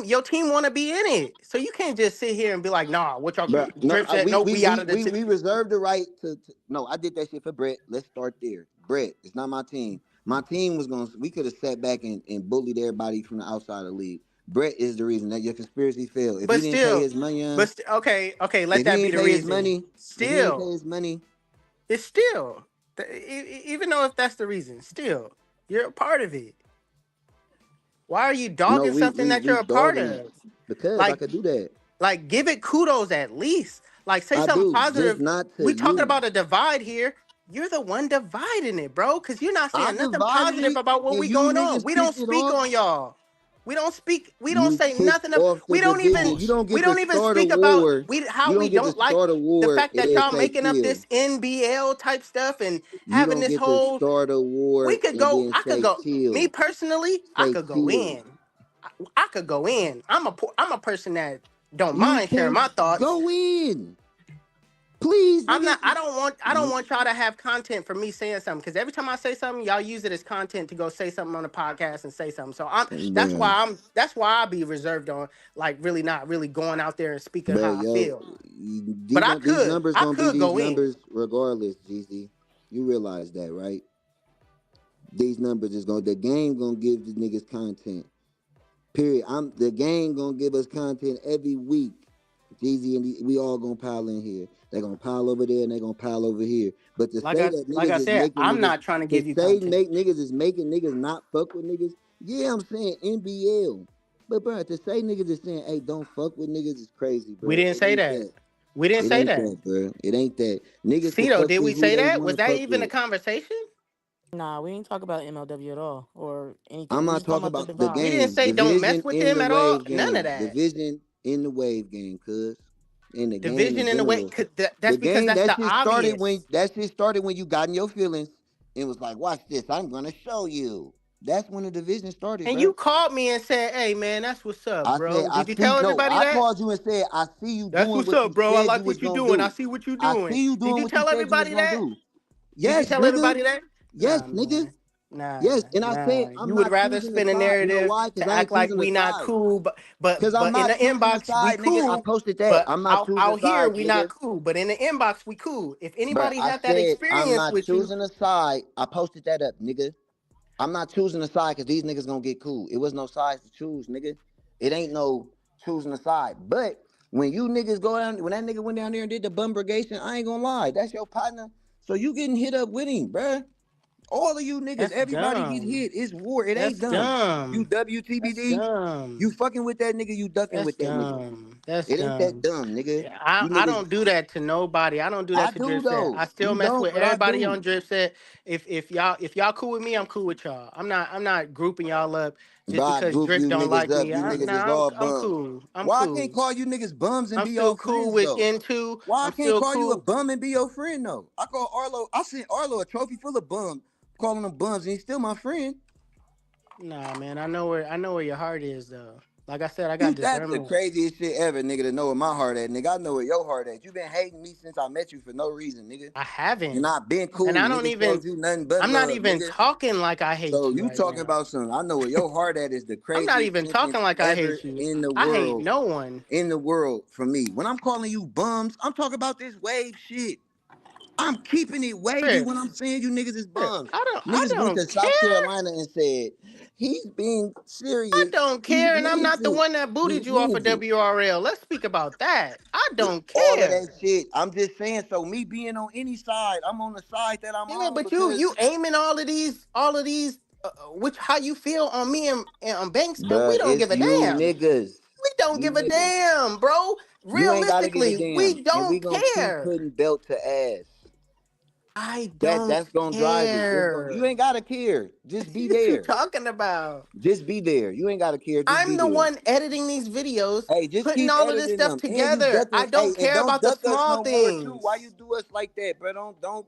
your team want to be in it, so you can't just sit here and be like, nah, what y'all Bro, no, Drip said, nope, we out of the team. we reserve the right to. No, I did that shit for Brett. Let's start there. Brett, it's not my team. My team was gonna. We could have sat back and bullied everybody from the outside of the league. Brett is the reason that your conspiracy failed. If he But didn't pay still, his money on, okay, let if he that be didn't the pay his reason. money, if he didn't pay Still, his money, it's still, even though if that's the reason, still, you're a part of it. Why are you no, dogging something that we you're a part dogging it of? because I Like, could do that. give it kudos at least. Like, say I something do, just positive. not to We talking you. about a divide here. You're the one dividing it, bro. Cause you're not I saying nothing divided positive it, about what and we you going on. niggas We don't kicked it speak off. on y'all. We don't speak. We don't You say kicked nothing of. off the We don't even. division. You don't We get to don't even start a speak about war. how You we don't get to don't like start a the war fact and that then y'all say making up chill. this NBL type stuff and You having don't this get to whole. start a We war could and go. then I could say go. Me chill. personally, I Say could go chill. in. I could go in. I'm a person that don't You mind sharing can my thoughts. go in. Please, I'm nigga. not. I don't want y'all to have content for me saying something because every time I say something, y'all use it as content to go say something on the podcast and say something. So Bruh. that's why I be reserved on like really not really going out there and speaking how Bruh, I yo, feel. But these numbers I gonna be could these go in. numbers regardless, GZ. You realize that, right? These numbers is the game gonna give the niggas content. Period. The game gonna give us content every week. Jeezy and we all gonna pile in here. They're gonna pile over there and they're gonna pile over here. But to say that Like niggas I is said, making I'm niggas not trying to to give you say content. make niggas is making niggas not fuck with niggas. Yeah, I'm saying NBL. But bro, to say niggas is saying, hey, don't fuck with niggas is crazy, bro. We didn't It say ain't that. that. We didn't It say ain't that. that, bro. It ain't that. Niggas can Cito, fuck did with we who say they that? Was wanna that fuck even a with. conversation? Nah, we ain't talk about MLW at all or anything. I'm We not just talking talking about the about the We divide. didn't game. say don't mess Division with in them the at all. wave None of game. that. Division in the wave game, cuz. In the game in Division in the way. general. That's The because game that's that the shit started when obvious. you got in your feelings and was like, watch this, I'm gonna show you. That's when the division started, And bro. you called me and said, "Hey, man, that's what's up, I said, bro." Did you tell everybody I that? called you and said, I see you That's doing what's what up, you bro. I said you like was what you gonna doing. I do. see what you I doing. see you Did doing you what you tell said you was everybody gonna that? do. Did you Yes, tell nigga. everybody that? Yes, Nah, nigga. man. Nah, Yes. And I said, nah. I'm You would not rather choosing a spin a side. You know narrative why? Because to I act ain't like choosing a we not side. cool, Because I'm but in the not choosing a inbox we side, nigga. I cool. posted that. But I'm not choosing out here sides, we nigga. not cool. But in the inbox we cool. If Bruh, anybody I had that said I'm experience not with you, choosing a side. I posted that up, nigga. I'm not choosing a side because these niggas gonna get cool. It was no sides to choose, nigga. It ain't no choosing a side. But when you niggas go down, when that nigga went down there and did the bumbergation, I ain't gonna lie, that's your partner. So you getting hit up with him, bruh. All of you niggas, That's everybody get dumb. hit. It's war. It That's ain't dumb. You dumb. That's WTBD, you dumb. fucking with that nigga, you ducking That's with that nigga. dumb. That's It ain't that dumb. dumb, nigga. Yeah, You I niggas, don't do that to nobody. I don't do that I to do Dripset. I though. still You mess don't, with but I everybody on do. Dripset. If y'all cool with me, I'm cool with y'all. I'm not grouping y'all up Bro, just I because group Drip you don't niggas like up. me. You niggas is Nah, all I'm bums. cool. I'm Why I can't cool. call you niggas bums and I'm be still your cool friends with though? N2. Why I I'm can't still call you a cool. bum and be your friend though? I sent Arlo a trophy full of bums, calling them bums, and he's still my friend. Nah, man. I know where your heart is though. Like I said, I got That's the discernment. craziest shit ever, nigga, to know where my heart at, nigga. I know where your heart at. You been hating me since I met you for no reason, nigga. I And haven't. I been And I cool, don't nigga. even Showed you nothing but I'm not love, even nigga. talking like I hate So you you right talking now. about something? I know where your heart at is the I'm not craziest even sentence talking like I ever hate you. in the I hate world. no one. In the world for me. When I'm calling you bums, I'm talking about this wave shit. I'm keeping it wavy Trip. when I'm saying you niggas is Trip. bums. I Niggas went to don't South care. Carolina and said, he's being I serious. don't He care, and I'm means not the it. one that He booted you off of means it. WRL. Let's speak about that. I don't All of care. that shit. I'm just saying, so me being on any side, I'm on the side that I'm Yeah, on but you because, you aiming all of these which how you feel on me and Banks, and we bruh, don't it's give a you damn. niggas. We don't You give a niggas. damn, bro. You ain't gotta give a Realistically, damn. we And we don't gonna keep care. putting belt to ass. I don't That's gonna drive it. You care. ain't gotta care. Just be What you there. talking about? Just be there. You ain't gotta care. Just be I'm the there. one editing these videos, Hey, just putting keep all of this editing stuff them. And you together. I ducking. Hey, don't and care don't about the duck us small no more too. Why you things. do us like that, bro? Don't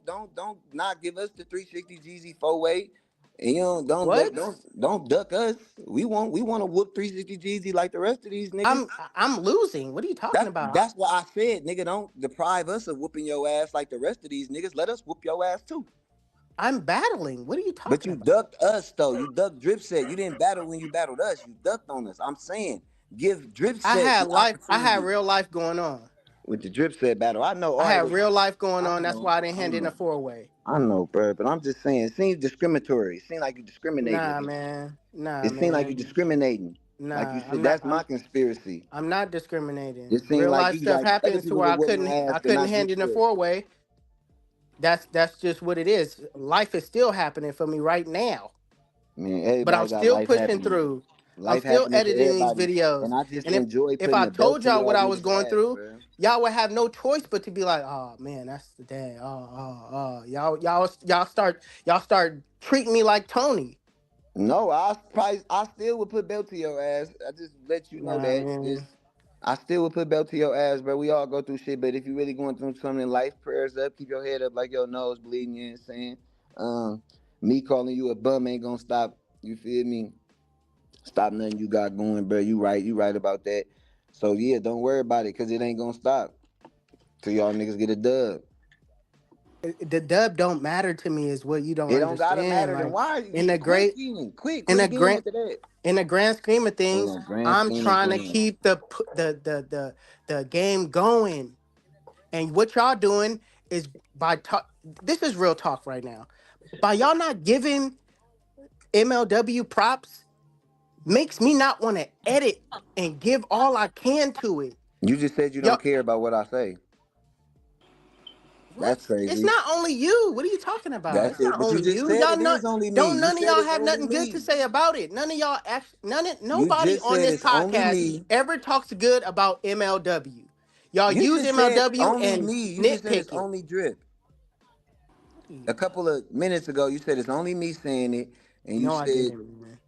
not give us the 360 GZ 4-way. And you What? don't duck us. We want to whoop 360 GZ like the rest of these niggas. I'm losing. What are you talking about? That's what I said, nigga. Don't deprive us of whooping your ass like the rest of these niggas. Let us whoop your ass too. I'm battling. What are you But talking you about? ducked us though. You ducked Dripset. You didn't battle when you battled us. You ducked on us. I'm saying, give Dripset the I had opportunity real life going on. with the Dripset battle. I know I all had right. real life going I on. That's know. why I didn't I hand in a know. four-way. I know, bro. But I'm just saying, it seems discriminatory. It seems like you discriminating Nah, against us. man. Nah, It seems like you man. discriminating. Like you Nah, said, that's my conspiracy. I'm not discriminating. It seems Real like life you stuff like other happens to people where will I whoop my couldn't ass, I but couldn't not hand in a Dripset. four-way. That's just what it is. Life is still happening for me right now. Man, But I'm everybody got still life pushing happening. through. I'm Life still happening for editing these everybody, videos. and I just And if enjoy if putting I the belt told to y'all what y'all I was niggas' going ass, through, bro. y'all would have no choice but to be like, "Oh man, that's the day." Y'all start treating me like Tony. No, I still would put belt to your ass. I just let you know Nah, that. Just man. I still would put belt to your ass, bro. We all go through shit, but if you really going through something in life, prayers up, keep your head up like your nose bleeding, you know what I'm saying? Me calling you a bum ain't gonna stop, you feel me? Stop nothing you got going, bro. You right about that. So yeah, don't worry about it, cause it ain't gonna stop till y'all niggas get a dub. The dub don't matter to me is what you don't It don't gotta understand. matter, then Like why in the quit great again? Quit in a again grand after that. in the grand scheme of In things, the grand I'm scheme of trying to things. keep the game going. And what y'all doing is by talk. This is real talk right now. By y'all not giving MLW props makes me not want to edit and give all I can to it. You just said you don't Y'all, care about what I say. what? That's It's crazy. not only you. What are you talking about? That's It's it. not But you only just you. said Y'all it not. is only me. Don't You none of said y'all it's have only nothing good to me. say about it. None of y'all You nobody just on said this it's only podcast me. ever talks good about MLW. Y'all You use just said MLW only and me. You just said it's nitpick it. only drip. A couple of minutes ago, you said it's only me saying it, and you No, I said, didn't, man.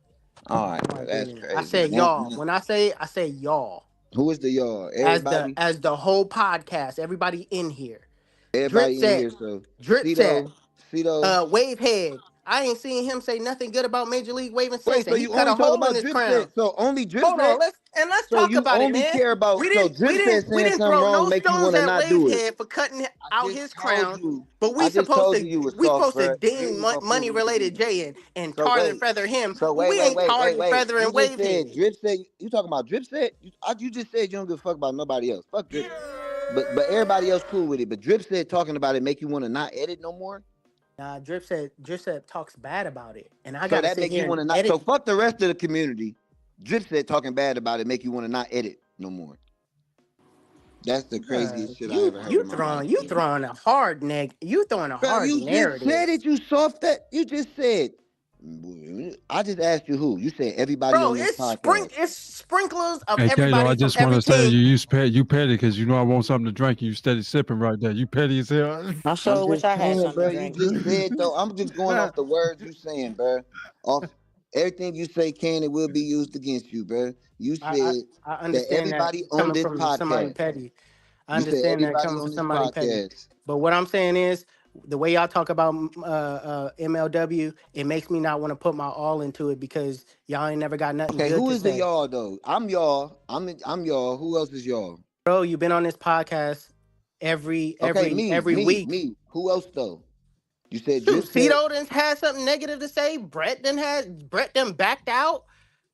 "All right, No, I bro, that's didn't. I crazy." said y'all. When I say y'all, Who is the y'all? as the Everybody, as the whole podcast, everybody in here. Drip everybody in set, here. So, drip set, Cito, Cito. wave head. I ain't seen him say nothing good about Major League Waving Wait, since, so and he you cut only a talk hole in about his drip set? crown. So only drip Hold on, set? let's So talk you about it, only man. care about We so didn't we drip set didn't we saying didn't something throw wrong no make you stones want to at not wave do it? head for cutting I out just his told crown. you. But I just told you you was we soft, supposed to bro. You ding ain't gonna prove money me to related be. Jay and So tar and wait. feather him. So But we ain't tar and wait. feather You and just wave said head. drip set. You talking about drip set? You just said you don't give a fuck about nobody else. Fuck drip. But everybody else cool with it. But drip set talking about it make you want to not edit no more. Nah, Drip said talks bad about it, and I So gotta that sit make here you and want to not. So edit. fuck the rest of the community. Drip said talking bad about it make you want to not edit no more. That's the craziest shit I ever heard in my life. You throwing a hard you throwing a Bro, hard you just narrative. said it. You soft that. You just said. I just asked you who. You said everybody Bro, on this podcast. it's sprinklers of Hey, Kato, I everybody from just want every to say team. you petty because you know I want something to drink and you steady sipping right there. You petty as hell. I I'm sure wish just I had saying, something bro. to You drink. just said though. I'm just going off the words you saying, bro. Off everything you say can and will be used against you, bro. You said I that understand that everybody on coming this from somebody podcast. petty. I You said understand that everybody coming on from this somebody petty. podcast. But what I'm saying is the way y'all talk about MLW, it makes me not want to put my all into it because y'all ain't never got nothing Okay, good who to is the say. y'all though? I'm y'all. I'm y'all. Who else is y'all? Bro, you've been on this podcast every Okay, week. me. Who else though? You said Shoot, Drip said. Cito done had something negative to say. Brett done backed out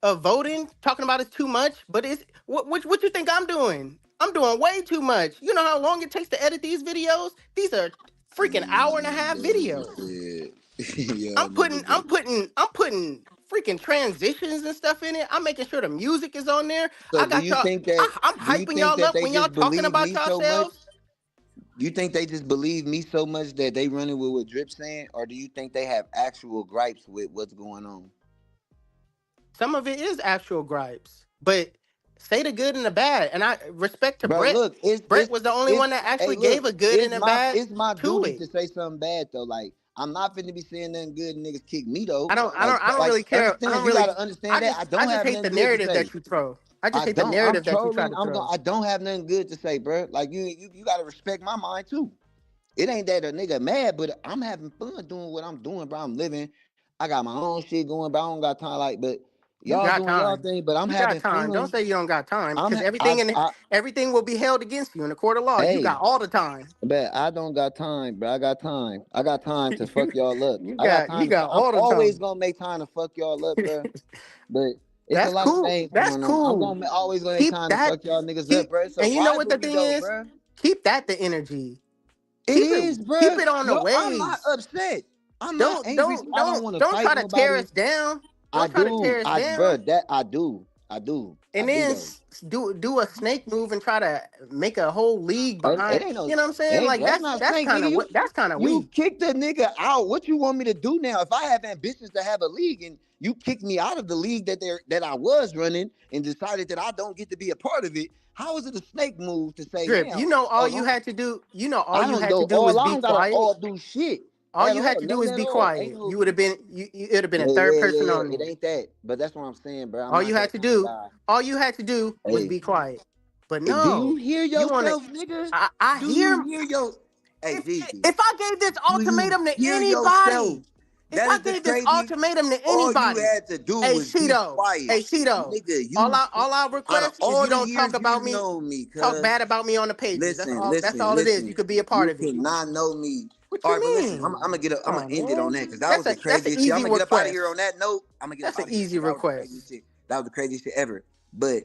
of voting, talking about it's too much. But it's what you think I'm doing? I'm doing way too much. You know how long it takes to edit these videos? These are freaking hour and a half videos. Yo, nigga I'm putting freaking transitions and stuff in it. I'm making sure the music is on there. So I got y'all. I'm do you hyping think y'all that up they when y'all just talking believe about me so much? yourselves. You think they just believe me so much that they running with what Drip saying, or do you think they have actual gripes with what's going on? Some of it is actual gripes, but say the good and the bad. And I respect to Bro, Brett. look, Brett was the only one that hey, actually look, gave a good and a bad it's my to duty it. to say something bad though. Like, I'm not finna be saying nothing good and niggas kick me though. I don't really care. Understand, you gotta understand that I I don't just have hate the nothing good to narrative say. that you throw. I just I hate the don't. I'm narrative that you try trolling. to throw. I don't have nothing good to say, bro. Like you gotta respect my mind too. It ain't that a nigga mad, but I'm having fun doing what I'm doing, bro. I'm living. I got my own shit going, but I don't got time. Like, but You y'all got doing y'all time. thing. But I'm You got having time. Don't fun. say you don't got time, I'm. because I. everything will be held against you in the court of law. You Hey, got all the time. but I don't got time, bro. I got time. I got time to fuck y'all up. I got You time to. got I'm all the always time. gonna make time to fuck y'all up, bro. But it's a That's lot of cool. things That's going on. I'm cool. gonna always gonna make Keep time to that. fuck y'all niggas up, Keep bro. It's a and you know what the rivalry thing though, is? bro. Keep that the energy. It is, Keep bro. it on the Yo, I'm not waves. upset. I'm not angry. I don't want to Don't fight try to tear nobody. us down. I Don't try to do. tear us down. I do. I And do then though. do a snake move and try to make a whole league behind. It ain't no. You know what I'm saying? Like That's not that's snake, kind nigga. of that's kind of You weak. kicked the nigga out. What you want me to do now? If I have ambitions to have a league and you kicked me out of the league that I was running and decided that I don't get to be a part of it, how is it a snake move to say Drip, now? you know all Oh, you no, had to do. You know all I you don't had know. to do was I be don't gotta quiet. all do shit All at you had all. to do Nothing is at be all. Ain't quiet. no. You would have been. It would have been a third person Yeah. on It there. ain't that. But that's what I'm saying, bro. I'm All not you that had to kind of do. guy. All you had to do was Hey, be quiet. But do you no, hear you want to. yourself, nigga? I Do you hear. hear your? Hey, If Gigi, if I gave this do you ultimatum to hear yourself? anybody, if That I is the gave this crazy. ultimatum to All you anybody, had to do was be quiet, hey Cheeto, nigga. You all I out of request is all you the don't talk years about you've me, known me, talk cuz. bad about me on the pages. Listen, That's all it is. You listen. could be a part You of it. cannot know me. What All you right, but listen, I'm mean? gonna get. I'm Come gonna on, end it on man. that because that was the That's an craziest shit. I'm easy gonna get up out of here on request. that note. I'm gonna get up That's out an of here easy because that was the craziest request. shit. That was the craziest shit ever. But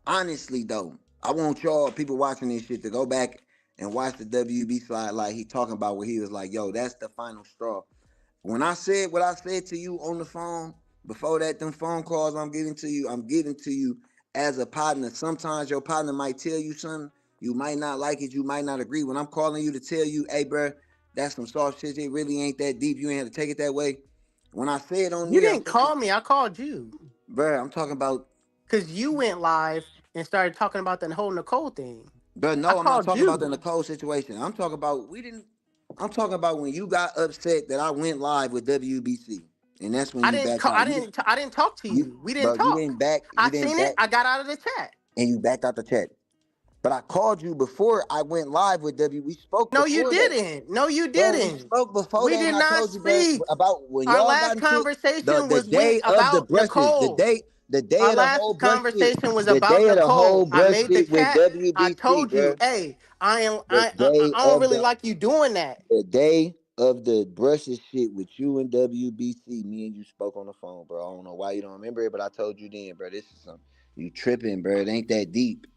honestly, though, I want y'all people watching this shit to go back and watch the WB slide. Like he talking about where he was like, "Yo, that's the final straw." When I said what I said to you on the phone, before that, them phone calls I'm giving to you as a partner. Sometimes your partner might tell you something, you might not like it, you might not agree. When I'm calling you to tell you, hey, bro, that's some soft shit. It really ain't that deep. You ain't have to take it that way. When I say it on You there, didn't call me. I called you bro, I'm talking about, because you went live and started talking about the whole Nicole thing. bro, I no, I'm not called talking about the you. Nicole situation. I'm talking about when you got upset that I went live with WBC. And that's when you backed out. I didn't talk to you. We didn't Bro, you talk. didn't back, I seen it. I got out of the chat. and you backed out the chat. But I called you before I went live with W. We spoke No, you before that. didn't. No, you Bro, we didn't. spoke before We that, and did I not told you, bro, speak. about when Our y'all got last into it, conversation the was with day of the about brushes, Nicole. the day Our of the last whole brush shit, conversation was the about day of the whole Nicole. I brush made the shit with chat. I WBC, told you, bro. hey, The day I don't of really like you doing that. the day of the brushes shit with you and WBC, me and you spoke on the phone, bro. I don't know why you don't remember it, but I told you then, bro. This is something you tripping, bro. It ain't that deep.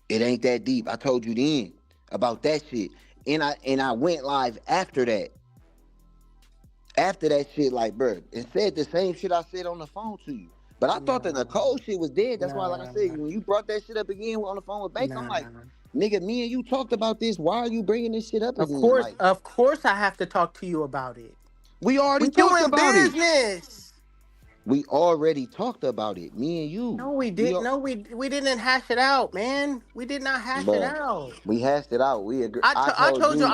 It ain't that deep. I told you then about that shit. And I went live after that. After that shit, like, bro, and said the same shit I said on the phone to you. But I thought the Nicole shit was dead. That's why, like I Nah, said, when you brought that shit up again on the phone with Banks, I'm nah. like, nigga, me and you talked about this. Why are you bringing this shit up again? Like, Of course, I have to talk to you about it. we already We talked doing about it. business. We already talked about it. Me and you. No, we didn't. No, we didn't hash it out, man. We did not hash it Bruh, out. we hashed it out. We agree. I told you.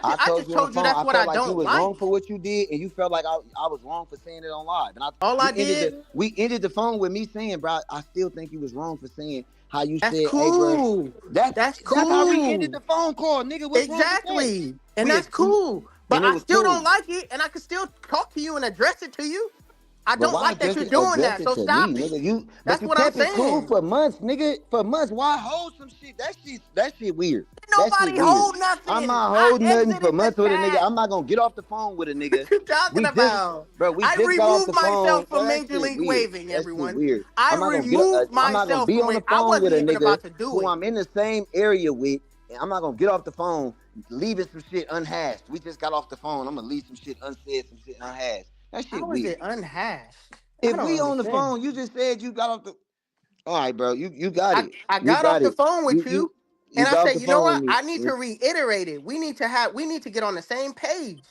I told just you on the told you phone. that's I what felt I like you don't was like. wrong for what you did, and you felt like I was wrong for saying it on live. And All I did. We ended the phone with me saying, bro, I still think you was wrong for saying how you That's said, cool. hey, bro. That's how we ended the phone call, nigga. What's wrong with that? Exactly. And that's cool. But I still don't like it, and I can still talk to you and address it to you. I don't like that you're doing that, so stop it. Nigga, That's you what I'm kept it cool saying. for months, nigga. For months, why hold some shit? That shit weird. Nobody hold nothing. I'm not holding nothing for months with a nigga. chat. I'm not gonna get off the phone with a nigga. What you talking about? We I just got off removed the phone. myself from Bro, that Major shit League weird. Waving, That shit everyone. weird. I I'm not removed I'm not gonna myself be from on the it. I phone with wasn't a even nigga about to do who it. I'm in the same area with, and I'm not gonna get off the phone leaving some shit unhashed. We just got off the phone. I'm gonna leave some shit unsaid, some shit unhashed. That shit How weird. is it unhashed? If I don't we on the understand. phone, you just said you got off the. All right, bro. You got it. I You got off got the it. phone with You you, and I got off said, the you know phone what? with me. I need to reiterate it. We need to get on the same page.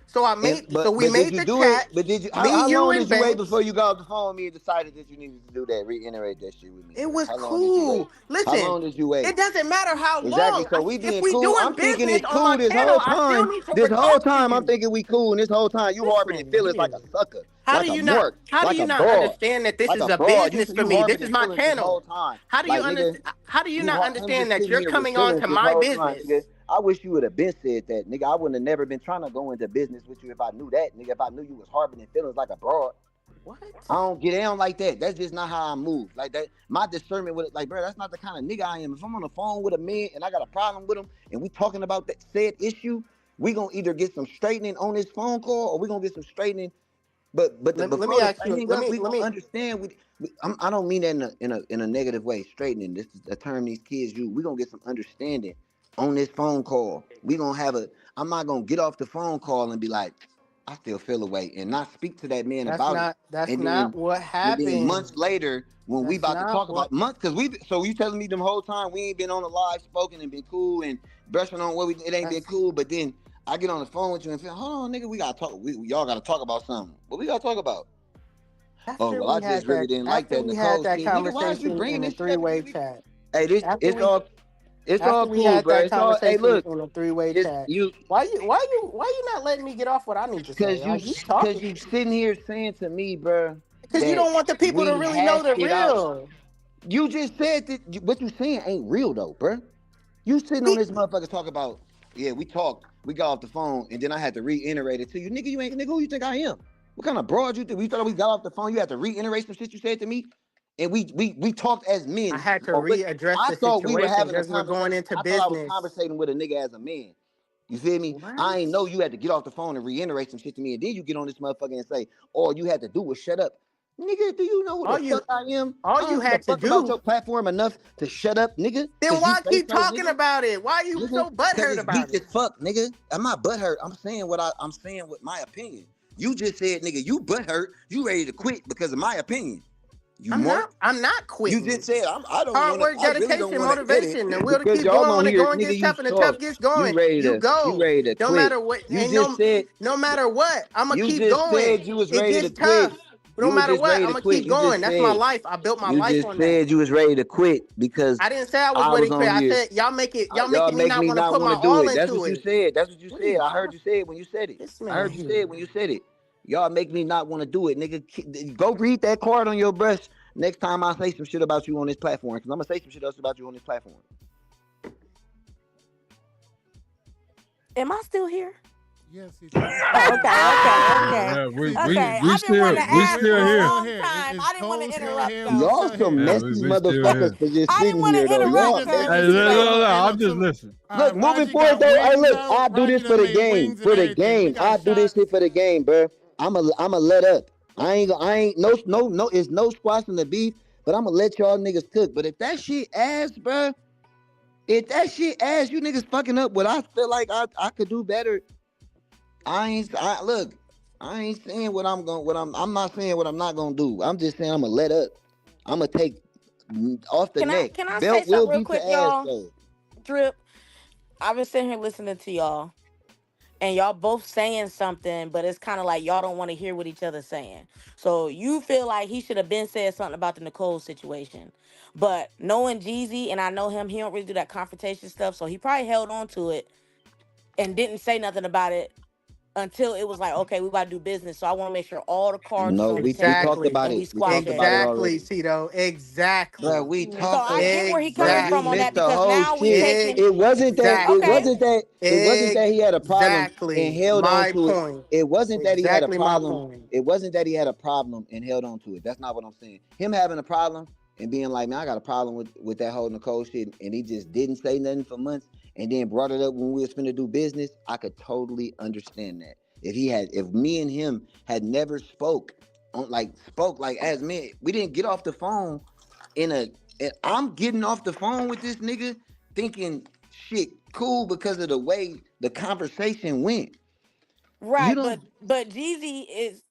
So we But did made you the do it? chat. But did you? Me, How you, long and did you wait Banks. before you got off the phone with me and decided that you needed to do that? Reiterate that shit with me. It Bro. was How long did you wait? cool. How Listen, long did you wait? it doesn't matter how Exactly. long. So we If being we cool. doing I'm thinking business it's on my cool this channel, whole I still time. need to This whole talk to time I'm you. thinking we cool, and this whole time you harboring Listen feelings like here. a sucker, How like do a you not? mark, How do like you a not broad, understand that this like is a a broad. business for You me? This harboring is my feelings this whole channel. time. How do you Like nigga, understand? How do you not I'm just understand that sitting you're here with coming on feelings to this my whole time, business? nigga. I wish you would have been said that, nigga. I wouldn't have never been trying to go into business with you if I knew that, nigga. If I knew you was harboring feelings like a broad. What? I don't get down like that. That's just not how I move. Like that, my discernment with it, like, bro, that's not the kind of nigga I am. If I'm on the phone with a man and I got a problem with him and we talking about that said issue, we gonna either get some straightening on this phone call or we gonna get some straightening. But Let before me the ask you. straightening up, we gonna understand. I don't mean that in a negative way. Straightening. This is a term these kids use. We gonna get some understanding on this phone call. We gonna have a. I'm not gonna get off the phone call and be like, I still feel away, and not speak to that man about it. That's And not then what months happened. later, when we That's about to not talk what. about months, because so you telling me them whole time we ain't been on the live spoken and been cool and brushing on what it ain't been cool, but then I get on the phone with you and say, hold on, nigga, we gotta talk. Y'all gotta talk about something. What we gotta talk about? Oh, well, I just really didn't like After that we had Nicole that shit. Nigga, why is you conversation bringing in a this shit up three-way again? chat. Hey, After it's all we cool, had bro. that It's all. Hey, conversation look, in a three-way it's chat. you. Why you not letting me get off what I need to say? Like, you Cause talking. you sitting here saying to me, bro, Because you that don't want the people to we really know hashed the it out. real. You just said that what you saying ain't real though, bro. You sitting on this motherfucker talk about, yeah, we talked, we got off the phone, and then I had to reiterate it to you. Nigga, you ain't nigga, who you think I am? What kind of broad you think? We thought we got off the phone, you had to reiterate some shit you said to me. And we talked as men. I had to Or readdress I the thought we were situation having a because we're going conversation. into I thought I was business. conversating with a nigga as a man. You feel me? What? I ain't know you had to get off the phone and reiterate some shit to me, and then you get on this motherfucker and say, all you had to do was shut up. Nigga, do you know who the fuck I am? I All you don't give a had to fuck about do. your platform enough to shut up, nigga. Then Cause you why say keep so, talking nigga. about it? Why are you so Cause butthurt it's about weak it? as fuck, nigga. I'm not butthurt. I'm saying I'm saying with my opinion. You just said, nigga, you butthurt. You ready to quit because of my opinion. You mark. I'm not You quitting. just said Hard work, I really don't dedication, want to edit motivation. The will to because keep y'all going on when the here, going nigga, gets you tough and the tough soft. gets You going. ready You go. to No quit. matter what, You just said no matter what, I'ma you keep just going. said you was It ready to gets quit. tough. No You were matter just what, ready to I'ma quit. keep going. That's my life. I built my You life just on that. said you was ready to quit because I didn't say I was I ready was to quit. on I here. said y'all Y'all making me make not me want to not put want my to do all it. That's what into you it. said. That's what you What are said. you I heard talking? you say it when you said it. This I man heard you say here. it when you said it. Y'all make me not want to do it, nigga. Go read that card on your breast next time I say some shit about you on this platform, because I'm gonna say some shit else about you on this platform. Am I still here? Yes, he's Oh, okay. Yeah, Okay, we I've been wanting to we ask for still a here. long time. I didn't want to interrupt Y'all though. some Yeah, messy we still here. motherfuckers for just I didn't sitting want here to though. interrupt Y'all because messy Hey, as you look, fuck. look, say look, I'm just listening. Look, moving Roger forward got though, hey, wings look, out. I do Roger this done for the made game. wings and For the everything. We game, got I a do this shot. shit for the game, bro. I'ma let up. I ain't no. It's no squashing the beef, but I'ma let y'all niggas cook. But if that shit ass, bro, if that shit ass, you niggas fucking up what I feel like I could do better. Look. I ain't saying what I'm going. What I'm not saying what I'm not gonna do. I'm just saying I'm gonna let up. I'm gonna take off the neck. Can I say Belt will something real beat your quick, ass y'all? though. Drip. I've been sitting here listening to y'all, and y'all both saying something, but it's kind of like y'all don't want to hear what each other's saying. So you feel like he should have been said something about the Nicole situation. But knowing Jeezy, and I know him, he don't really do that confrontation stuff, so he probably held on to it and didn't say nothing about it until it was like, okay, we about to do business. So I want to make sure all the cards is No, on the we table talked Exactly. about and we it. We squash talked about it everything. Exactly, already. Tito. Bro, Exactly. we So talked I about. get where he Bro, coming you from on missed that, Exactly. the because whole now we shit. taking, It wasn't that. It okay, Exactly. wasn't that. It wasn't that he had a problem and Exactly. held on My to it. point. It wasn't that he had a Exactly my problem. point. It wasn't that he had a problem and held on to it. That's not what I'm saying. Him having a problem and being like, man, I got a problem with that whole Nicole shit, and he just didn't say nothing for months, and then brought it up when we was finna do business. I could totally understand that. If me and him had never spoke like as men, we didn't get off the phone in a. And I'm getting off the phone with this nigga thinking shit cool because of the way the conversation went. You right. don't. But Jeezy.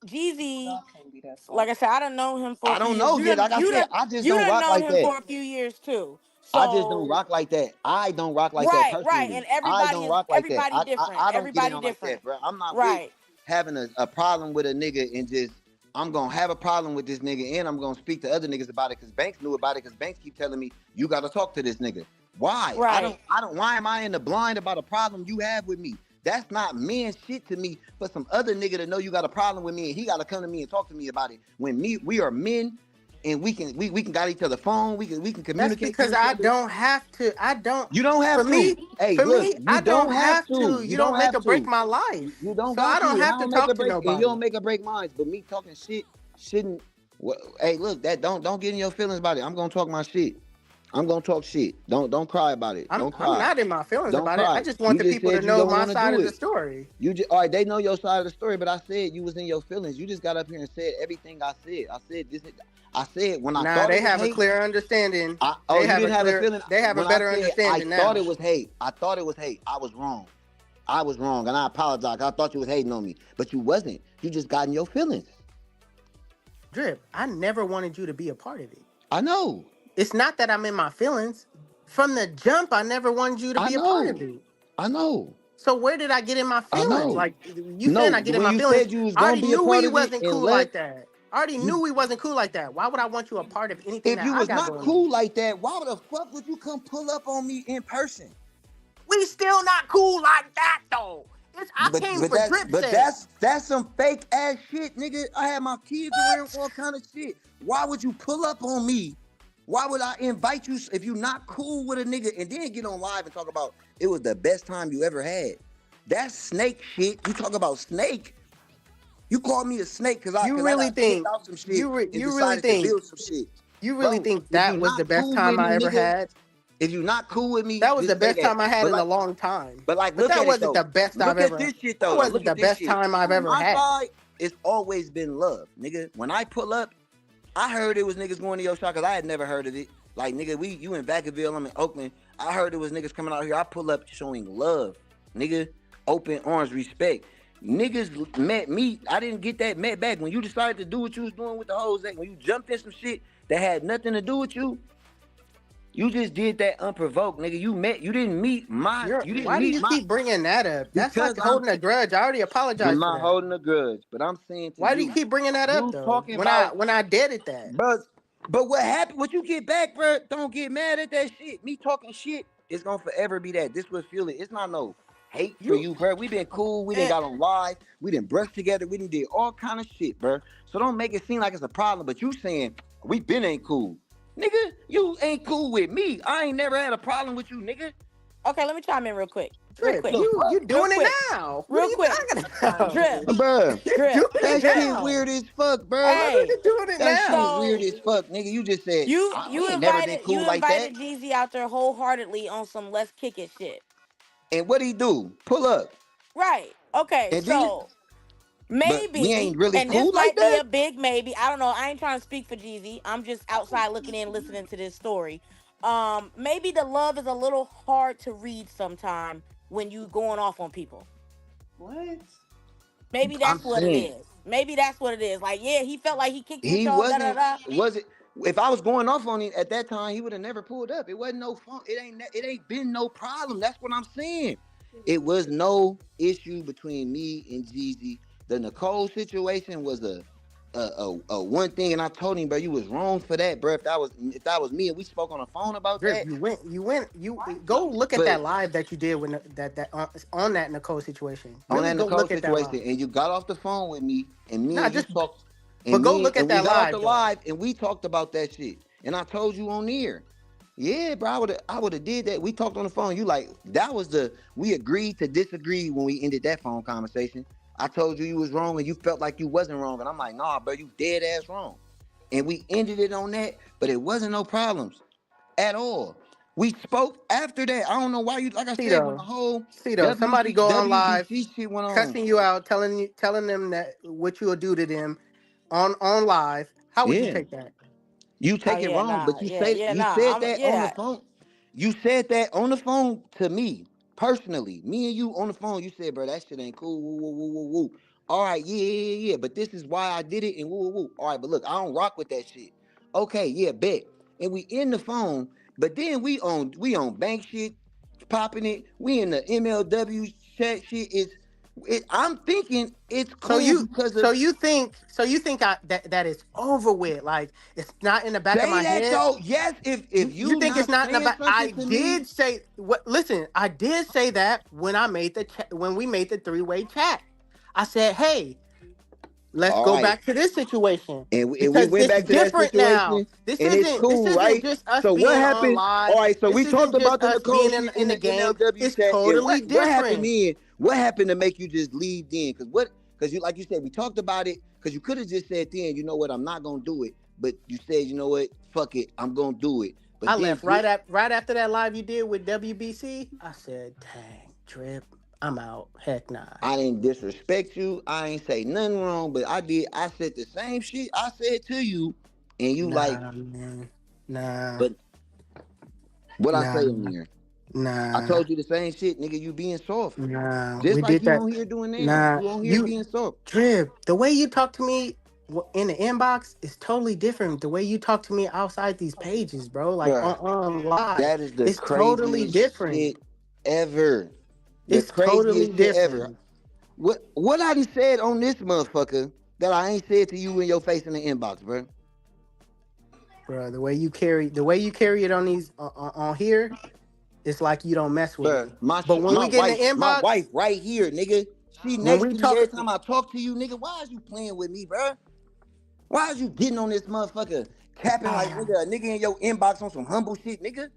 Like I said, I don't know him for a I few don't years. know. Yeah, like I said, I just You don't done rock known like him that. for a few years too. I just don't So rock like that. I don't rock like that right, personally. and I don't rock like that. everybody different. I don't get Everybody down like that, different. bro. I'm not with Right, having a problem with a nigga and just I'm gonna have a problem with this nigga and I'm gonna speak to other niggas about it because Banks knew about it because Banks keep telling me you gotta talk to this nigga. Why? right. I don't why am I in the blind about a problem you have with me? That's not man shit to me for some other nigga to know you got a problem with me and he gotta come to me and talk to me about it. When we are men and we can got each other phone, we can That's communicate to because each I other. don't have to. I don't. You don't For have to. me, Hey, for look, me, you I don't don't have have to. to. You You don't don't make have or break to. my life, You don't so I got don't to. And I have to don't make talk a to break, and you nobody. don't make a break minds. But me talking shit shouldn't. Hey, look, that don't get in your feelings about it. I'm gonna talk my shit. I'm gonna talk shit. Don't cry about it. Don't I'm cry. not in my feelings Don't about it. I cry. just want You the just people to said you know don't my want to side do of the it. story. You just all right. They know your side of the story, but I said you was in your feelings. You just got up here and said everything I said. I said this. I said when I Nah, thought it they was have a hate. clear understanding. Oh, They you have a didn't have a clear. feeling They have a when I better said I understanding thought now. it was hate. I thought it was hate. I was wrong. I was wrong, and I apologize. I thought you was hating on me, but you wasn't. You just got in your feelings. Drip, I never wanted you to be a part of it. I know. It's not that I'm in my feelings. From the jump, I never wanted you to I be a part know. of it. I know. So where did I get in my I feelings? know. Like you No, saying I get in when my you feelings, said you was I gonna already be a knew part we of it wasn't and cool left, like that. I already knew you we wasn't cool like that. Why would I want you a part of anything if that you I was got not going on? cool like that, why the fuck would you come pull up on me in person? We still not cool like that though. I came for drip sake. That's some fake ass shit, nigga. I had my kids around, all kind of shit. Why would you pull up on me? Why would I invite you if you not cool with a nigga and then get on live and talk about it was the best time you ever had? That's snake shit. You talk about snake. You call me a snake because I You really got kicked think out some shit and you really decided to think build some shit. you really Bro, think if you that was the not best cool time with me, I ever nigga, had? if you not cool with me, That was the just say best that. time I had in a long time. But like, But look that at it wasn't though. the best I've Look at ever. this shit That though. wasn't Look the at this best shit. time I've On ever my had. side, it's always been love, nigga. When I pull up, I heard it was niggas going to your shop because I had never heard of it. Like, nigga, you in Vacaville, I'm in Oakland. I heard it was niggas coming out here. I pull up showing love, nigga. Open arms, respect. Niggas met me. I didn't get that met back. When you decided to do what you was doing with the hoes, when you jumped in some shit that had nothing to do with you, you just did that unprovoked, nigga. You didn't meet Why do you keep bringing that up? That's because like holding a grudge. I already I'm apologized for not that. holding a grudge, but I'm saying to Why do you you, keep bringing that up you though? talking about, When I did that. but what happened? What you get back, bro? Don't get mad at that shit. Me talking shit is gonna forever be that. This was feel it. It's not no hate for You you, bro. We been cool. We didn't and got on live. We didn't brush together. We didn't did all kind of shit, bro. So don't make it seem like it's a problem. But you saying we been ain't cool, nigga. You ain't cool with me. I ain't never had a problem with you, nigga. Okay, let me chime in real quick. Real Drip, quick. The you fuck, Real doing it quick. now. What are Real you quick. talking about? Drip. bro. You're Drip. doing it That Drip. shit now. weird as fuck, bro. Why are Hey. you doing it That shit now? weird So as fuck, nigga. You just said you we you ain't never been invited cool you like that. invited Jeezy out there wholeheartedly on some let's kick it shit. And what he do? Pull up. Right. Okay, And then, so but we maybe, ain't really and this cool like might be that. a big maybe. I don't know. I ain't trying to speak for Jeezy. I'm just outside looking in, listening to this story. Maybe the love is a little hard to read sometime when you going off on people. What? Maybe I'm that's what it saying, is. Maybe that's what it is. Like, yeah, he felt like he kicked his He dog. Da da wasn't. da. Was it? If I was going off on him at that time, he would have never pulled up. It wasn't no fun. It ain't been no problem. That's what I'm saying. It was no issue between me and Jeezy. The Nicole situation was a one thing, and I told him, bro, you was wrong for that, bro. If that was me, and we spoke on the phone about Drip, that. you go look at But that live that you did when that on that Nicole situation. on Really that go Nicole look at that situation, live. and you got off the phone with me, and me Nah, and you just talked, but go look and at we that got off the live though. live, and we talked about that shit. And I told you on there, yeah, bro, I would have did that. We talked on the phone. You like that was we agreed to disagree when we ended that phone conversation. I told you was wrong, and you felt like you wasn't wrong, and I'm like, nah, bro, you dead ass wrong. And we ended it on that, but it wasn't no problems at all. We spoke after that. I don't know why you, like I said, when the whole Somebody go on live WBC shit went on. cussing you out, telling them that what you will do to them on live. How would you Yeah. take that? You Oh take it yeah, wrong, nah, but you yeah, say yeah, you nah. said that on the Yeah. phone. You said that on the phone to me personally. Me and you on the phone. You said, bro, that shit ain't cool. Woo, woo, woo, woo, woo. All right, yeah. But this is why I did it, and woo, woo, woo. All right, but look, I don't rock with that shit. Okay, yeah, bet. And we in the phone, but then we on bank shit, popping it. We in the MLW chat shit. I'm thinking it's So cool because of. you think that it's over with? Like it's not in the back of Say my that head. though. Yes, if You you think it's not not in the saying back? something I to me, did say what? Listen, I did say that when I made when we made the three-way chat. I said, hey, let's all go right, back to this situation and we because went this back to that different now. situation, and it's This cool, isn't right? just us So what being on happened? All live. right, so This we talked isn't just about the us Nicole being shit in in the the game. MLW It's chat, and totally what happened different. then? What happened to make you just leave then? Because you, like you said, we talked about it. Because you could have just said then, you know what, I'm not gonna do it. But you said, you know what, fuck it, I'm gonna do it. I But then left right after that live you did with WBC. I said, dang, Drip, I'm out. Heck nah. I didn't disrespect you. I ain't say nothing wrong, but I did. I said the same shit I said to you, and you like, Nah, man. Nah, but what I say nah, on here? I nah, told you the same shit, nigga. You being soft, nah. just We like did you that. on here doing now. Nah, You on here you being soft, Drip. The way you talk to me in the inbox is totally different. The way you talk to me outside these pages, bro, like bruh. on live, That is the it's totally craziest different. shit ever. The It's totally craziest shit ever. different, What I done said on this motherfucker that I ain't said to you in your face in the inbox, bro? bro. The way you carry it on these on here, it's like you don't mess with Bruh, me. my But when we get in the my wife inbox, right here, nigga. She when next we to me talk, every time I talk to you, nigga. Why is you playing with me, bruh? Why is you getting on this motherfucker capping like nigga, a nigga in your inbox on some humble shit, nigga?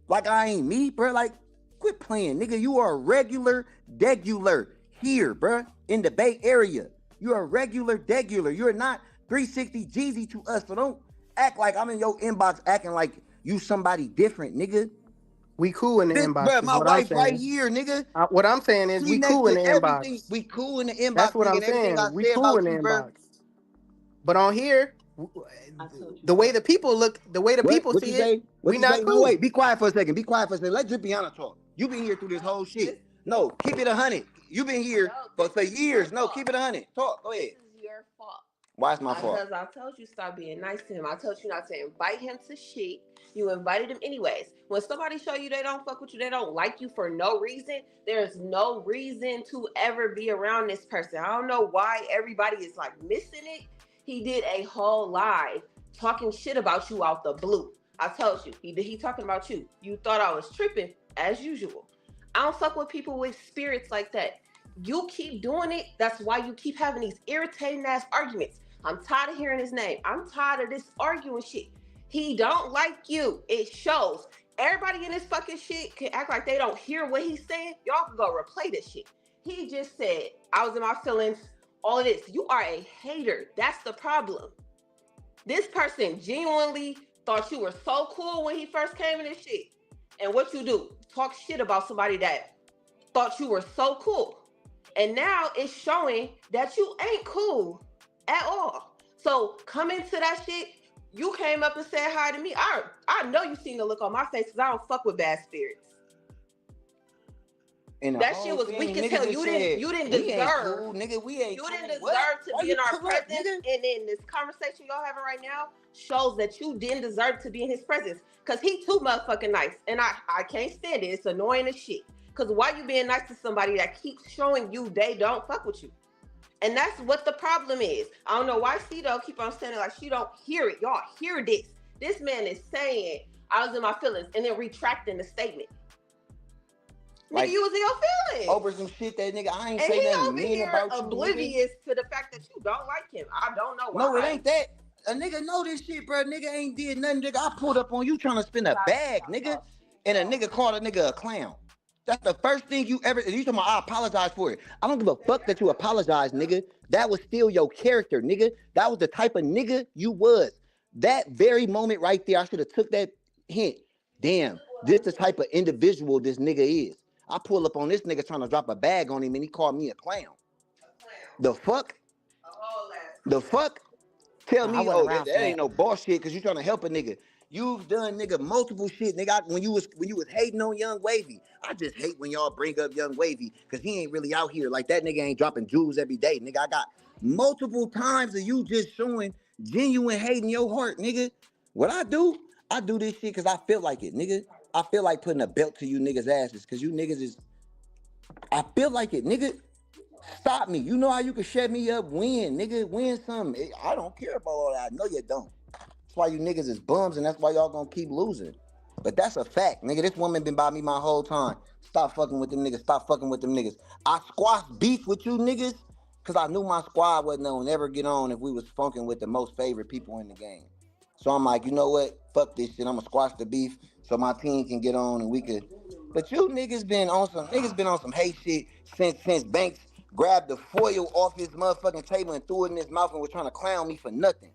Like I ain't me, bruh. Like, quit playing, nigga. You are a regular degular here, bruh, in the Bay Area. You're a regular degular. You're not 360 Jeezy to us. So don't act like I'm in your inbox acting like you somebody different, nigga. we cool in the Bitch, inbox. bruh, Is my what I'm wife right saying. here, nigga. What I'm saying is She we next cool in to the everything. inbox. We cool in the That's inbox, what nigga, I'm and everything I saying. We say cool about in the you, bruh. inbox. But on here, the way the people look, the way the What? people What you see it, say? What we you say? not No, cool. wait. Be quiet for a second. Be quiet for a second. Let Dripiana talk. You been here through this whole shit. No, keep it 100. You been here for years. No, keep it 100. Talk. Go ahead. This is your fault. Why it's my fault? Because I told you stop being nice to him. I told you not to invite him to shit. You invited him anyways. When somebody show you they don't fuck with you, they don't like you for no reason, there's no reason to ever be around this person. I don't know why everybody is like missing it. He did a whole live talking shit about you out the blue. I told you, he talking about you. You thought I was tripping as usual. I don't fuck with people with spirits like that. You keep doing it. That's why you keep having these irritating ass arguments. I'm tired of hearing his name. I'm tired of this arguing shit. He don't like you. It shows. Everybody in this fucking shit can act like they don't hear what he's saying. Y'all can go replay this shit. He just said, I was in my feelings, all of this. You are a hater. That's the problem. This person genuinely thought you were so cool when he first came in this shit. And what you do? Talk shit about somebody that thought you were so cool. And now it's showing that you ain't cool at all. So come into that shit. You came up and said hi to me. I know you seen the look on my face because I don't fuck with bad spirits. And the That shit whole was thing, weak as niggas hell. just You said, didn't we ain't deserve. cool, nigga. We ain't You cool. didn't What? deserve to Why be you in our pull up, presence, nigga? and then this conversation y'all having right now shows that you didn't deserve to be in his presence. Cause he too motherfucking nice, and I can't stand it. It's annoying as shit. Cause why you being nice to somebody that keeps showing you they don't fuck with you? And that's what the problem is. I don't know why Cito keep on standing like she don't hear it. Y'all hear this. This man is saying, I was in my feelings, and then retracting the statement. Like, nigga, you was in your feelings. Over some shit that nigga, I ain't And say he nothing over mean here about you, nigga. oblivious to the fact that you don't like him. I don't know why. No, it ain't that. A nigga know this shit, bro. Nigga ain't did nothing, nigga. I pulled up on you trying to spin a bag, nigga. And a nigga called a nigga a clown. That's the first thing you ever. You talking about, I apologize for it. I don't give a fuck that you apologize, nigga. That was still your character, nigga. That was the type of nigga you was. That very moment right there, I should have took that hint. Damn, this the type of individual this nigga is. I pull up on this nigga trying to drop a bag on him and he called me a clown. The fuck? The fuck? Tell I me, wasn't oh, around for that ain't that. no bullshit because you trying to help a nigga. You've done, nigga, multiple shit, nigga. When you was hating on Young Wavy, I just hate when y'all bring up Young Wavy because he ain't really out here like that. Nigga ain't dropping jewels every day, nigga. I got multiple times of you just showing genuine hate in your heart, nigga. What I do this shit because I feel like it, nigga. I feel like putting a belt to you niggas' asses because you niggas is. I feel like it, nigga. Stop me. You know how you can shut me up, win, nigga. Win something. I don't care about all that. I know you don't. That's why you niggas is bums, and that's why y'all gonna keep losing. But that's a fact, nigga. This woman been by me my whole time. Stop fucking with them niggas. Stop fucking with them niggas. I squashed beef with you niggas because I knew my squad wasn't gonna never get on if we was funking with the most favorite people in the game. So I'm like, you know what? Fuck this shit. I'm gonna squash the beef so my team can get on and we could. But you niggas been on some hate shit since Banks grabbed the foil off his motherfucking table and threw it in his mouth and was trying to clown me for nothing.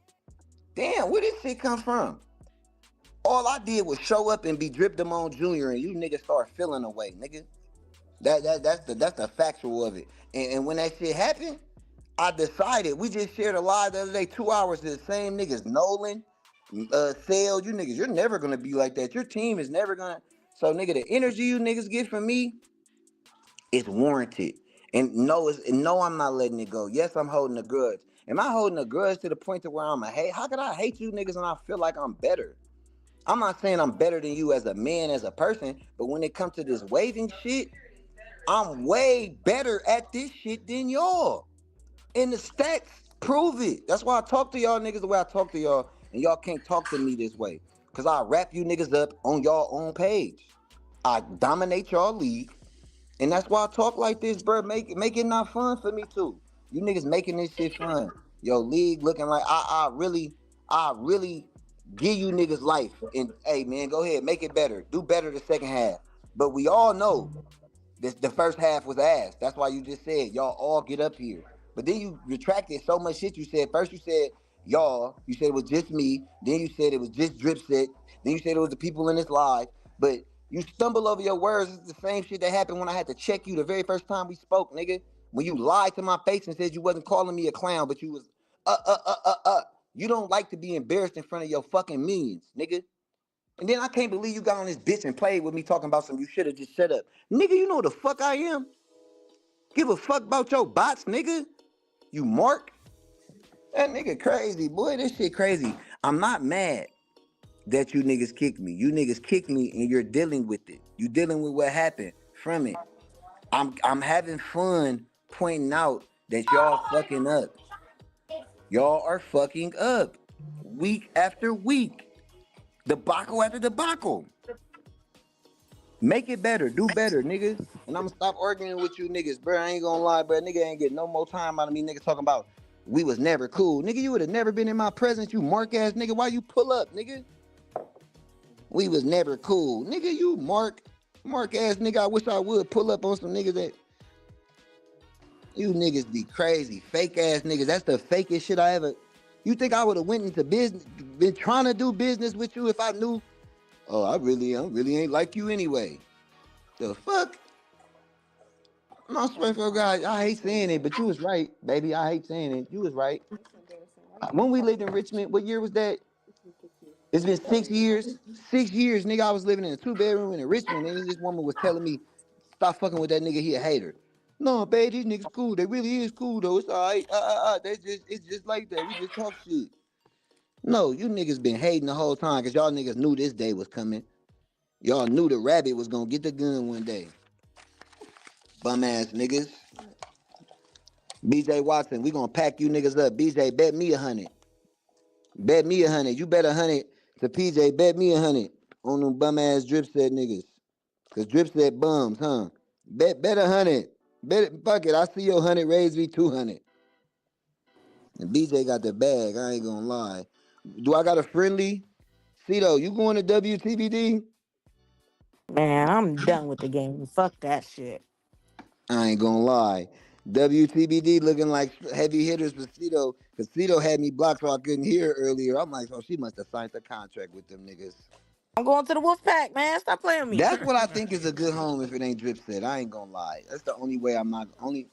Damn, where this shit come from? All I did was show up and be dripped them on Junior, and you niggas start feeling away, nigga. That's the factual of it. And when that shit happened, I decided. We just shared a live the other day, 2 hours to the same niggas, Nolan, Sale. You niggas, you're never gonna be like that. Your team is never gonna. So nigga, the energy you niggas get from me is warranted. And no, I'm not letting it go. Yes, I'm holding a grudge. Am I holding a grudge to the point to where I'm a hate? How could I hate you niggas and I feel like I'm better? I'm not saying I'm better than you as a man, as a person, but when it comes to this waving shit, I'm way better at this shit than y'all. And the stats prove it. That's why I talk to y'all niggas the way I talk to y'all, and y'all can't talk to me this way. Cause I wrap you niggas up on y'all own page. I dominate y'all league. And that's why I talk like this, bro. Make it not fun for me too. You niggas making this shit fun. Yo, league looking like I really give you niggas life. And hey man, go ahead, make it better. Do better the second half. But we all know this the first half was ass. That's why you just said y'all all get up here. But then you retracted so much shit you said. First you said y'all, you said it was just me, then you said it was just Dripset, then you said it was the people in this live. But you stumble over your words. It's the same shit that happened when I had to check you the very first time we spoke, nigga. When you lied to my face and said you wasn't calling me a clown, but you was You don't like to be embarrassed in front of your fucking millions, nigga. And then I can't believe you got on this bitch and played with me talking about some you should have just shut up. Nigga, you know the fuck I am? Give a fuck about your bots, nigga? You mark? That nigga crazy, boy. This shit crazy. I'm not mad that you niggas kicked me. You niggas kicked me and you're dealing with it. You dealing with what happened from it. I'm having fun pointing out that y'all fucking up. Y'all are fucking up. Week after week. Debacle after debacle. Make it better. Do better, nigga. And I'm gonna stop arguing with you niggas, bro. I ain't gonna lie, bro. Nigga ain't getting no more time out of me, nigga, talking about we was never cool. Nigga, you would have never been in my presence, you mark ass nigga. Why you pull up, nigga? We was never cool. Nigga, you mark ass nigga. I wish I would pull up on some niggas that you niggas be crazy. Fake ass niggas. That's the fakest shit I ever. You think I would have went into business, been trying to do business with you if I knew? Oh, I really ain't like you anyway. The fuck? No, I swear for God, I hate saying it, but you was right, baby. I hate saying it. You was right. When we lived in Richmond, what year was that? It's been 6 years. 6 years, nigga. I was living in a 2-bedroom in Richmond, and this woman was telling me Stop fucking with that nigga. He a hater. No, babe, these niggas cool. They really is cool though. It's all right. It's just like that. We just talk shit. No, you niggas been hating the whole time because y'all niggas knew this day was coming. Y'all knew the rabbit was gonna get the gun one day. Bum ass niggas. BJ Watson, we gonna pack you niggas up. BJ, bet me 100. Bet me 100. You bet 100 to PJ. Bet me 100 on them bum ass drip set niggas. Cause drip set bums, huh? Bet 100. Bet it. Fuck it. I see your 100. Raise me 200. And BJ got the bag. I ain't gonna lie. Do I got a friendly? Cito, you going to WTBD? Man, I'm done with the game. Fuck that shit. I ain't gonna lie. WTBD looking like heavy hitters for Cito. Because Cito had me blocked so I couldn't hear earlier. I'm like, oh, she must have signed the contract with them niggas. I'm going to the Wolf Pack, man. Stop playing with me. That's what I think is a good home if it ain't drip set. I ain't gonna lie. That's the only way I'm not the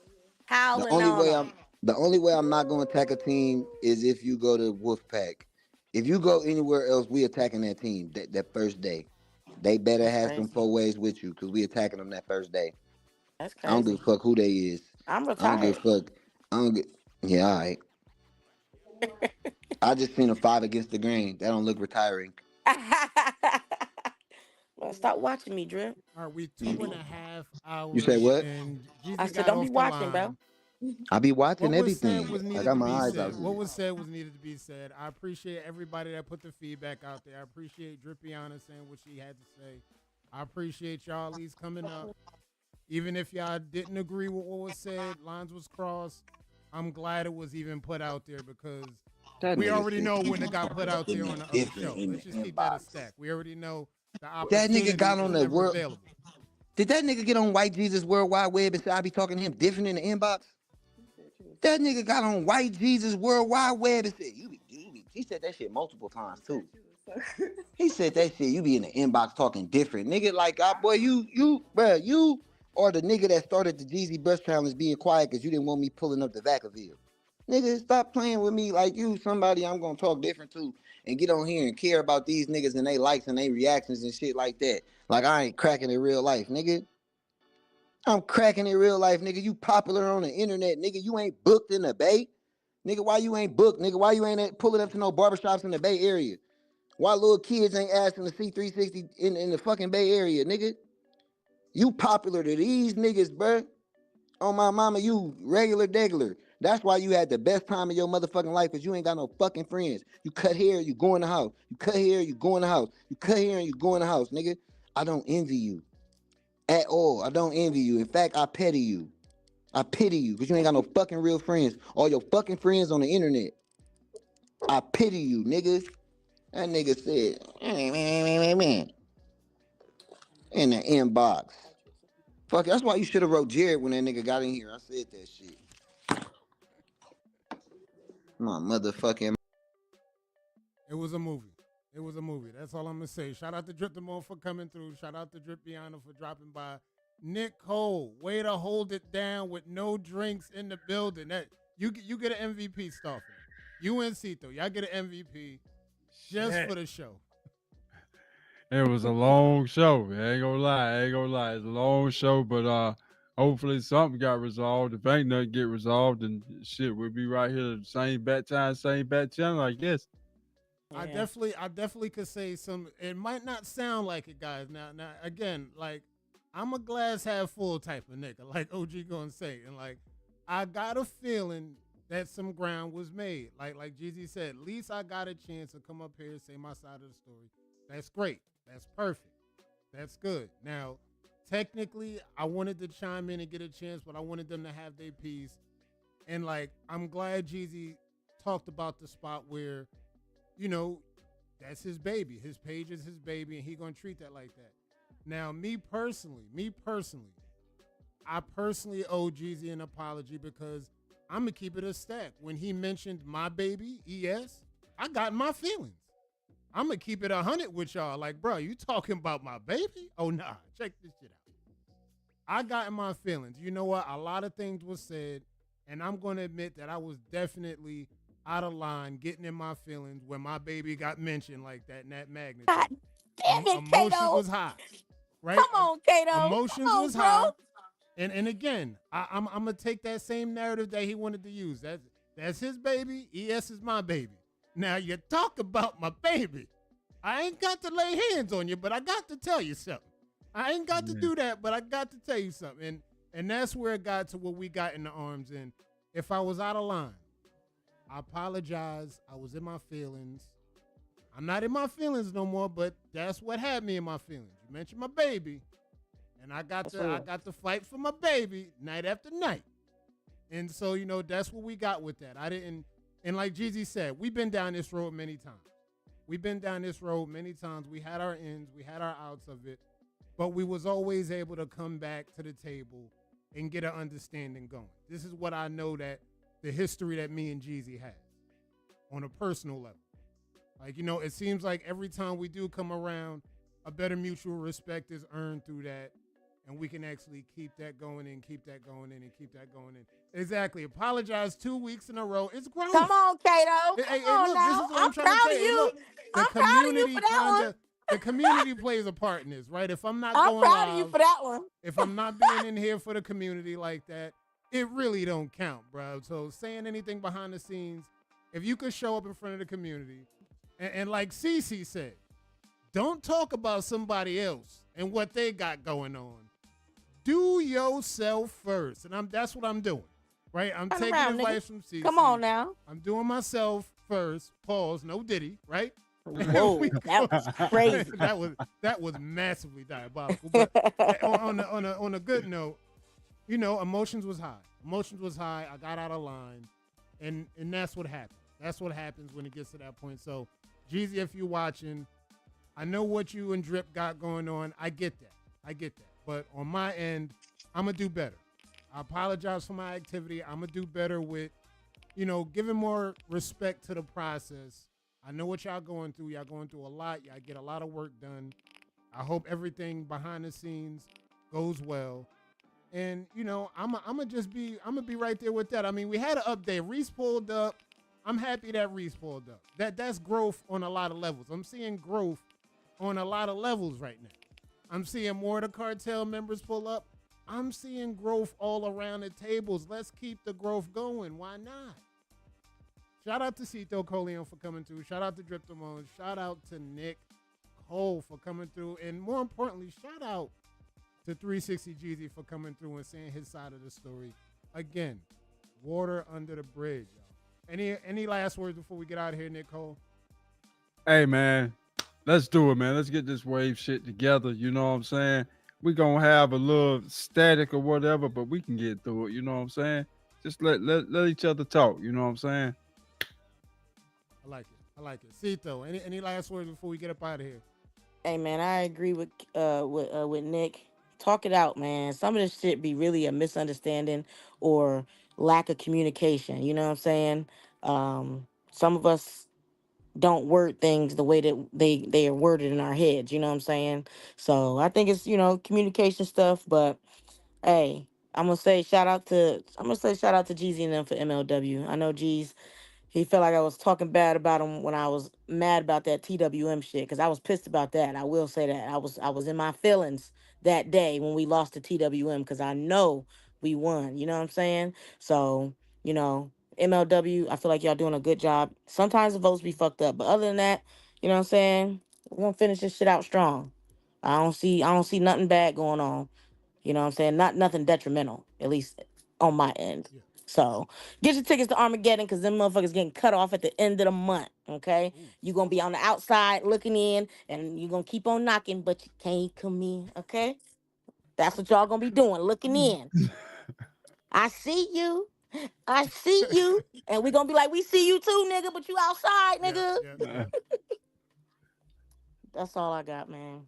Howling only on way them. I'm not gonna attack a team is if you go to Wolfpack. If you go anywhere else, we attacking that team that first day. They better That's have some crazy. four ways with you because we attacking them that first day. That's I don't give crazy. a fuck who they is. I'm I don't give retired. a fuck. I don't get. Yeah, all right. I just seen a 5 against the grain. That don't look retiring. Well, stop watching me, Drip. All right, we 2.5 You say hours, what? and I Jeezy said, got don't be off the watching, bro. line. I be watching What was said everything. was I needed got to my be eyes out. said. What was said was needed to be said. I appreciate everybody that put the feedback out there. I appreciate Drippiana saying what she had to say. I appreciate y'all at least coming up. Even if y'all didn't agree with what was said, lines was crossed. I'm glad it was even put out there because That we nigga already said know he when it got put out put there me on the other different show. in the Let's just keep that a inbox. stack. We already know the That nigga opportunity got on is the never world. available. Did that nigga get on White Jesus World Wide Web and say I be talking to him different in the inbox? That nigga got on White Jesus World Wide Web and said, he said that shit multiple times too. He said that shit, you be in the inbox talking different. Nigga, like, boy, bruh, you are the nigga that started the Jeezy Brush Challenge being quiet because you didn't want me pulling up the Vacaville. Nigga, stop playing with me like you somebody I'm gonna talk different to and get on here and care about these niggas and they likes and they reactions and shit like that. Like I ain't cracking in real life, nigga. I'm cracking in real life, nigga. You popular on the internet, nigga. You ain't booked in the Bay. Nigga, why you ain't booked, nigga? Why you ain't pulling up to no barbershops in the Bay Area? Why little kids ain't asking to see 360 in the fucking Bay Area, nigga? You popular to these niggas, bruh. On my mama, you regular. That's why you had the best time of your motherfucking life, because you ain't got no fucking friends. You cut hair, you go in the house. You cut hair, you go in the house. You cut hair and you go in the house, nigga. I don't envy you at all. I don't envy you. In fact, I pity you. I pity you, because you ain't got no fucking real friends. All your fucking friends on the internet. I pity you, niggas. That nigga said, in the inbox. Fuck, that's why you should have wrote Jared when that nigga got in here. I said that shit. My motherfucking. It was a movie. It was a movie. That's all I'm gonna say. Shout out to Drip the Mo for coming through. Shout out to Drippiana for dropping by. Nick Cole, way to hold it down with no drinks in the building. That you get an MVP, Starfin. You and Cito, y'all get an MVP just for the show. It was a long show. I ain't gonna lie. It's a long show, but hopefully something got resolved. If ain't nothing get resolved, then shit, we'll be right here, same bat time, same bat channel, I guess. Yeah. I definitely could say some. It might not sound like it, guys. Now, again, like I'm a glass half full type of nigga, like OG gonna say, and like I got a feeling that some ground was made. Like Jeezy said, at least I got a chance to come up here and say my side of the story. That's great. That's perfect. That's good. Now, technically, I wanted to chime in and get a chance, but I wanted them to have their piece. And like, I'm glad Jeezy talked about the spot where, you know, that's his baby. His page is his baby, and he gonna treat that like that. Now, me personally, I personally owe Jeezy an apology because I'm gonna keep it a stack. When he mentioned my baby, ES, I got in my feelings. I'm gonna keep it 100 with y'all. Like, bro, you talking about my baby? Oh nah, check this shit out. I got in my feelings. You know what? A lot of things was said, and I'm gonna admit that I was definitely out of line, getting in my feelings when my baby got mentioned like that in that magnitude. God damn it, Emotion Kato. was high. right? Come on, Kato. Emotions Come on, was bro. high. And again, I'm gonna take that same narrative that he wanted to use. That's his baby. ES is my baby. Now you talk about my baby. I ain't got to lay hands on you, but I got to tell you something. I ain't got to do that, but I got to tell you something. And that's where it got to what we got in the arms. And if I was out of line, I apologize. I was in my feelings. I'm not in my feelings no more, but that's what had me in my feelings. You mentioned my baby. And I got to fight for my baby night after night. And so, you know, that's what we got with that. And like Jeezy said, we've been down this road many times. We had our ins, we had our outs of it, but we was always able to come back to the table and get an understanding going. This is what I know that the history that me and Jeezy has on a personal level. Like, you know, it seems like every time we do come around, a better mutual respect is earned through that. And we can actually keep that going and keep that going in and keep that going in. Exactly. Apologize 2 weeks in a row. It's growth. Come on, Kato. Come on look, now. this is what I'm trying to proud tell of you. you. Look, I'm proud of you for that one. the community plays a part in this, right? If I'm not I'm going proud live, of you for that one. if I'm not being in here for the community like that, it really don't count, bro. So saying anything behind the scenes, if you could show up in front of the community, and like Cece said, don't talk about somebody else and what they got going on. Do yourself first, and that's what I'm doing, right? I'm taking advice from Cece. Come on now. I'm doing myself first. Pause. No Diddy, right? Whoa, that was crazy. that was massively diabolical. But on a good note, you know, emotions was high. I got out of line, and that's what happened. That's what happens when it gets to that point. So, Jeezy, if you're watching, I know what you and Drip got going on. I get that. But on my end, I'm going to do better. I apologize for my activity. I'm going to do better with, you know, giving more respect to the process. I know what y'all going through. Y'all going through a lot. Y'all get a lot of work done. I hope everything behind the scenes goes well. And, you know, I'm going to be right there with that. I mean, we had an update. Reese pulled up. I'm happy that Reese pulled up. That's growth on a lot of levels. I'm seeing growth on a lot of levels right now. I'm seeing more of the cartel members pull up. I'm seeing growth all around the tables. Let's keep the growth going. Why not? Shout out to Cito Coleon for coming through. Shout out to Drip Damone. Shout out to Nick Cole for coming through. And more importantly, shout out to 360 Jeezy for coming through and saying his side of the story. Again, water under the bridge, y'all. Any last words before we get out of here, Nick Cole? Hey, man. Let's do it, man. Let's get this wave shit together. You know what I'm saying? We're going to have a little static or whatever, but we can get through it. You know what I'm saying? Just let each other talk. You know what I'm saying? I like it. Cito, any last words before we get up out of here? Hey, man, I agree with Nick. Talk it out, man. Some of this shit be really a misunderstanding or lack of communication. You know what I'm saying? Some of us don't word things the way that they are worded in our heads, you know what I'm saying? So I think it's, you know, communication stuff, but hey, I'm gonna say shout out to Jeezy and them for MLW. I know G's, he felt like I was talking bad about him when I was mad about that TWM shit, because I was pissed about that. I will say that. I was in my feelings that day when we lost to TWM, because I know we won. You know what I'm saying? So, you know, MLW, I feel like y'all doing a good job. Sometimes the votes be fucked up, but other than that, you know what I'm saying? We're gonna finish this shit out strong. I don't see nothing bad going on. You know what I'm saying? Not nothing detrimental, at least on my end. Yeah. So get your tickets to Armageddon, because them motherfuckers getting cut off at the end of the month. Okay? You're gonna be on the outside looking in, and you're gonna keep on knocking, but you can't come in. Okay? That's what y'all gonna be doing, looking in. I see you. I see you. And we gonna be like, we see you too, nigga, but you outside, nigga. Yeah. That's all I got, man.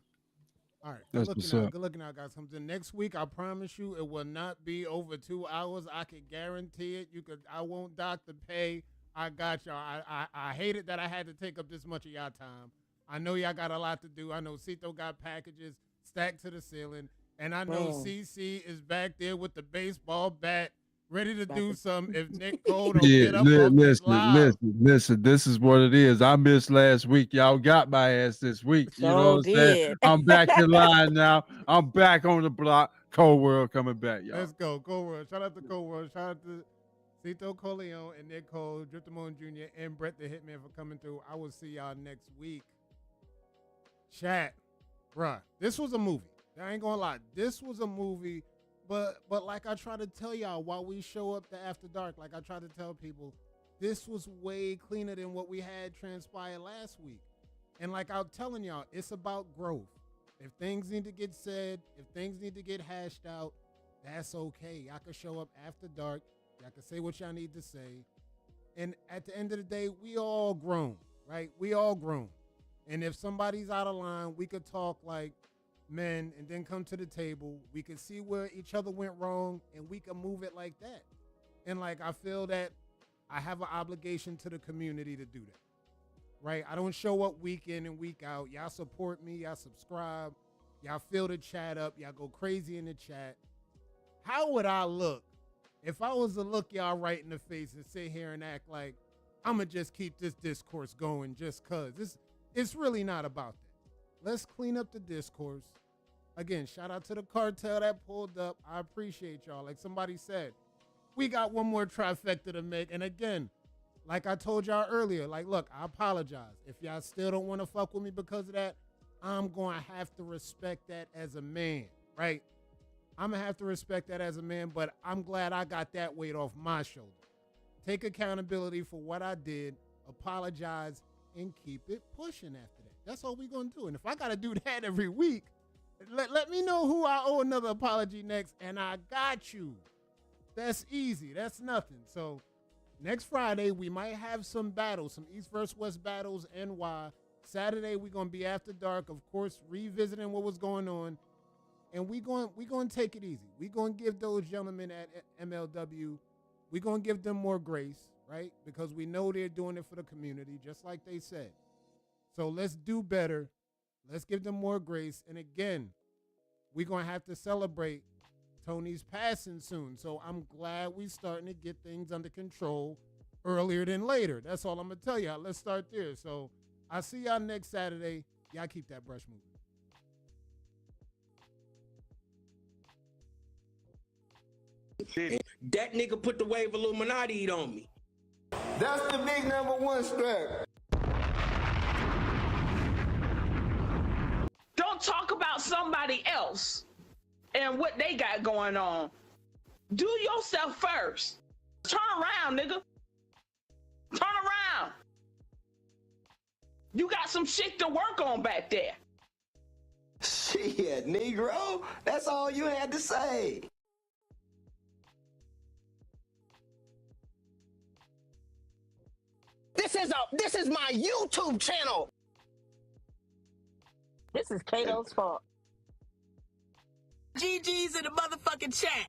All right. That's what's up. Good looking out, guys. Come to next week. I promise you it will not be over 2 hours. I can guarantee it. I won't dock the pay. I got y'all. I hate it that I had to take up this much of y'all time. I know y'all got a lot to do. I know Cito got packages stacked to the ceiling. And I know CC is back there with the baseball bat ready to Back do in- something. If Nick Cole don't Yeah, get up off this loud. listen. This is what it is. I missed last week. Y'all got my ass this week. You know So what I'm saying? did. I'm back in line now. I'm back on the block. Cold World coming back, y'all. Let's go. Cold World. Shout out to Cold World. Shout out to Cito Coleon and Nick Cole, Drip Damone Jr., and Brett the Hitman for coming through. I will see y'all next week. Chat. Bruh, this was a movie. I ain't gonna lie. This was a movie, but like I try to tell y'all while we show up to After Dark, like I try to tell people, this was way cleaner than what we had transpire last week. And like I'm telling y'all, it's about growth. If things need to get said, if things need to get hashed out, that's okay. Y'all can show up after dark. Y'all can say what y'all need to say. And at the end of the day, we all grown, right? We all grown. And if somebody's out of line, we could talk like men and then come to the table. We could see where each other went wrong and we can move it like that. And like, I feel that I have an obligation to the community to do that. Right? I don't show up week in and week out. Y'all support me. Y'all subscribe. Y'all fill the chat up. Y'all go crazy in the chat. How would I look if I was to look y'all right in the face and sit here and act like I'm going to just keep this discourse going just because? It's really not about that. Let's clean up the discourse. Again, shout out to the cartel that pulled up. I appreciate y'all. Like somebody said, we got one more trifecta to make. And again, like I told y'all earlier, like, look, I apologize. If y'all still don't want to fuck with me because of that, I'm going to have to respect that as a man, right? I'm going to have to respect that as a man, but I'm glad I got that weight off my shoulder. Take accountability for what I did, apologize, and keep it pushing after that. That's all we're going to do. And if I got to do that every week, let me know who I owe another apology next, and I got you. That's easy. That's nothing. So next Friday, we might have some battles, some East versus West battles, NY. Saturday, we're going to be after dark, of course, revisiting what was going on. And we're going to take it easy. We're going to give those gentlemen at MLW, we're going to give them more grace, right? Because we know they're doing it for the community, just like they said. So let's do better. Let's give them more grace. And again, we're going to have to celebrate Tony's passing soon. So I'm glad we're starting to get things under control earlier than later. That's all I'm going to tell y'all. Let's start there. So I'll see y'all next Saturday. Y'all keep that brush moving. That nigga put the wave Illuminati on me. That's the big #1 strap. Don't talk about somebody else and what they got going on. Do yourself first. Turn around, nigga. Turn around. You got some shit to work on back there. Shit, Negro. That's all you had to say. This is my YouTube channel. This is Kato's fault. GG's in the motherfucking chat.